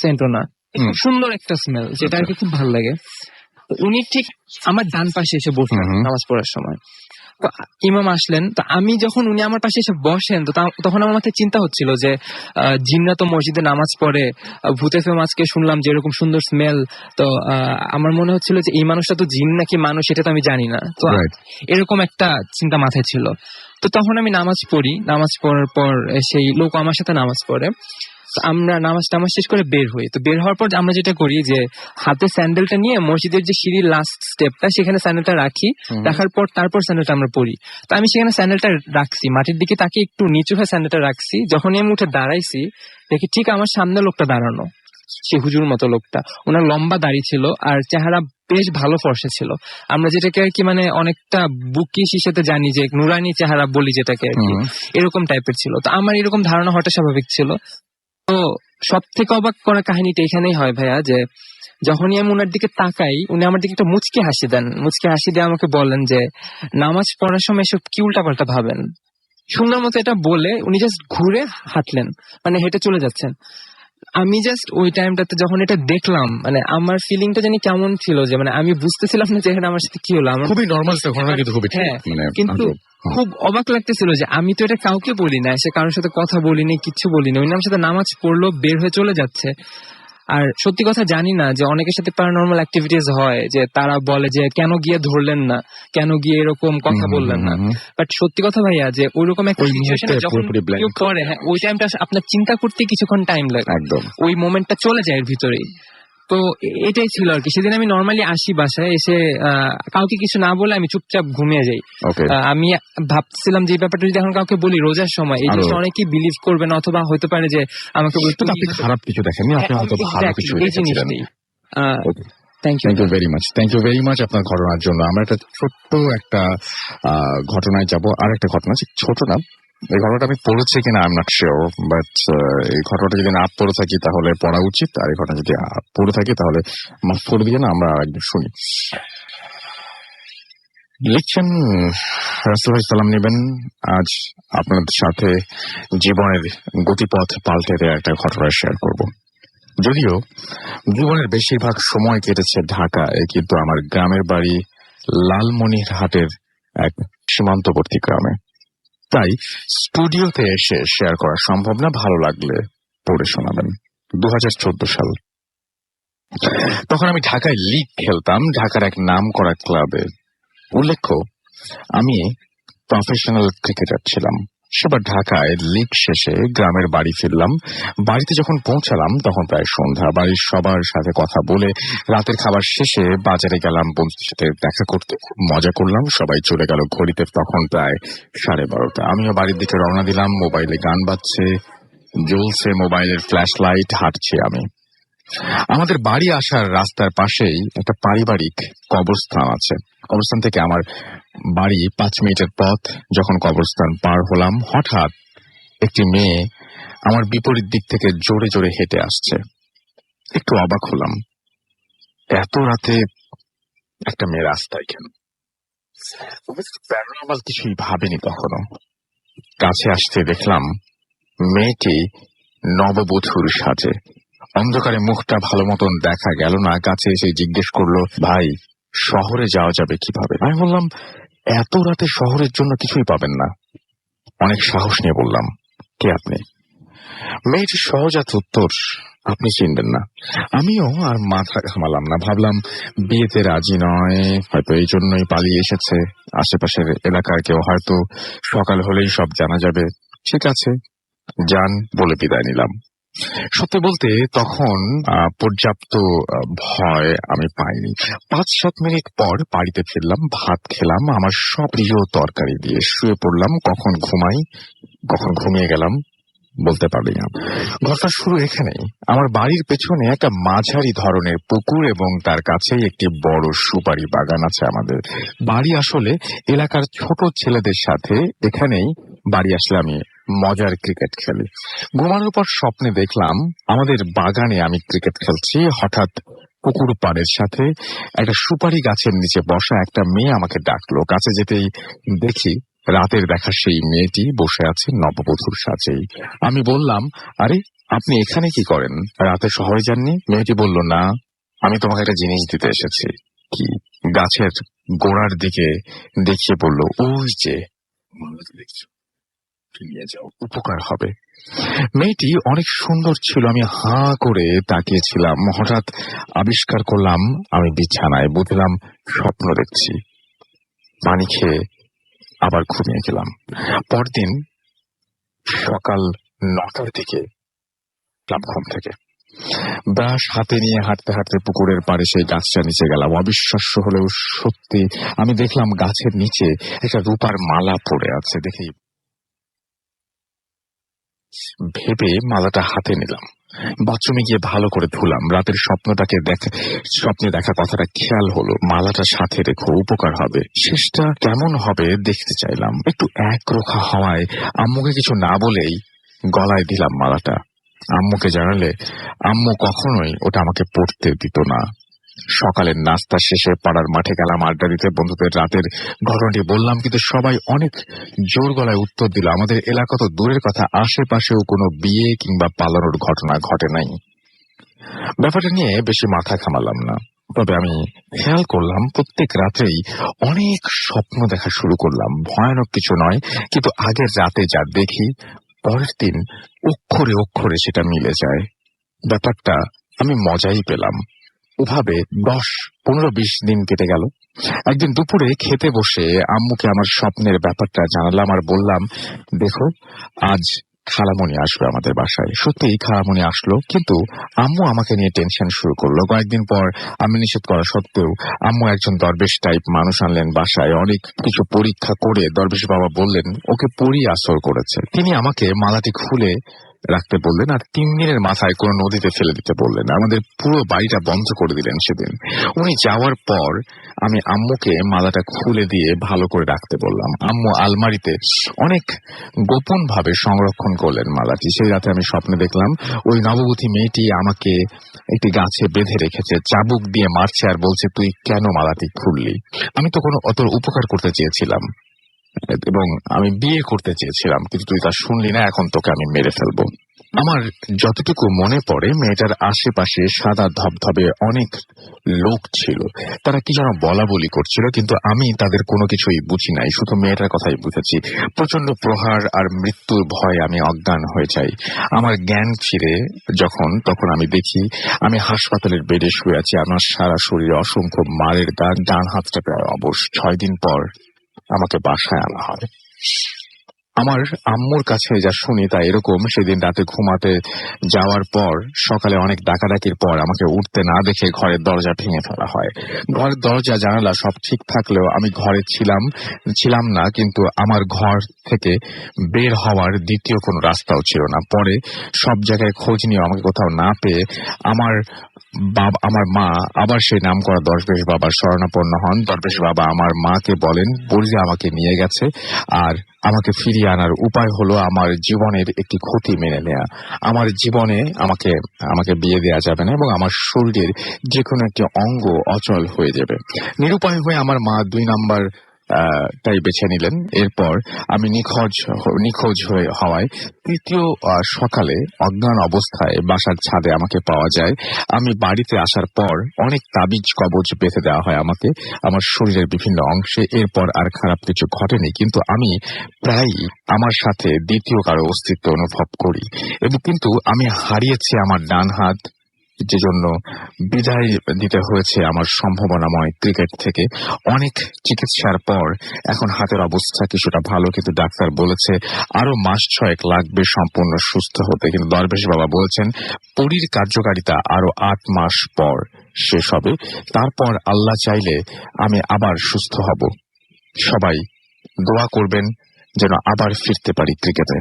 সেন্টও না, খুব সুন্দর একটা স্মেল, যেটা আর কি খুব ভালো লাগে। উনি ঠিক আমার ডান পাশে এসে বসলেন নামাজ পড়ার সময়। তো ইমাম আসলেন, তো আমি যখন উনি আমার পাশে এসে বসেন, তো তখন আমার মাথায় চিন্তা হচ্ছিল যে জিনরা তো মসজিদে নামাজ পড়ে, ভূত এফএম আজকে শুনলাম যে এরকম সুন্দর স্মেল। তো আমার মনে হচ্ছিল যে এই মানুষটা তো জিন নাকি মানুষ সেটা তো আমি জানি না। তো এরকম একটা চিন্তা মাথায় ছিল। তো তখন আমি নামাজ পড়ি, নামাজ পড়ার পর সেই লোক আমার সাথে নামাজ পড়ে। আমরা নামাজ শেষ করে বের হই। তো বের হওয়ার পর আমরা যেটা করি, যে হাতে স্যান্ডেলটা নিয়ে মসজিদের যে সিঁড়ির লাস্ট স্টেপটা, সেখানে স্যান্ডেলটা রাখি, রাখার পর তারপর স্যান্ডেলটা আমরা পরি। তো আমি সেখানে স্যান্ডেলটা রাখছি, মাটির দিকে তাকে একটু নিচু হয়ে স্যান্ডেলটা রাখছি। যখনই আমি উঠে দাঁড়াইছি, দেখি ঠিক আমার সামনে লোকটা দাঁড়ানো, সে হুজুর মতো লোকটা। ওনার লম্বা দাড়ি ছিল আর চেহারা বেশ ভালো ফর্সা ছিল। আমরা যেটাকে আর কি মানে অনেকটা বুকি শিশাতে জানি যে নুরানি চেহারা বলি যেটাকে আর কি, এরকম টাইপের ছিল। তো আমার এরকম ধারণা হওয়াটা স্বাভাবিক ছিল। তো সব থেকে অবাক করা কাহিনীটা এখানেই হয় ভাইয়া, যে যখনই আমি ওনার দিকে তাকাই, উনি আমার দিকে একটা মুচকি হাসি দেন। মুচকি হাসি দিয়ে আমাকে বলেন যে নামাজ পড়ার সময় এসব কি উল্টাপাল্টা ভাবেন। সুন্দর মতো এটা বলে উনি জাস্ট ঘুরে হাঁটলেন, মানে হেঁটে চলে যাচ্ছেন। আমি জাস্ট ওই টাইমটাতে যখন এটা দেখলাম, মানে আমার ফিলিংটা জানি কেমন ছিল, যে মানে আমি বুঝতেছিলাম না যে এখানে আমার সাথে কি হলো। আমার খুবই নরমাল ঘটনা, কিন্তু খুবই কিন্তু খুব অবাক লাগতেছিল যে আমি তো এটা কাউকে বলি না, সে কারোর সাথে কথা বলিনি, কিচ্ছু বলিনি। উনি আমার সাথে নামাজ পড়লো, বের হয়ে চলে যাচ্ছে। আর সত্যি কথা জানি না যে অনেকের সাথে প্যারানরমাল অ্যাক্টিভিটিস হয়, যে তারা বলে যে কেন গিয়ে ধরলেন না, কেন গিয়ে এরকম কথা বললেন না। বাট সত্যি কথা ভাইয়া, যে ওইরকম একটা সিচুয়েশনে যখন কেউ পড়ে, হ্যাঁ ওই টাইমটা আপনার চিন্তা করতে কিছুক্ষণ টাইম লাগে, একদম ওই মোমেন্টটা চলে যায় এর ভিতরেই। তো এটাই ছিল আর কি। সেদিন আমি নর্মালি আসি বাসায় এসে, কাউকে কিছু না বলে আমি চুপচাপ ঘুমিয়ে যাই। আমি ভাবছিলাম যে এই ব্যাপারটা যদি এখন কাউকে বলি রোজার সময়, এই জিনিসটা অনেকেই বিলিভ করবে না, অথবা হতে পারে যে আমাকে খারাপ কিছু দেখেননি, আপনি হয়তো ভালো কিছু দেখেছিলেন। থ্যাংক ইউ ভেরি মাচ আপনার ঘটনার জন্য। আমরা একটা ছোট্ট একটা ঘটনায় যাব। আর একটা ঘটনা, ছোট না, এই ঘটনাটা আমি পড়েছি কিনা I am not sure, but এই ঘটনাটা যদি না পড়ে থাকি তাহলে পড়া উচিত, আর এই ঘটনা যদি পড়ে থাকি তাহলে মাফ করে দিয়ে না আমরা আরেকদিন শুনি। লিখছেন রাসূল সালাম নেবেন, আজ আপনাদের সাথে জীবনের গতিপথ পাল্টে দেওয়া একটা ঘটনা শেয়ার করব। যদিও জীবনের বেশিরভাগ সময় কেটেছে ঢাকায়, কিন্তু আমার গ্রামের বাড়ি লালমনিরহাটের এক সীমান্তবর্তী গ্রামে। তাই স্টুডিওতে এসে শেয়ার করা সম্ভব না, ভালো লাগলে পড়ে শোনাবেন। 2014 সাল। তখন আমি ঢাকায় লিগ খেলতাম, ঢাকার এক নাম করা ক্লাবে। উল্লেখ্য, আমি প্রফেশনাল ক্রিকেটার ছিলাম। সেবার ঢাকায় লিগ শেষে গ্রামের বাড়ি ফিরলাম। বাড়িতে যখন পৌঁছালাম তখন প্রায় সন্ধ্যা। বাড়ির সবার সাথে কথা বলে রাতের খাবার শেষে বাজারে গেলাম বন্ধুদের সাথে দেখা করতে। খুব মজা করলাম। সবাই চলে গেল। ঘড়িতে তখন প্রায় 12:30। আমিও বাড়ির দিকে রওনা দিলাম। মোবাইলে গান বাজছে, জ্বলছে মোবাইলের ফ্ল্যাশ লাইট। হাঁটছি আমি। আমাদের বাড়ি আসার রাস্তার পাশেই একটা পারিবারিক কবরস্থান আছে। কবরস্থান থেকে আমার বাড়ি 5 মিনিটের পথ। যখন কবরস্থান পার হলাম, হঠাৎ একটি মেয়ে আমার বিপরীত দিক থেকে জোরে জোরে হেঁটে আসছে। একটু অবাক হলাম, এত রাতে একটা মেয়ে রাস্তায় কেন? প্যারানর্মাল কিছুই ভাবিনি কখনো। কাছে আসতে দেখলাম মেয়েটি নববধূর সাজে। অন্ধকারে মুখটা ভালো মতন দেখা গেল না। কাছে এসে জিজ্ঞেস করলো, ভাই, শহরে যাওয়া যাবে কিভাবে? আমি বললাম, এত রাতে শহরের জন্য কিছুই পাবেন না। অনেক সাহস নিয়ে বললাম, কে আপনি? মেয়েটির সহজাত উত্তর, আপনি চিনবেন না। আমিও আর মাথা ঘামালাম না। ভাবলাম বিয়েতে রাজি নয়, হয়তো এই জন্যই পালিয়ে এসেছে। আশেপাশের এলাকার কেউ হয়তো, সকাল হলেই সব জানা যাবে। ঠিক আছে, যান বলে বিদায় নিলাম। সত্যি বলতে তখন পর্যাপ্ত ভয় আমি পাইনি। 5-7 মিনিট পর বাড়িতে ফিরলাম, ভাত খেলাম আমার সব প্রিয় তরকারি দিয়ে, শুয়ে পড়লাম। কখন ঘুমাই, কখন ঘুমিয়ে গেলাম বলতে পারি না। ঘটনা শুরু এখানেই। আমার বাড়ির পেছনে একটা মাঝারি ধরনের পুকুর এবং তার কাছেই একটি বড় সুপারি বাগান আছে। আমাদের বাড়ি আসলে এলাকার ছোট ছেলেদের সাথে। এখানেই বাড়ি আসলে আমি মজার ক্রিকেট খেলি। ঘুমানোর পর স্বপ্নে দেখলাম আমাদের বাগানে আমি ক্রিকেট খেলছি। হঠাৎ পুকুর পাড়ের সাথে একটা সুপারি গাছের নিচে বসা একটা মেয়ে আমাকে ডাকলো। কাছে যেতেই দেখি রাতের দেখা সেই মেয়েটি বসে আছে নববধূর সাজেই। আমি বললাম, আরে আপনি এখানে কি করেন? রাতে শহরে যাননি? মেয়েটি বলল, না, আমি তোমাকে একটা জিনিস দিতে এসেছি। কি? গাছের গোড়ার দিকে দেখিয়ে বলল, ওই যে দেখছো, নিয়ে যাও, উপকার হবে। মেয়েটি অনেক সুন্দর ছিল। আমি হাঁ করে তাকিয়েছিলাম। হঠাৎ আবিষ্কার করলাম আমি বিছানায়। বুঝলাম স্বপ্ন দেখছি। পানি খেয়ে আবার ঘুমিয়ে গেলাম। পরদিন সকাল 9টার দিকে ঘুম থেকে ব্রাশ হাতে নিয়ে হাঁটতে হাঁটতে পুকুরের পাড়ে সেই গাছটা নিচে গেলাম। অবিশ্বাস্য হলেও সত্যি, আমি দেখলাম গাছের নিচে একটা রূপার মালা পড়ে আছে। দেখি ভেবে মালাটা হাতে নিলাম। বাথরুমে গিয়ে ভালো করে ধুলাম। রাতের স্বপ্নে দেখা কথাটা খেয়াল হলো, মালাটা সাথে রেখো, উপকার হবে। শেষটা কেমন হবে দেখতে চাইলাম। একটু একরোখা হওয়ায় আম্মুকে কিছু না বলেই গলায় দিলাম মালাটা। আম্মুকে জানালে আম্মু কখনোই ওটা আমাকে পড়তে দিত না। সকালের নাস্তা শেষে পাড়ার মাঠে গেলাম আড্ডা দিতে। বন্ধুদের রাতের ঘটনাটি বললাম, কিন্তু সবাই অনেক জোর গলায় উত্তর দিল, আমাদের এলাকা তো দূরের কথা, আশেপাশেও কোনো বিয়ে কিংবা পালানোর ঘটনা ঘটে নাই। ব্যাপারটা নিয়ে বেশি মাথা ঘামালাম না। তবে আমি খেয়াল করলাম প্রত্যেক রাতেই অনেক স্বপ্ন দেখা শুরু করলাম। ভয়ানক কিছু নয়, কিন্তু আগের রাতে যা দেখি পরের দিন অক্ষরে অক্ষরে সেটা মিলে যায়। ব্যাপারটা আমি মজাই পেলাম। ওভাবে 10-15-20 দিন কেটে গেল। একদিন দুপুরে খেতে বসে আম্মুকে আমার স্বপ্নের ব্যাপারটা জানালাম আর বললাম, দেখো, আজ খালামণি আসবে আমাদের বাসায়। সত্যিই খালামণি আসলো, কিন্তু আম্মু আমাকে নিয়ে টেনশন শুরু করলো। কয়েকদিন পর আমি নিষেধ করা সত্ত্বেও আম্মু একজন দরবেশ টাইপ মানুষ আনলেন বাসায়। অনেক কিছু পরীক্ষা করে দরবেশ বাবা বললেন ওকে পরি আসর করেছে। তিনি আমাকে মালাটি খুলে রাখতে বললেন আর 3 দিনের মাথায় কোনো নদীতে ফেলে দিতে বললেন। আমাদের পুরো বাড়িটা বন্ধ করে দিলেন সেদিন। উনি যাওয়ার পর আমি আম্মুকে মালাটা খুলে দিয়ে ভালো করে রাখতে বললাম। আম্মু আলমারিতে অনেক গোপন ভাবে সংরক্ষণ করলেন মালাটি। সেই রাতে আমি স্বপ্নে দেখলাম ওই নববধূ মেয়েটি আমাকে একটি গাছে বেঁধে রেখেছে, চাবুক দিয়ে মারছে আর বলছে, তুই কেন মালাটি খুললি? আমি তো কোনো অত উপকার করতে চেয়েছিলাম এবং আমি বিয়ে করতে চেয়েছিলাম, কিন্তু তুই তা শুনলি না, এখন তোকে আমি মেরে ফেলবো। আমার যতটুকু মনে পড়ে মেয়েটার আশেপাশে সাদা ধবধবে অনেক লোক ছিল, তারা কি যেন বলা বলি করছিল, কিন্তু আমি তাদের কোনো কিছুই বুঝি নাই, শুধু মেয়েটার কথাই বুঝেছি। প্রচন্ড প্রহার আর মৃত্যুর ভয়ে আমি অজ্ঞান হয়ে যাই। আমার জ্ঞান ফিরে তখন আমি দেখি আমি হাসপাতালের বেডে শুয়ে আছি, আমার সারা শরীরে অসংখ্য মারের দাগ, ডান হাতটা প্রায় অবশ। 6 দিন পর আমাকে বাসায় আনা হয়। আমার আম্মুর কাছে যা শুনি তা এরকম, সেদিন রাতে ঘুমাতে যাওয়ার পর সকালে অনেক ডাকাডাকির পর আমাকে উঠতে না দেখে ঘরের দরজা ভেঙে ফেলা হয়। ঘরের দরজা জানালা সব ঠিক থাকলেও আমি ঘরে ছিলাম না, কিন্তু আমার ঘর থেকে বের হওয়ার দ্বিতীয় কোনো রাস্তাও ছিল না। পরে সব জায়গায় খোঁজ নিয়ে আমাকে কোথাও না পেয়ে আমার মা আবার সেই নাম করা দরবেশ বাবার শরণাপন্ন হন। দরবেশ বাবা আমার মাকে বলেন বললে আমাকে নিয়ে গেছে, আর আমাকে ফিরিয়ে আনার উপায় হলো আমার জীবনের একটি ক্ষতি মেনে নেয়া। আমার জীবনে আমাকে বিয়ে দেওয়া যাবে না এবং আমার শরীরের যে কোনো একটি অঙ্গ অচল হয়ে যাবে। নিরুপায় হয়ে আমার মা 2 নাম্বার তাই বেছে নিলেন। এরপর আমি নিখোঁজ হওয়ায় তৃতীয় সকালে অজ্ঞান অবস্থায় বাসার ছাদে আমাকে পাওয়া যায়। আমি বাড়িতে আসার পর অনেক তাবিজ কবজ বেঁধে দেওয়া হয় আমাকে আমার শরীরের বিভিন্ন অংশে। এরপর আর খারাপ কিছু ঘটেনি, কিন্তু আমি প্রায়ই আমার সাথে দ্বিতীয় কারো অস্তিত্ব অনুভব করি। কিন্তু আমি হারিয়েছি আমার ডান হাত, যে জন্য বিদায় দিতে হয়েছে আমার সম্ভাবনাময় ক্রিকেট থেকে। অনেক চিকিৎসার পর এখন হাতের অবস্থা কিছুটা ভালো, কিন্তু ডাক্তার বলেছে আরো মাস 6 লাগবে সম্পূর্ণ সুস্থ হতে। কিন্তু দরবেশ বাবা বলেছেন পরীর কার্যকারিতা আরো 8 মাস পর শেষ হবে, তারপর আল্লাহ চাইলে আমি আবার সুস্থ হব। সবাই দোয়া করবেন যেন আবার ফিরতে পারি ক্রিকেটে।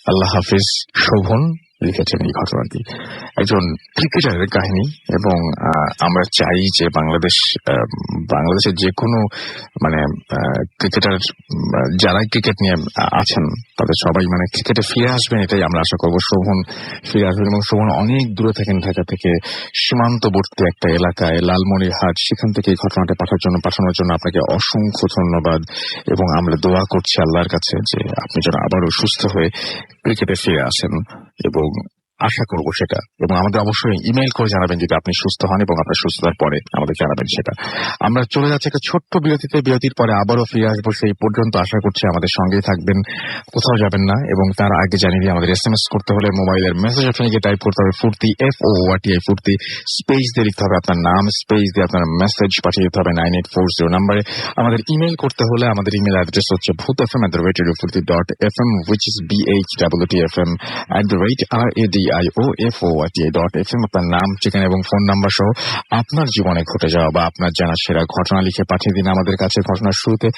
আল্লাহ হাফিজ। শোভন লিখেছেন এই ঘটনাটি, একজন ক্রিকেটারের কাহিনী। এবং আমরা চাই যে বাংলাদেশের যে কোনো ক্রিকেটার যারা ক্রিকেট নিয়ে আছেন তাদের সবাই ক্রিকেটে ফিরে আসবেন, এটাই আমরা আশা করবো। শোভন ফিরে আসবেন এবং শোভন অনেক দূরে থাকেন, ঢাকা থেকে সীমান্তবর্তী একটা এলাকায় লালমনিরহাট, সেখান থেকে এই ঘটনাটা পাঠানোর জন্য আপনাকে অসংখ্য ধন্যবাদ। এবং আমরা দোয়া করছি আল্লাহর কাছে যে আপনি যেন আবারও সুস্থ হয়ে ক্রিকেটে ফিরে আসেন, এবং আশা করবো সেটা। এবং আমাদের অবশ্যই ইমেইল করে জানাবেন যদি আপনি সুস্থ হন, এবং আপনার সুস্থতার পরে আমাদের জানাবেন সেটা। আমরা চলে যাচ্ছি একটা ছোট্ট বিরতির পরে আবারও ফিরে আসবো। সেই পর্যন্ত আশা করছি আমাদের সঙ্গেই থাকবেন, কোথাও যাবেন না। এবং তার আগে জানিয়ে দিই আমাদের SMS করতে হলে মোবাইলের মেসেজ অপশনে গিয়ে টাইপ করতে হবে ফুর্তি, FORTI ফুর্তি, স্পেস দিয়ে লিখতে হবে আপনার নাম, স্পেস দিয়ে আপনার মেসেজ পাঠিয়ে দিতে হবে 9840 নাম্বারে। আমাদের ইমেইল করতে হলে আমাদের ইমেইল অ্যাড্রেস হচ্ছে bhutfm@radiofurti.fm, which is BHWTFM@radioforti.fm। আপনার নাম, ঠিকানা এবং ফোন নাম্বার সহ আপনার জীবনে ঘটে যাওয়া বা আপনার জানা সেরা ঘটনা লিখে পাঠিয়ে দিন আমাদের কাছে। ঘটনার শুরুতে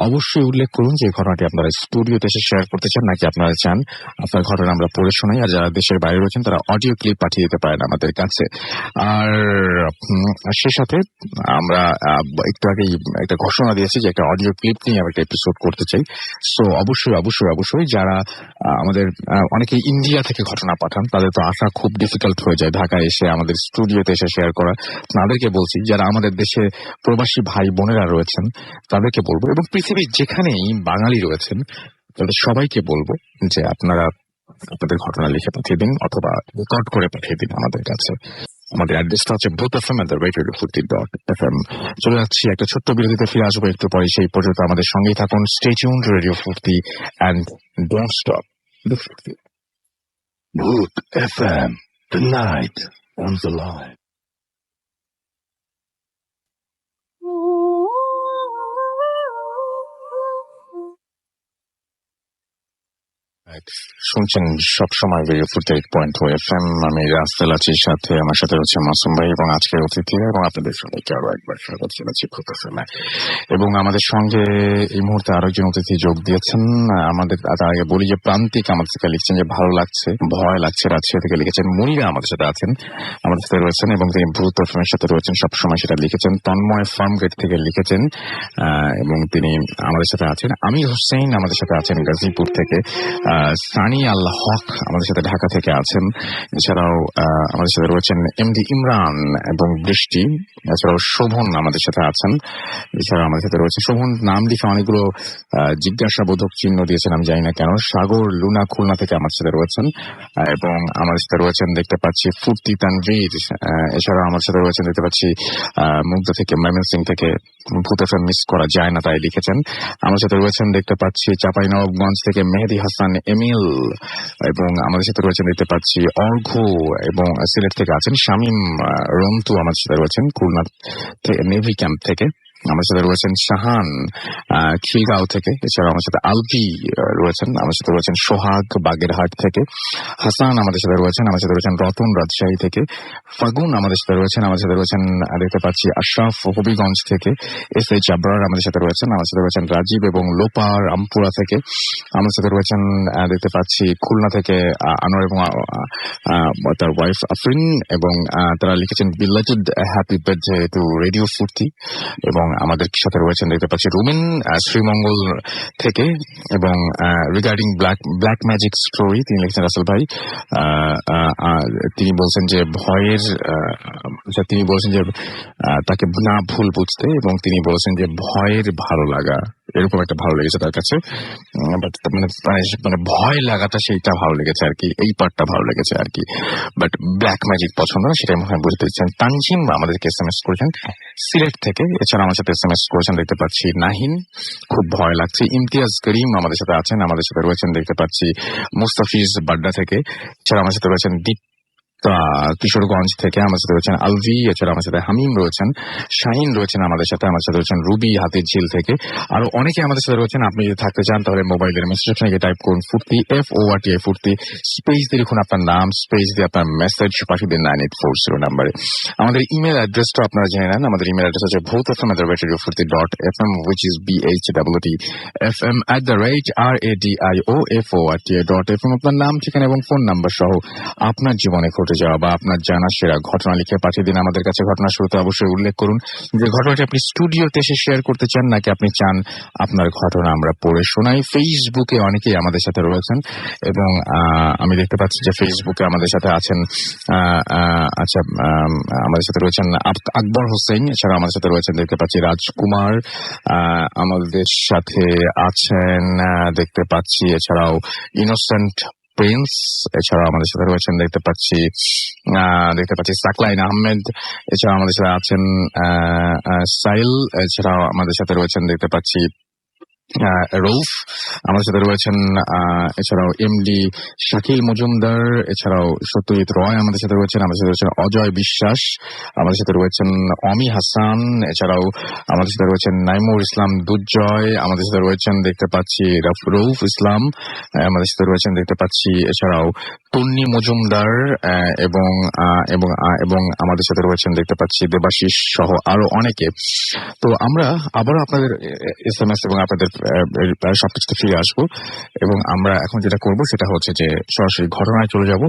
অবশ্যই উল্লেখ করুন যে ঘটনাটি আপনারা স্টুডিওতে এসে শেয়ার করতে চান, নাকি আপনারা চান আপনার ঘটনা আমরা পড়ে শোনাই। আর যারা দেশের বাইরে রয়েছেন তারা অডিও ক্লিপ পাঠিয়ে দিতে পারেন আমাদের কাছে। আর সে সাথে আমরা একটু আগেই একটা ঘোষণা দিয়েছি যে একটা অডিও ক্লিপ নিয়ে আমরা একটা এপিসোড করতে চাই। সো অবশ্যই যারা আমাদের অনেকে ইন্ডিয়া থেকে ঘটনা পাঠান, তাদের তো আসা খুব ডিফিকাল্ট হয়ে যায় ঢাকায় এসে আমাদের স্টুডিওতে এসে শেয়ার করা। তাদেরকে বলছি, যারা আমাদের দেশে প্রবাসী ভাই বোনেরা রয়েছেন তাদেরকে বলবো, এবং পৃথিবীর যেখানেই বাঙালি রয়েছেন তাদের সবাইকে বলবো যে আপনারা আপনাদের ঘটনা লিখে পাঠিয়ে দিন অথবা রেকর্ড করে পাঠিয়ে দিন আমাদের কাছে। আমাদের অ্যাড্রেসটা হচ্ছে bhutfm@radiofurti.fm। চলে যাচ্ছি একটা ছোট্ট বিরতিতে, ফিরে আসবো একটু পরে। সেই পর্যন্ত আমাদের সঙ্গেই থাকুন। স্টে টিউনড, রেডিও ফুর্তি, এন্ড ডোন্ট স্টপ দ্য ফুর্তি। Bhoot FM, the night on the line. শুনছেন সবসময় রেডিও ফুর্তি 8.2 FM। আমি রাসেল আছি, সাথে আমার সাথে রয়েছে মাসুম ভাই এবং আজকের অতিথিরা, এবং আপনাদের সবাইকে আরো একবার স্বাগত জানাচ্ছি ভূত FM-এ। এবং আমাদের সঙ্গে এই মুহূর্তে আরো একজন অতিথি যোগ দিয়েছেন আমাদের। তার আগে বলি যে প্রান্তিক আমাদের থেকে লিখছেন যে ভালো লাগছে, ভয় লাগছে, রাজশাহী থেকে লিখেছেন। মনিরা আমাদের সাথে আছেন, আমাদের সাথে রয়েছেন, এবং তিনি ভূত FM-এর সাথে রয়েছেন সবসময়, সেটা লিখেছেন। তন্ময় ফার্মগেট থেকে লিখেছেন এবং তিনি আমাদের সাথে আছেন। আমির হোসেন আমাদের সাথে আছেন গাজীপুর থেকে। সানি আল হক আমাদের সাথে ঢাকা থেকে আছেন। এছাড়াও আমাদের সাথে রয়েছেন এমডি ইমরান এবং বৃষ্টি। এছাড়াও শোভন আমাদের সাথে আছেন। এছাড়াও আমাদের সাথে রয়েছে শোভন নাম লিখে অনেকগুলো জিজ্ঞাসাবোধক চিহ্ন দিয়েছেন, আমি জানি না কেন। সাগর লুনা খুলনা থেকে আমাদের সাথে রয়েছেন এবং আমাদের সাথে রয়েছেন দেখতে পাচ্ছি ফুর্তি তানভীর। এছাড়াও আমাদের সাথে রয়েছেন দেখতে পাচ্ছি মুগ্ধা থেকে, ময়মনসিং থেকে, ভূত এফএম মিস করা যায় না তাই লিখেছেন। আমার সাথে রয়েছেন দেখতে পাচ্ছি চাঁপাইনবাবগঞ্জ থেকে মেহেদি হাসান এমিল এবং আমাদের সাথে রয়েছেন দেখতে পাচ্ছি অর্ঘ এবং সিলেট থেকে আছেন শামীম রন্তু। আমাদের সাথে রয়েছেন খুলনা নেভি ক্যাম্প থেকে। আমার সাথে রয়েছেন শাহান খিলগাঁও থেকে। এছাড়াও আমার সাথে আলভি রয়েছেন। আমার সাথে রয়েছেন সোহাগ বাগেরহাট থেকে। হাসান আমাদের সাথে রয়েছেন। আমার সাথে রয়েছেন রতন রাজশাহী থেকে। ফাগুন আমাদের সাথে রয়েছেন। আমার সাথে রয়েছেন দেখতে পাচ্ছি আশরাফ হবিগঞ্জ থেকে। এস এইচ আবরার আমাদের সাথে রয়েছেন। আমার সাথে রয়েছেন রাজীব এবং লোপার আমপুরা থেকে। আমার সাথে রয়েছেন দেখতে পাচ্ছি খুলনা থেকে আনোয়ার এবং তার ওয়াইফ আফরিন এবং তারা লিখেছেন belated happy birthday to radio ফুর্তি। এবং আমাদের সাথে রয়েছেন দেখতে পাচ্ছি রুমিন শ্রীমঙ্গল থেকে এবং রিগার্ডিং ব্ল্যাক ম্যাজিক স্টোরি তিনি লিখেছেন রাসেল ভাই। তিনি বলছেন যে তাকে না ভুল বুঝতে, এবং তিনি বলছেন যে ভয়ের ভালো লাগা এরকম একটা ভালো লেগেছে তার কাছে। মানে ভয় লাগাটা সেইটা ভালো লেগেছে আর কি, এই পার্টটা ভালো লেগেছে আর কি। বাট ব্ল্যাক ম্যাজিক পছন্দ না সেটাই মনে হয় বুঝতে দিচ্ছেন। তানজিম আমাদেরকে SMS করেছেন সিলেট থেকে। এছাড়া আমার সাথে SMS করেছেন দেখতে পাচ্ছি নাহিন, খুব ভয় লাগছে। ইমতিয়াজ করিম আমাদের সাথে আছেন। আমাদের সাথে রয়েছেন দেখতে পাচ্ছি মুস্তাফিজ বাড্ডা থেকে। এছাড়া আমার সাথে রয়েছেন কিশোরগঞ্জ থেকে। আমার সাথে রয়েছেন আলভি। এছাড়া আমার সাথে হামিম রয়েছেন, শাহিন রয়েছেন আমাদের সাথে। আমার সাথে রয়েছেন রুবি হাতির ঝিল থেকে। আরো অনেকে আমাদের সাথে রয়েছেন। আপনি যদি থাকতে চান তাহলে মোবাইলের মেসেজ অপশনে টাইপ করুন ফুর্তি FORTI ফুর্তি, স্পেস দিয়ে লিখুন আপনার নাম, স্পেস দিয়ে আপনার মেসেজ, পাঠিয়ে দিন 9840 নাম্বারে। আমাদের ইমেল অ্যাড্রেসটা আপনারা জেনে নেন। আমাদের ইমেল অ্যাড্রেস হচ্ছে bhotfm@radiofurti.fm which is BHWTFM@radiofurti.fm। আপনার নাম, ঠিকানা এবং ফোন নাম্বার সহ আপনার জীবনে ঘটে যাওয়া বা আপনার জানা সেরা ঘটনা লিখে পাঠিয়ে দিন আমাদের কাছে। ঘটনার শুরুতে অবশ্যই উল্লেখ করুন যে ঘটনাটি আপনি স্টুডিওতে এসে শেয়ার করতে চান নাকি আপনি চান আপনার ঘটনা আমরা পড়ে শোনাই। ফেসবুকে অনেকেই আমাদের সাথে রয়েছেন এবং আমি দেখতে পাচ্ছি যে ফেসবুকে আমাদের সাথে আছেন আমাদের সাথে রয়েছেন আকবর হোসেন। এছাড়া আমাদের সাথে রয়েছেন দেখতে পাচ্ছি রাজকুমার, আমাদের সাথে আছেন দেখতে পাচ্ছি এছাড়াও ইনোসেন্ট প্রিন্স। এছাড়াও আমাদের সাথে রয়েছেন দেখতে পাচ্ছি সাকলাইন আহমেদ। এছাড়াও আমাদের সাথে আছেন সাইল। এছাড়াও আমাদের সাথে রয়েছেন দেখতে পাচ্ছি রৌফ। আমাদের সাথে রয়েছেন এছাড়াও এমডি শাকিল মজুমদার। এছাড়াও সত্যজিৎ রয় আমাদের সাথে রয়েছেন। আমাদের সাথে রয়েছেন অজয় বিশ্বাস। আমাদের সাথে রয়েছেন অমি হাসান। এছাড়াও আমাদের সাথে রয়েছেন নাইমুর ইসলাম দুর্জয়। আমাদের সাথে রয়েছেন দেখতে পাচ্ছি রৌফ ইসলাম। আমাদের সাথে রয়েছেন দেখতে পাচ্ছি এছাড়াও তন্নি মজুমদার এবং এবং এবং আমাদের সাথে রয়েছেন দেখতে পাচ্ছি দেবাশিস সহ আরো অনেকে। তো আমরা আবারও আপনাদের SMS এবং আপনাদের সবকিছুতে ফিরে আসবো এবং আমরা এখন যেটা করবো সেটা হচ্ছে যে সরাসরি ঘটনায় চলে যাব।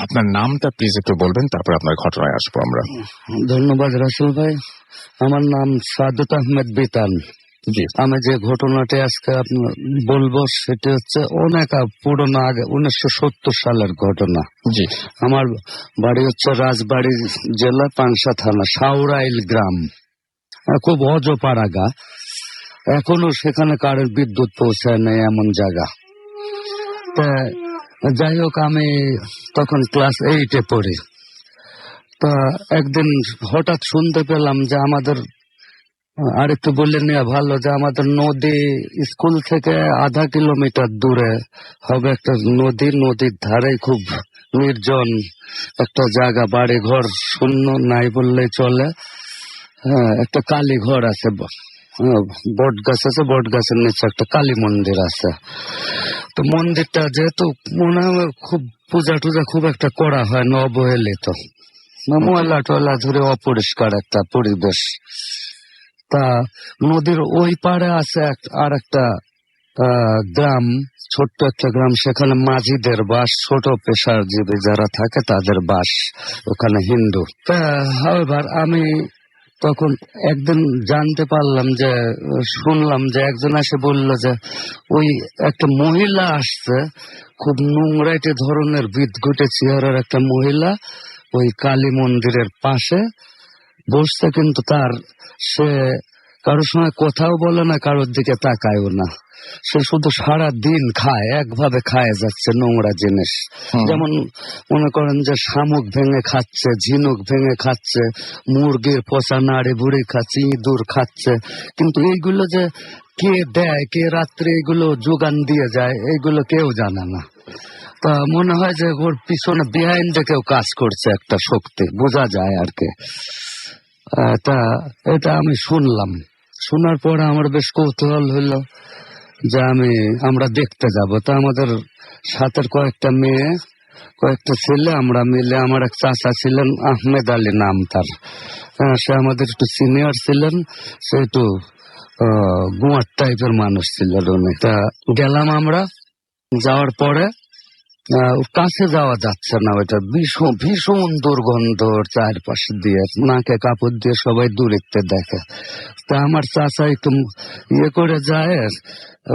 আপনার নামটা প্লিজ একটু বলবেন, তারপর আপনার ঘটনায় আসবো আমরা। ধন্যবাদ রাসেল ভাই। আমার নাম সাদত আহমেদ বিতান। জি, আমি যে ঘটনাটি আজকে আপনার বলবো সেটি হচ্ছে অনেক পুরোনো, আগে 1970 সালের ঘটনা। জি, আমার বাড়ি হচ্ছে রাজবাড়ী জেলা পাংশা থানা সাউরাইল গ্রাম, খুব অজপাড়া গা। এখনো সেখানে কারেন্ট বিদ্যুৎ পৌঁছায় নেই এমন জায়গা। যাই হোক, আমি তখন ক্লাস 8-এ পড়ি। তা একদিন হঠাৎ শুনতে পেলাম যে আমাদের, আরেকটু বললে নেওয়া ভালো, যে আমাদের নদী স্কুল থেকে আধা কিলোমিটার দূরে হবে একটা নদী। নদীর ধারে খুব নির্জন একটা জায়গা, বাড়ি ঘর শূন্য, নাই বললেই চলে। হ্যাঁ, একটা কালী ঘর আছে, বট গাছ আছে, বট গাছের নিচে একটা কালী মন্দির আছে। তো মন্দিরটা যেহেতু মনে হয় খুব পূজা টুজা খুব একটা করা হয় না, অবহেলিত, ময়লা টয়লা ধরে অপরিষ্কার একটা পরিবেশ। তা নদীর ওই পারে আছে আর একটা গ্রাম, ছোট্ট একটা গ্রাম। সেখানে মাঝিদের বাস, ছোট পেশাজীবী যারা থাকে তাদের বাস, ওখানে হিন্দু। তা এবার আমি তখন একদিন জানতে পারলাম যে, শুনলাম যে একজন এসে বলল যে ওই একটা মহিলা আসছে, খুব নোংরাইটে ধরনের বিদঘুটে চেহারার একটা মহিলা ওই কালী মন্দিরের পাশে বসছে, কিন্তু সে কারোর সঙ্গে কথাও বলে না, কারোর দিকে তাকায়ও না। সে শুধু সারা দিন খায়, একভাবে খায় যাচ্ছে নোংরা জিনিস। যেমন মনে করেন যে শামুক ভেঙে খাচ্ছে, ঝিনুক ভেঙে খাচ্ছে, মুরগির পচা নাড়ি বুড়ি খাচ্ছে, ইঁদুর খাচ্ছে। কিন্তু এইগুলো যে কে দেয়, কে রাত্রে এগুলো যোগান দিয়ে যায়, এইগুলো কেউ জানে না। তা মনে হয় যে ওর পিছনে বিহাইন্ডে কেউ কাজ করছে, একটা শক্তি বোঝা যায় আর কি। এটা আমি শুনলাম। শোনার পরে আমার বেশ কৌতূহল হইলো যে আমরা দেখতে যাব। তা আমাদের সাথের কয়েকটা মেয়ে, কয়েকটা ছেলে, আমরা মিলে, আমার এক চাচা ছিলেন আহমেদ আলী নাম তার, সে আমাদের একটু সিনিয়র ছিলেন, সে একটু গুয়ার টাইপের মানুষ ছিলেন উনি। তা গেলাম আমরা, যাওয়ার পরে কাছে যাওয়া যাচ্ছে না, ওইটা ভীষণ ভীষণ দুর্গন্ধ চারপাশে দিয়ে, নাকে কাপড় দিয়ে সবাই দূরিতে দেখে। তা আমার চাচা একটু করে যায়,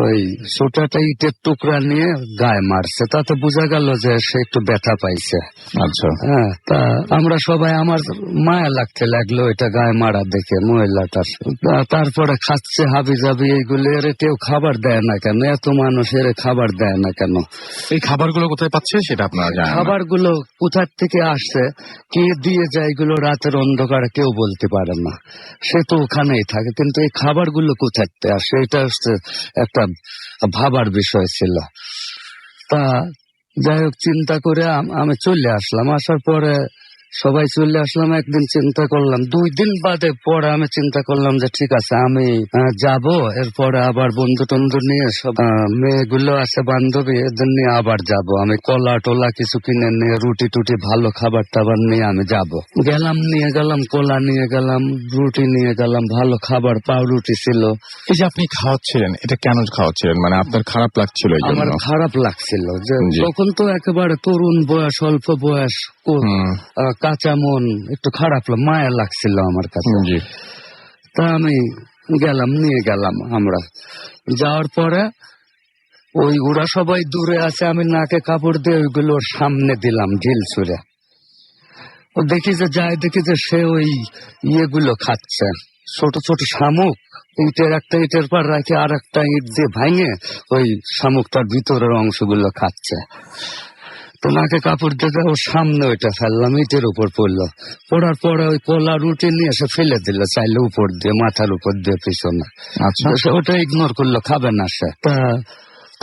ওই ছোটাটা ইটের টুকরা নিয়ে গায়ে মারছে, তাতে বোঝা গেল যে সে একটু ব্যথা পাইছে। আচ্ছা, হ্যাঁ। তা আমরা সবাই, আমার মায়া লাগতে লাগলো এটা গায়ে মারা দেখে মহিলাটার। তারপরে খাচ্ছে হাবি জাবি এইগুলো, এর কেউ খাবার দেয় না কেন, এত মানুষ এর খাবার দেয় না কেন? এই খাবারগুলো কোথায় পাচ্ছে সেটা আপনারা জানেন না? খাবারগুলো কোথার থেকে আসছে, কে দিয়ে যায়, এগুলো রাতের অন্ধকারে কেউ বলতে পারে না, সে তো ওখানেই থাকে। কিন্তু এই খাবারগুলো কোথার থেকে আসে, এটা হচ্ছে একটা ভাবার বিষয় ছিল। তা যাই হোক, চিন্তা করে আমি চলে আসলাম। আসার পরে সবাই চলে আসলাম। একদিন চিন্তা করলাম, 2 দিন বাদে পরে আমি চিন্তা করলাম যে ঠিক আছে আমি যাব, এরপরে আবার বন্ধু টন্ধু নিয়ে, সব মেয়েগুলো আছে বান্ধবী, এদের নিয়ে আবার যাব। আমি কলা টোলা কিছু কিনে নিয়ে, রুটি টুটি ভালো খাবার টাবার নিয়ে আমি যাব। নিয়ে গেলাম কলা, নিয়ে গেলাম রুটি, নিয়ে গেলাম ভালো খাবার, পাউরুটি ছিল। এই যে আপনি খাওয়াচ্ছিলেন, এটা কেন খাওয়াচ্ছিলেন? মানে আপনার খারাপ লাগছিল? আমার খারাপ লাগছিল যে তখন তো একেবারে তরুণ বয়স, অল্প বয়স, কাঁচা মন, একটু খারাপ মায়া লাগছিল আমার কাছে। তা আমি নিয়ে গেলাম। আমরা যাওয়ার পরে ওরা সবাই দূরে আছে, আমি নাকে কাপড় দিয়ে ওইগুলোর সামনে দিলাম ঢিল ছুঁড়ে। দেখি যে সে ওই ইয়েগুলো খাচ্ছে, ছোট ছোট শামুক, ইটের পর রাখে আর একটা ইট দিয়ে ভাঙে ওই শামুকটার ভিতরের অংশগুলো খাচ্ছে। তো নাকে কাপড় দিয়ে ওর সামনে ওইটা ফেললাম, ইটের উপর পড়লো। পড়ার পরে ওই কলা রুটি নিয়ে এসে ফেলে দিল, চাইলে উপর দিয়ে, মাথার উপর দিয়ে পিছনে। আচ্ছা, ওটা ইগনোর করলো, খাবে না সে। তা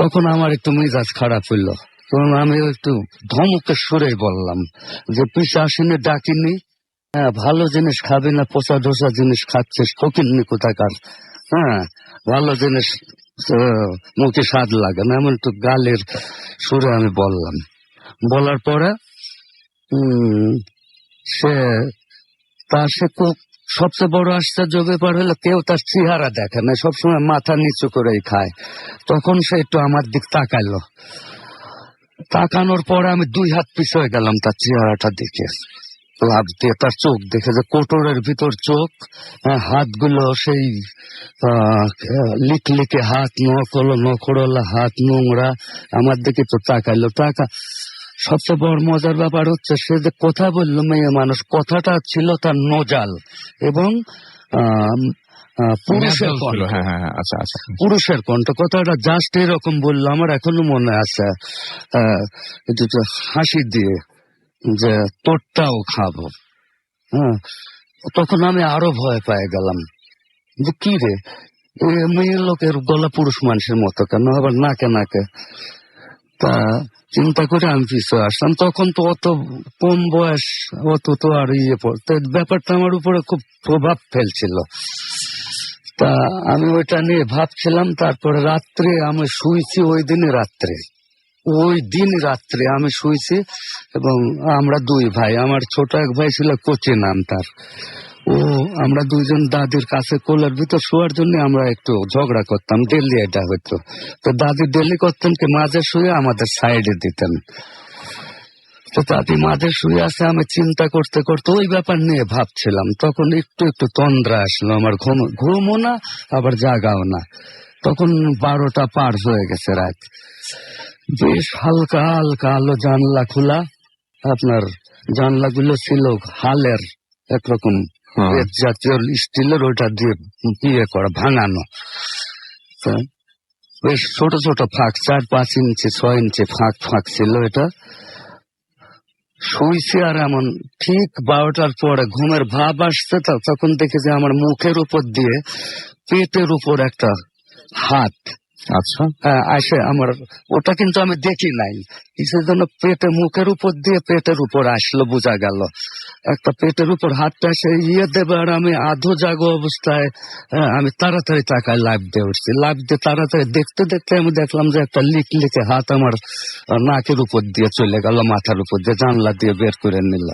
তখন আমার একটু মেজাজ খারাপ হইলো, তখন আমি একটু ধমকের সুরেই বললাম যে পিশাচিনী ডাকিনি, ভালো জিনিস খাবি না, পচা ঢোসা জিনিস খাচ্ছিস, ফকিন্নি কোথাকার। হ্যাঁ, ভালো জিনিস মুখে স্বাদ লাগে না, এমন একটু গালের সুরে আমি বললাম। বলার পরে সে খুব, সবচেয়ে বড় আশ্চর্য ব্যাপার হলো, কেউ তার চেহারা দেখে না, সবসময় মাথা নিচু করেই খায়। তখন সে একটু আমার দিক তাকাইলো, তাকানোর পরে আমি 2 হাত পিছয়ে গেলাম তার চেহারাটা দেখে, লাভ দিয়ে। তার চোখ দেখে, যে কোটরের ভিতর চোখ, হাতগুলো সেই লিকলিকে হাত, নখড়লা হাত, নোংরা, আমার দিকে তো তাকাইলো। সবচেয়ে বড় মজার ব্যাপার হচ্ছে, সে যে কথা বললো, মেয়ে মানুষ, কথাটা ছিল তার নজাল এবং পুরুষের কণ্ঠ। পুরুষের কণ্ঠ, কথাটা জাস্ট এরকম বললো। আমার এখনো মনে আছে, হাসি দিয়ে, যে তোরটাও খাবো। হ্যাঁ, তখন আমি আরো ভয় পেয়ে গেলাম যে কি রে, মেয়ে লোকের গলা পুরুষ মানুষের মতো কেন, আবার নাকে নাকে। তা চিন্তা করে আমি পিছু আসলাম। তখন তো অত কম বয়স, অত তো আর পড়তে, ব্যাপারটা আমার উপরে খুব প্রভাব ফেলছিল। তা আমি ওইটা নিয়ে ভাবছিলাম। তারপরে রাত্রে আমি শুয়েছি, ওই দিন রাত্রে আমি শুয়েছি, এবং আমরা 2 ভাই, আমার ছোট এক ভাই ছিল কোচি নাম তার, আমরা 2জন দাদির কাছে কোলের ভিতর শোয়ার জন্য আমরা একটু ঝগড়া করতাম, ডেলি এটা হইতো। তো দাদি ডেলি করতেন কি, মাঝে শুয়ে আমাদের সাইডে দিতেন। তো দাদি মাঝে শুয়ে আছে, আমি চিন্তা করতে করতে ওই ব্যাপার নিয়ে ভাবছিলাম। তখন একটু একটু তন্দ্রা আসলো আমার, ঘুমও না আবার জাগাও না। তখন 12টা পার হয়ে গেছে রাত। বেশ হালকা হালকা আলো, জানলা খোলা, আপনার জানলাগুলো ছিল হালের একরকম জাতীয় স্টিলের, ওইটা দিয়ে ইয়ে করা, ভাঙানো। বেশ ছোট ছোট ফাঁক, 4-5 ইঞ্চি 6 ইঞ্চি ফাঁক ফাঁক ছিল। এটা শুইছি আর এমন ঠিক 12টার পরে ঘুমের ভাব আসছে। তখন দেখি যে আমার মুখের উপর দিয়ে পেটের উপর একটা হাত, আচ্ছা, আসে আমার। ওটা কিন্তু আমি দেখি নাই, কিসের জন্য পেটে, মুখের উপর দিয়ে পেটের উপর আসলো, বোঝা গেল একটা পেটের উপর হাতটা এসে ইয়ে দেবে। আর আমি আধো জাগো অবস্থায় আমি তাড়াতাড়ি তাকায় লাফ দিয়ে উঠছি। লাফ দিয়ে তাড়াতাড়ি দেখতে দেখতে আমি দেখলাম যে একটা লিকলিকে হাত আমার নাকের উপর দিয়ে চলে গেল, মাথার উপর দিয়ে জানলা দিয়ে বের করে নিল।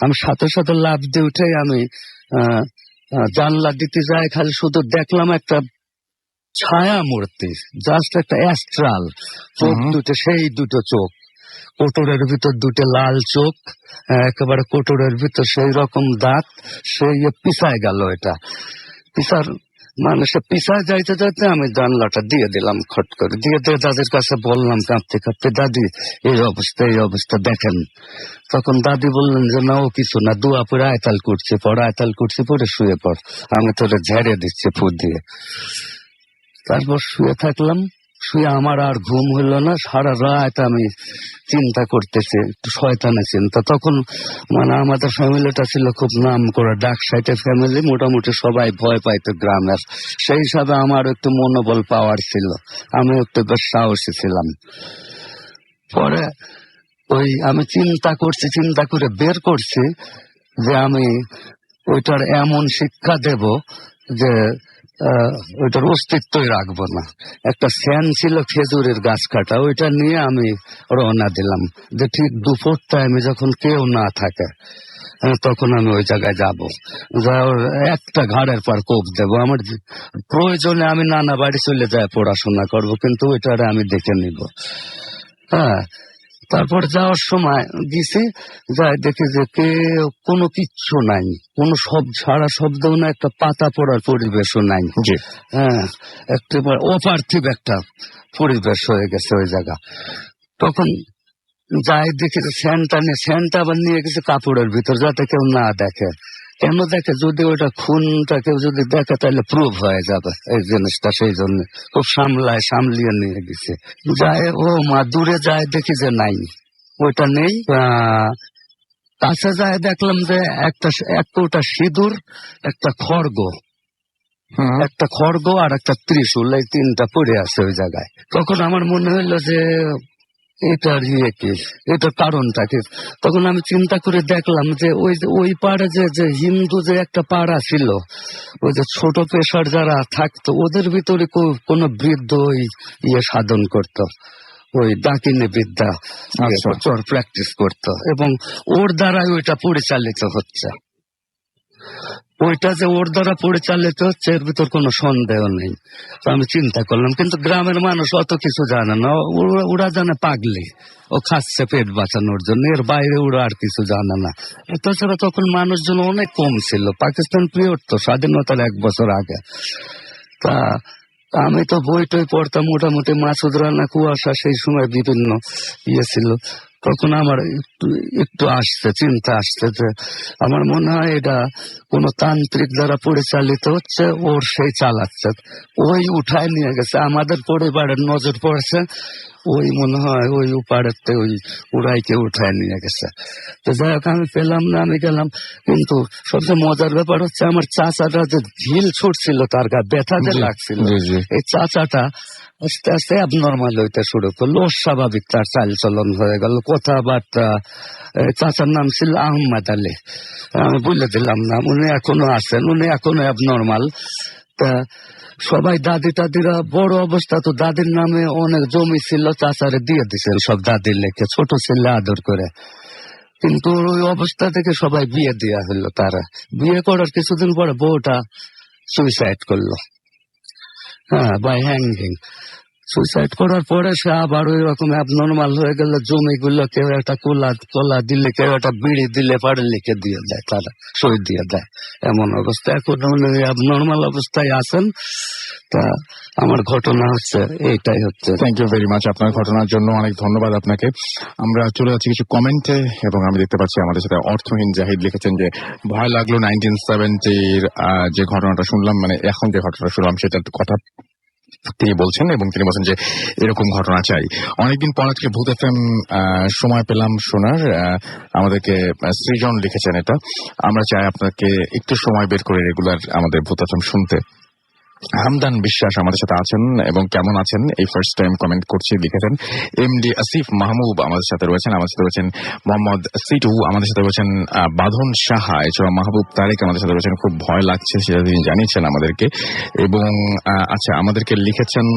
আমি সাথে সাথে লাফ দিয়ে উঠে আমি জানলা দিতে যাই, খালি শুধু দেখলাম একটা ছায়া মূর্তি, জাস্ট একটা অ্যাস্ট্রাল চোখ দুটো, সেই দুটো চোখ, কোটরের ভিতর দুটো লাল চোখ, একেবারে কোটরের ভিতর সেই রকম দাঁত। সেই পিছায় গেল, এটা পিছার মানে সে পিছায় যাইতে যাইতে আমি জানলাটা দিয়ে দিলাম, খট করে দিয়ে দাদির কাছে বললাম কাঁপতে কাঁপতে, দাদি এই অবস্থা দেখেন। তখন দাদি বললেন যে না, ও কিছু না, দোয়া পরে আয়তাল করছি, পরে শুয়ে পড়, আমি তোরে ঝেড়ে দিচ্ছি ফু দিয়ে। তারপর শুয়ে থাকলাম। শুয়ে আমার আর ঘুম হইল না, সারা রাত আমি চিন্তা করতেছি, একটু শয়তানের চিন্তা। তখন মানে আমাদের ফ্যামিলিটা ছিল খুব নাম করা ডাক সাইটের ফ্যামিলি, মোটামুটি সবাই ভয় পাইতো গ্রামের। সেই হিসাবে আমার একটু মনোবল পাওয়ার ছিল, আমি একটু বেশ সাহসী ছিলাম। পরে ওই আমি চিন্তা করে বের করছি যে আমি ওইটার এমন শিক্ষা দেব যে ওইটার অস্তিত্বই রাখবো না। একটা ফ্যান ছিল খেজুরের গাছ কাটা, ওইটা নিয়ে আমি রওনা দিলাম যে ঠিক দুপুর টাইমে যখন কেউ না থাকে তখন আমি ওই জায়গায় যাবো, একটা ঘাড়ের পর কোপ দেবো। আমার প্রয়োজনে আমি নানা বাড়ি চলে যায় পড়াশোনা করব, কিন্তু ওইটারে আমি দেখে নিব। হ্যাঁ, তারপর যাওয়ার সময় গেছি, যাই দেখি যে কোনো কিচ্ছু নাই, কোনো সারা শব্দও না, একটা পাতা পড়ার পরিবেশও নাই। হ্যাঁ, একেবারে অপার্থিব একটা পরিবেশ হয়ে গেছে ওই জায়গা। তখন যাই দেখি যে ফ্যানটা আবার নিয়ে গেছে কাপড়ের ভিতর, যাতে কেউ না দেখে। কেন দেখে, যদি ওইটা খুনটা কেউ যদি দেখে তাহলে প্রুভ হয়ে যাবে এই জিনিসটা, সেই জন্য খুব সামলিয়ে নিয়ে গেছে। যায় ও মা, দূরে যায় দেখি যে নাই, ওইটা নেই। কাছে যায় দেখলাম যে একটা কৌটা সিঁদুর, একটা খড়গ আর একটা ত্রিশূল, এই 3টা পড়ে আছে ওই জায়গায়। তখন আমার মনে হইলো যে এটার এটার কারণটা কি। তখন আমি চিন্তা করে দেখলাম যে ওই পাড়ে যে হিন্দু যে একটা পাড়া ছিল, ওই যে ছোট পেশার যারা থাকতো, ওদের ভিতরে কোনো বৃদ্ধ ওই সাধন করত, ওই ডাকিনী বিদ্যা চর প্র্যাকটিস করত, এবং ওর দ্বারাই ওইটা পরিচালিত হচ্ছে। ওইটা যে ওর দ্বারা পরিচালিত হচ্ছে এর ভিতর কোনো সন্দেহ নেই। তো আমি চিন্তা করলাম, কিন্তু গ্রামের মানুষ অত কিছু জানে না, ওরা জানে পাগলি, ও খাচ্ছে পেট বাঁচানোর জন্য, এর বাইরে ওরা আর কিছু জানে না। তাছাড়া তখন মানুষজন অনেক কম ছিল, পাকিস্তান পিরিয়ড তো, স্বাধীনতার 1 বছর আগে। তা আমি তো বই টই পড়তাম মোটামুটি, মাসুদ রানা, কুয়াশা, সেই সময় বিভিন্ন ছিল। তখন আমার একটু চিন্তা আসছে যে আমার মনে হয় এটা কোন তান্ত্রিক দ্বারা পরিচালিত হচ্ছে, ওর সেই চালাচ্ছে, ওই উঠায় নিয়ে গেছে, আমাদের পরিবারের নজর পড়েছে, ওই মনে হয় ওই উপাড়েতে ওই উড়াইকে উঠায় নিয়ে গেছে। তো যাই হোক, আমি পেলাম না, আমি গেলাম। কিন্তু সবচেয়ে মজার ব্যাপার হচ্ছে, আমার চাচাটা যে ঢিল ছুটছিল, তার গা ব্যথা যে লাগছিল, এই চাচাটা আস্তে আস্তে অ্যাবনর্মাল হইতে শুরু করলো, অস্বাভাবিক তার চালচলন হয়ে গেল, কথাবার্তা। চাচার নাম ছিল আহমদ আলী, আমি বলে দিলাম না, উনি এখনো আছেন, উনি এখনো অ্যাবনর্মাল। তা সবাই দাদি টাদিরা বড় অবস্থা, তো দাদির নামে অনেক জমি ছিল, চাচারে দিয়ে দিচ্ছেন সব দাদির লেখে, ছোট ছেলে আদর করে। কিন্তু ওই অবস্থা থেকে সবাই বিয়ে দেওয়া হলো। তারা বিয়ে করার কিছুদিন পরে বউটা সুইসাইড করলো, হ্যাঁ, বাই হ্যাঙ্গিং। সুইসাইড করার পরে সে আবার ওই রকম অ্যাবনর্মাল হয়ে গেল, জমিগুলো কেউ একটা কলা দিলে, কেউ একটা বিড়ি দিলে পাড়ে লিখে দিয়ে দেয়, তারা সই দিয়ে দেয়, এমন অবস্থা। এখন উনি অ্যাবনর্মাল অবস্থায় আছেন। তা আমার ঘটনা হচ্ছে এইটাই হচ্ছে। থ্যাংক ইউ ভেরি মাচ আপনার ঘটনার জন্য, অনেক ধন্যবাদ আপনাকে। আমরা চলে যাচ্ছি কিছু কমেন্টে, এবং আমি দেখতে পাচ্ছি আমাদের সাথে অর্থহীন জাহিদ লিখেছেন যে ভয় লাগলো 1970-র যে ঘটনাটা শুনলাম, মানে এখন যে ঘটনাটা শুনলাম সেটার কথা তিনি বলছেন, এবং তিনি বলছেন যে এরকম ঘটনা চাই। অনেকদিন পর আজকে ভূত এফএম সময় পেলাম শোনার, আমাদেরকে সৃজন লিখেছেন এটা। আমরা চাই আপনাকে একটু সময় বের করে রেগুলার আমাদের ভূত এফএম শুনতে। হামদান বিশ্বাস আমাদের সাথে আছেন, এবং কেমন আছেন এই ফার্স্ট টাইম কমেন্ট করছি লিখেছেন। এমডি আসিফ মাহমুদ আমাদের সাথে রয়েছেন। আমাদের সাথে রয়েছেন মোহাম্মদ সিটু, আমাদের সাথে রয়েছেন বাঁধন সাহা, এছাড়া মাহবুব তারেক আমাদের সাথে রয়েছেন। খুব ভয় লাগছে সেটা তিনি জানিয়েছেন আমাদেরকে। এবং আচ্ছা, আমাদেরকে লিখেছেন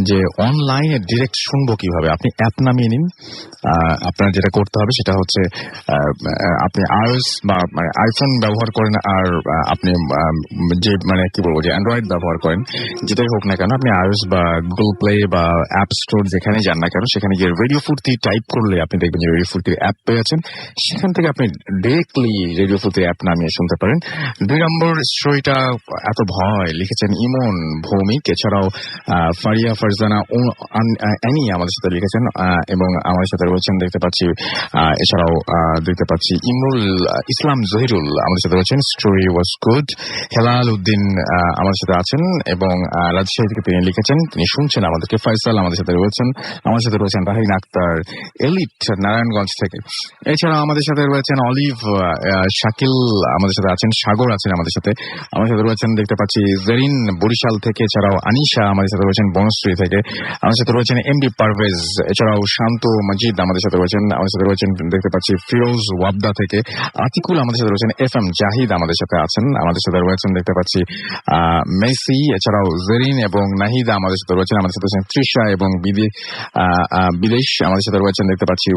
যে অনলাইনে ডিরেক্ট শুনবো কিভাবে। আপনি অ্যাপ নামিয়ে নিন। আপনার যেটা করতে হবে সেটা হচ্ছে আপনি iOS বা আইফোন ব্যবহার করেন, আর আপনি যে কি বলবো, যে অ্যান্ড্রয়েড ব্যবহার করেন, যেটাই হোক না কেন, আপনি iOS বা গুগল প্লে বা অ্যাপ স্টোর যেখানে যান না কেন, সেখানে গিয়ে রেডিও ফুর্তি টাইপ করলে আপনি দেখবেন যে রেডিও ফুর্তির অ্যাপ পেয়েছেন। সেখান থেকে আপনি ডিরেক্টলি রেডিও ফুর্তির অ্যাপ নামিয়ে শুনতে পারেন। 2 নম্বর স্টোরিটা এত ভয় লিখেছেন ইমন ভৌমিক, এছাড়াও ফারিয়া ফারজানা অ্যানি আমাদের সাথে লিখেছেন, এবং আমাদের সাথে রয়েছেন দেখতে পাচ্ছি, এছাড়াও দেখতে পাচ্ছি ইমরুল ইসলাম জহিরুল আমাদের সাথে রয়েছেন। Story was good. Helal Uddin আমাদের সাথে আছেন, এবং রাজশাহী থেকে তিনি লিখেছেন, তিনি শুনছেন আমাদেরকে। ফয়সাল আমাদের সাথে রয়েছেন। আমাদের সাথে রয়েছেন রাহিন আক্তার এলিট নারায়ণগঞ্জ থেকে। এছাড়া আমাদের সাথে রয়েছেন অলিভ, শাকিল আমাদের সাথে আছেন, সাগর আছেন আমাদের সাথে। আমাদের সাথে রয়েছেন দেখতে পাচ্ছি জেরিন বরিশাল থেকে, এছাড়াও আনিশা আমাদের সাথে রয়েছেন বনশ্রী থেকে। আমাদের সাথে রয়েছেন এমডি পারভেজ, এছাড়াও শান্ত মজিদ আমাদের সাথে রয়েছেন। আমাদের সাথে রয়েছেন দেখতে পাচ্ছি ফিরোজ ওয়াবদা থেকে। আতিকুল আমাদের সাথে রয়েছেন। FM জাহিদ আমাদের সাথে আছেন। আমাদের সাথে রয়েছেন দেখতে পাচ্ছি মেসি, এছাড়াও জেরিন এবং নাহিদা আমাদের সাথে রয়েছেন। আমাদের সাথে রয়েছেন তৃষা এবং বিদেশ আমাদের সাথে রয়েছেন দেখতে পাচ্ছি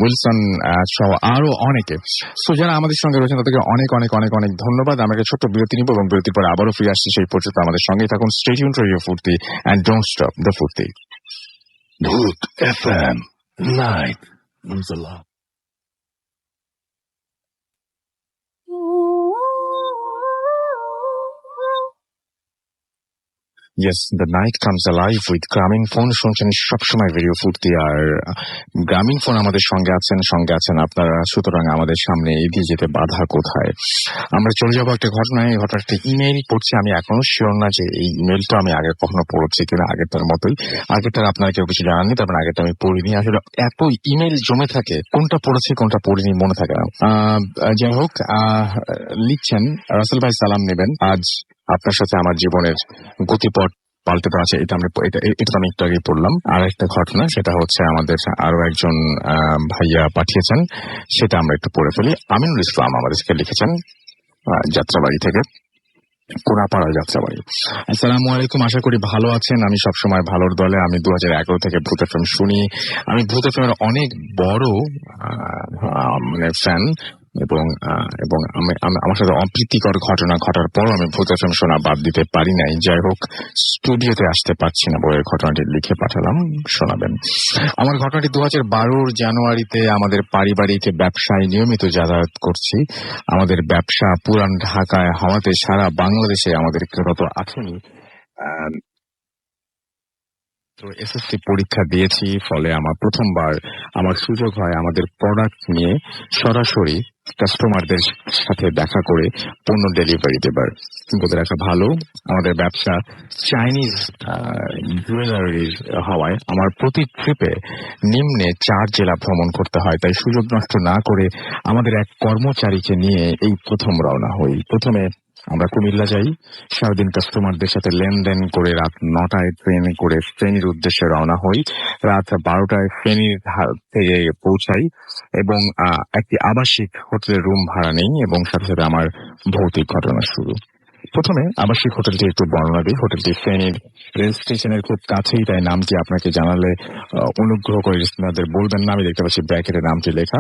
উইলসন সহ আরো অনেকে। সো যারা আমাদের সঙ্গে রয়েছেন তাদেরকে অনেক অনেক অনেক অনেক ধন্যবাদ। আমরা একটা ছোট্ট বিরতি নিব, এবং বিরতির পরে আবারও ফিরে আসছি। সেই পর্যন্ত আমাদের সঙ্গেই থাকুন। স্টে টিউনড টু রেডিও ফুর্তি এন্ড ডোন্ট স্টপ দ্য ফুর্তি। ভূত FM live comes alive. Yes, the night comes alive with গ্রামীণ ফোন। শুনছেন সবসময় রেডিও ফুর্তি, আর গ্রামীণ ফোন আমাদের সঙ্গে আছেন আপনারা। সুতরাং আমাদের সামনে এগিয়ে যেতে বাধা কোথায়। আমরা চলে যাবো একটা ঘটনায়। এই ঘটনাটা ইমেইল পড়ছি। আমি এখনো শিওর না যে এই ইমেইলটা আমি আগে কখনো পড়েছি কিনা। আগেরটার মতোই, আগেরটার আপনারা কেউ কিছু জানাননি, তারপর আগেরটা আমি পড়িনি। আসলে এত ইমেইল জমে থাকে, কোনটা পড়েছি কোনটা পড়িনি মনে থাকে না। যাই হোক, লিখছেন রাসেল ভাই, সালাম নেবেন। আজ আপনার সাথে আমার জীবনের গতিপথ পাল্টে দেওয়া আছে। এটা আমি একটু আগে পড়লাম। আর একটা ঘটনা, সেটা হচ্ছে আমাদের আরো একজন ভাইয়া পাঠিয়েছেন, সেটা আমরা একটু পড়ে ফেলি। আমিনুল ইসলাম আমাদেরকে লিখেছেন যাত্রাবাড়ি থেকে, কোনাপাড়া যাত্রাবাড়ি। আসসালামু আলাইকুম, আশা করি ভালো আছেন। আমি সবসময় ভালোর দলে। আমি 2011 থেকে ভূত এফএম শুনি। আমি ভূত এফএম এর অনেক বড় ফ্যান, এবং আমার সাথে অপ্রীতিকর ঘটনা ঘটার পর আমি ভূত এফএম শোনা বাদ দিতে পারি নাই। যাই হোক, স্টুডিওতে আসতে পারছি না, বইয়ের ঘটনাটি লিখে পাঠালাম, শোনাবেন। আমার ঘটনাটি 2012 জানুয়ারিতে আমাদের পারিবারিক ব্যবসায় নিয়মিত যাতায়াত করছি। আমাদের ব্যবসা পুরান ঢাকায় হওয়াতে সারা বাংলাদেশে আমাদের তত আসেনি। তো এসএসসি পরীক্ষা দিয়েছি, ফলে আমার প্রথমবার আমার সুযোগ হয় আমাদের প্রোডাক্ট নিয়ে সরাসরি কাস্টমারদের সাথে দেখা করে পণ্য ডেলিভারি দেবার। বলতে রাখা ভালো, আমাদের ব্যবসা চাইনিজ জুয়েলারির হওয়ায় আমার প্রতি ট্রিপে নিম্নে 4 জেলা ভ্রমণ করতে হয়। তাই সুযোগ নষ্ট না করে আমাদের এক কর্মচারীকে নিয়ে এই প্রথম রওনা হই। প্রথমে আমরা কুমিল্লা যাই, সারাদিন কাস্টমারদের সাথে লেনদেন করে রাত 9টায় ট্রেনে করে ফেনীর উদ্দেশ্যে রওনা হই। রাত 12টায় ফেনীর থেকে পৌঁছাই, এবং একটি আবাসিক হোটেলের রুম ভাড়া নেই, এবং সাথে সাথে আমার ভৌতিক ঘটনা শুরু। প্রথমে আবাসিক হোটেলটি একটু বর্ণনা দিই। হোটেলটি ফেনীর রেল স্টেশনের খুব কাছেই, তাই নামটি আপনাকে জানালে অনুগ্রহ করে আপনাদের বলবেন না। আমি দেখতে পাচ্ছি ব্র্যাকেটে নামটি লেখা।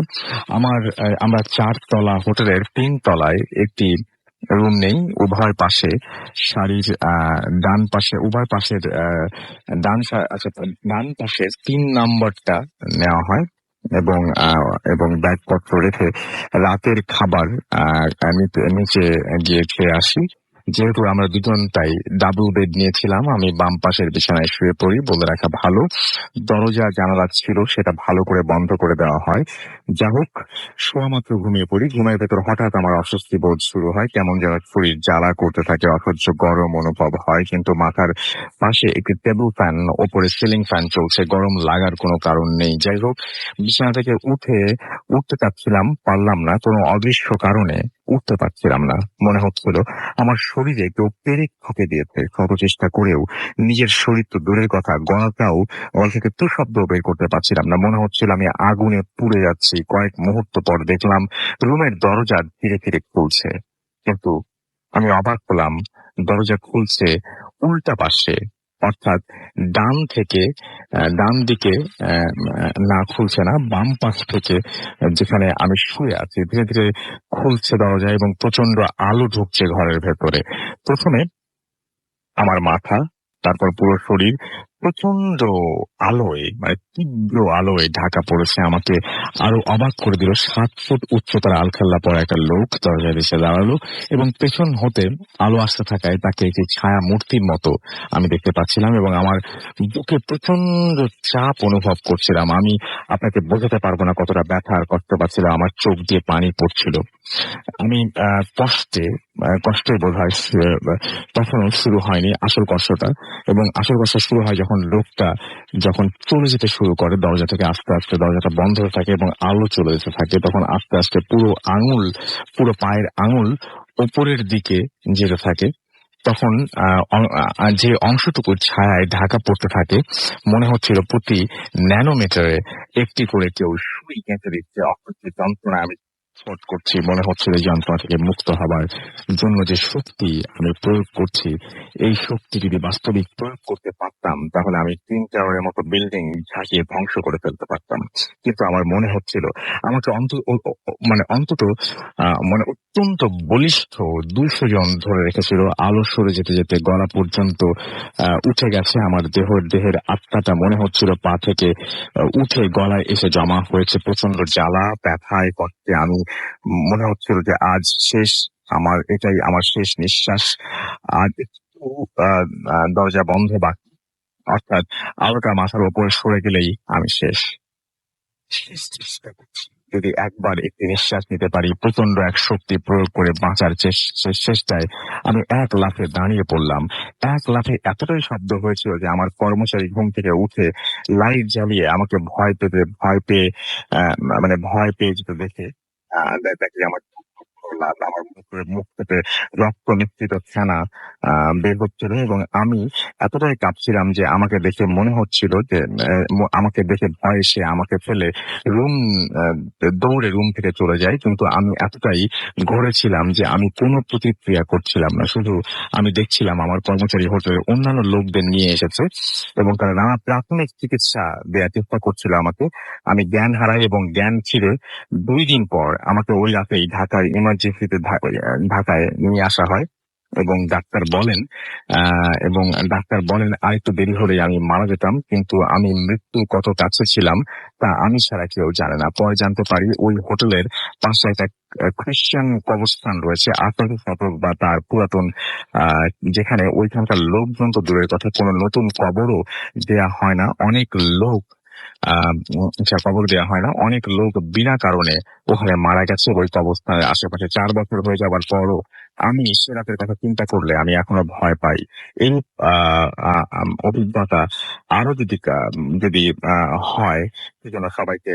আমরা 4 তলা হোটেলের 3 তলায় একটি রুম নেই, উভয় পাশে শাড়ির ডান পাশে উভয় পাশের ডান পাশের 3 নম্বরটা নেওয়া হয় এবং এবং ব্যাগপত্র রেখে রাতের খাবার নিচে গিয়ে খেয়ে আসি। যেহেতু আমরা দুজন তাই ডাবল বেড নিয়েছিলাম, আমি বাম পাশের বিছানায় শুয়ে পড়ি। বলে রাখা ভালো, দরজা জানালা ছিল সেটা ভালো করে বন্ধ করে দেওয়া হয়। যা হোক, শোয়া মাত্র ঘুমিয়ে পড়ি। ঘুমের ভেতর হঠাৎ আমার অস্বস্তি বোধ শুরু হয়, কেমন যেন শরীর জ্বালা করতে থাকে, অসহ্য গরম অনুভব হয়। কিন্তু মাথার পাশে একটি টেবিল ফ্যান, ওপরে সিলিং ফ্যান চলছে, গরম লাগার কোনো কারণ নেই। যাই হোক, বিছানা থেকে উঠতে চাচ্ছিলাম, পারলাম না। কোনো অদৃশ্য কারণে উঠতে পারছিলাম না। মনে হচ্ছিল আমার শরীরে কেউ পেরেক ঠুকে দিয়েছে। শত চেষ্টা করেও নিজের শরীর তো দূরের কথা, গলা থেকে তো শব্দ বের করতে পারছিলাম না। মনে হচ্ছিল আমি আগুনে পুড়ে যাচ্ছি। কয়েক মুহূর্ত পর দেখলাম রুমের দরজা ধীরে ধীরে খুলছে, কিন্তু আমি অবাক হলাম, দরজা খুলছে উল্টা পাশে, অর্থাৎ ডান দিকে না, খুলছে না, বাম পাশ থেকে, যেখানে আমি শুয়ে আছি। ধীরে ধীরে খুলছে দরজা এবং প্রচন্ড আলো ঢুকছে ঘরের ভেতরে। প্রথমে আমার মাথা, তারপর পুরো শরীর প্রচন্ড আলোয়, মানে তীব্র আলোয় ঢাকা পড়েছে। আমাকে আরো অবাক করে দিল, 7 ফুট উচ্চতার আলখাল্লা পরা একটা লোক দরজায় এসে দাঁড়ালো এবং পেছন হতে আলো আসতে থাকায় তাকে একটি ছায়া মূর্তির মতো আমি দেখতে পাচ্ছিলাম এবং আমার বুকে প্রচন্ড চাপ অনুভব করছিলাম। আমি আপনাকে বোঝাতে পারবো না কতটা ব্যথা আর কষ্ট পাচ্ছিলাম। আমার চোখ দিয়ে পানি পড়ছিল। আমি কষ্টে বোধ হয় তখনও শুরু হয়নি আসল কষ্টটা, এবং আসল কষ্ট শুরু হয় যখন চলে যেতে শুরু করে দরজা থেকে। আস্তে আস্তে দরজাটা বন্ধ হয়ে থাকে এবং আলো চলে যেতে থাকে। তখন আস্তে আস্তে পুরো পায়ের আঙুল ওপরের দিকে যেতে থাকে। তখন যে অংশটুকু ছায়ায় ঢাকা পড়তে থাকে, মনে হচ্ছিল প্রতি ন্যানোমিটারে একটি করে কেউ সুই গেঁথে দিচ্ছে। অসহ্য যন্ত্রণা আমি ছোট করছি। মনে হচ্ছিল এই যন্ত্রণা থেকে মুক্ত হবার জন্য যে শক্তি আমি প্রয়োগ করছি, এই শক্তি যদি বাস্তবিক প্রয়োগ করতে পারতাম তাহলে আমি 3 টাওয়ারের মতো বিল্ডিং ঝাঁকিয়ে ধ্বংস করে ফেলতে পারতাম। কিন্তু আমার মনে হচ্ছিল আমাকে অন্তত অত্যন্ত বলিষ্ঠ 200 জন ধরে রেখেছিল। আলো সরে যেতে যেতে গলা পর্যন্ত উঠে গেছে আমার দেহের আত্মাটা। মনে হচ্ছিল পা থেকে উঠে গলায় এসে জমা হয়েছে। প্রচন্ড জ্বালা, ব্যথায়, কষ্টে আমি মনে হচ্ছিল যে আজ শেষ, এটাই আমার শেষ নিঃশ্বাস। আজ একটু দরজা বন্ধ বাকি, অর্থাৎ আলোটা মাথার উপরে সরে গেলেই আমি শেষ চেষ্টা করছি যদি একবার একটি নিঃশ্বাস নিতে পারি। প্রচন্ড এক শক্তি প্রয়োগ করে বাঁচার চেষ্টায় আমি এক লাফে দাঁড়িয়ে পড়লাম। এক লাফে এতটাই শব্দ হয়েছিল যে আমার কর্মচারী ঘুম থেকে উঠে লাইট জ্বালিয়ে আমাকে ভয় পেয়ে যেতে দেখে আমার আমার মুখ থেকে রক্ত মিশ্রিত ফেনা বের হচ্ছিল এবং আমি এতটাই কাঁপছিলাম যে আমাকে দেখে মনে হচ্ছিল যে আমাকে দেখে ভয়ে সে আমাকে ফেলে দৌড়ে রুম থেকে চলে যায়। কিন্তু আমি এতটাই ঘুরেছিলাম যে আমি কোনো প্রতিক্রিয়া করছিলাম না, শুধু আমি দেখছিলাম আমার কর্মচারী হোটেলের অন্যান্য লোকদের নিয়ে এসেছে এবং তারা নানা প্রাথমিক চিকিৎসা দেওয়ার চেষ্টা করছিল আমাকে। আমি জ্ঞান হারাই এবং জ্ঞান ছিঁড়ে 2 দিন পর আমাকে ওই রাতেই ঢাকায় ইমার্জেন্সিতে ঢাকায় নিয়ে আসা হয় এবং ডাক্তার বলেন আরেকটু দেরি হলেই আমি মারা যেতাম। কিন্তু আমি মৃত্যুর কত কাছে ছিলাম তা আমি ছাড়া কেউ জানে না। পরে জানতে পারি ওই হোটেলের পাশে একটা খ্রিস্টান কবরস্থান রয়েছে, 18 শতক বা তার পুরাতন, যেখানে ওইখানকার লোকজন তো দূরের কথা, কোনো নতুন কবরও দেয়া হয় না। কবর দেওয়া হয় না। অনেক লোক বিনা কারণে ওখানে মারা গেছে ওই কবরস্থানের আশেপাশে। 4 বছর হয়ে যাবার পরও আমি সে রাতের কথা চিন্তা করলে আমি এখনো ভয় পাই। এই অভিজ্ঞতা আরো যদি হয়, সেজন্য সবাইকে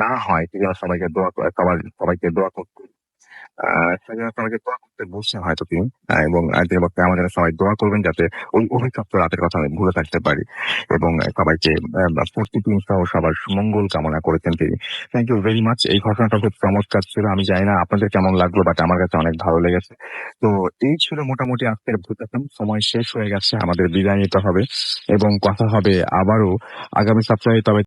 না হয়, সেজন্য সবাইকে দোয়া করতে সবাইকে দোয়া করতে বলছেন হয়তো তিনি, এবং আমাদের সবাই দোয়া করবেন যাতে ওই অভিশপ্ত রাতের কথা আমি ভুলে থাকতে পারি, এবং সবাইকে প্রতিদিন সহ সবার সুমঙ্গল কামনা করেছেন তিনি। Thank you very much. এই ঘটনাটা খুব চমৎকার ছিল। আমি জানি না আপনাদের কেমন লাগলো, বাট আমার কাছে অনেক ভালো লেগেছে। তো এই ছিল মোটামুটি আজকের ভূতাকাম। সময় শেষ হয়ে গেছে, আমাদের বিদায় নিতে হবে এবং কথা হবে আবারও আগামী সপ্তাহে। তবে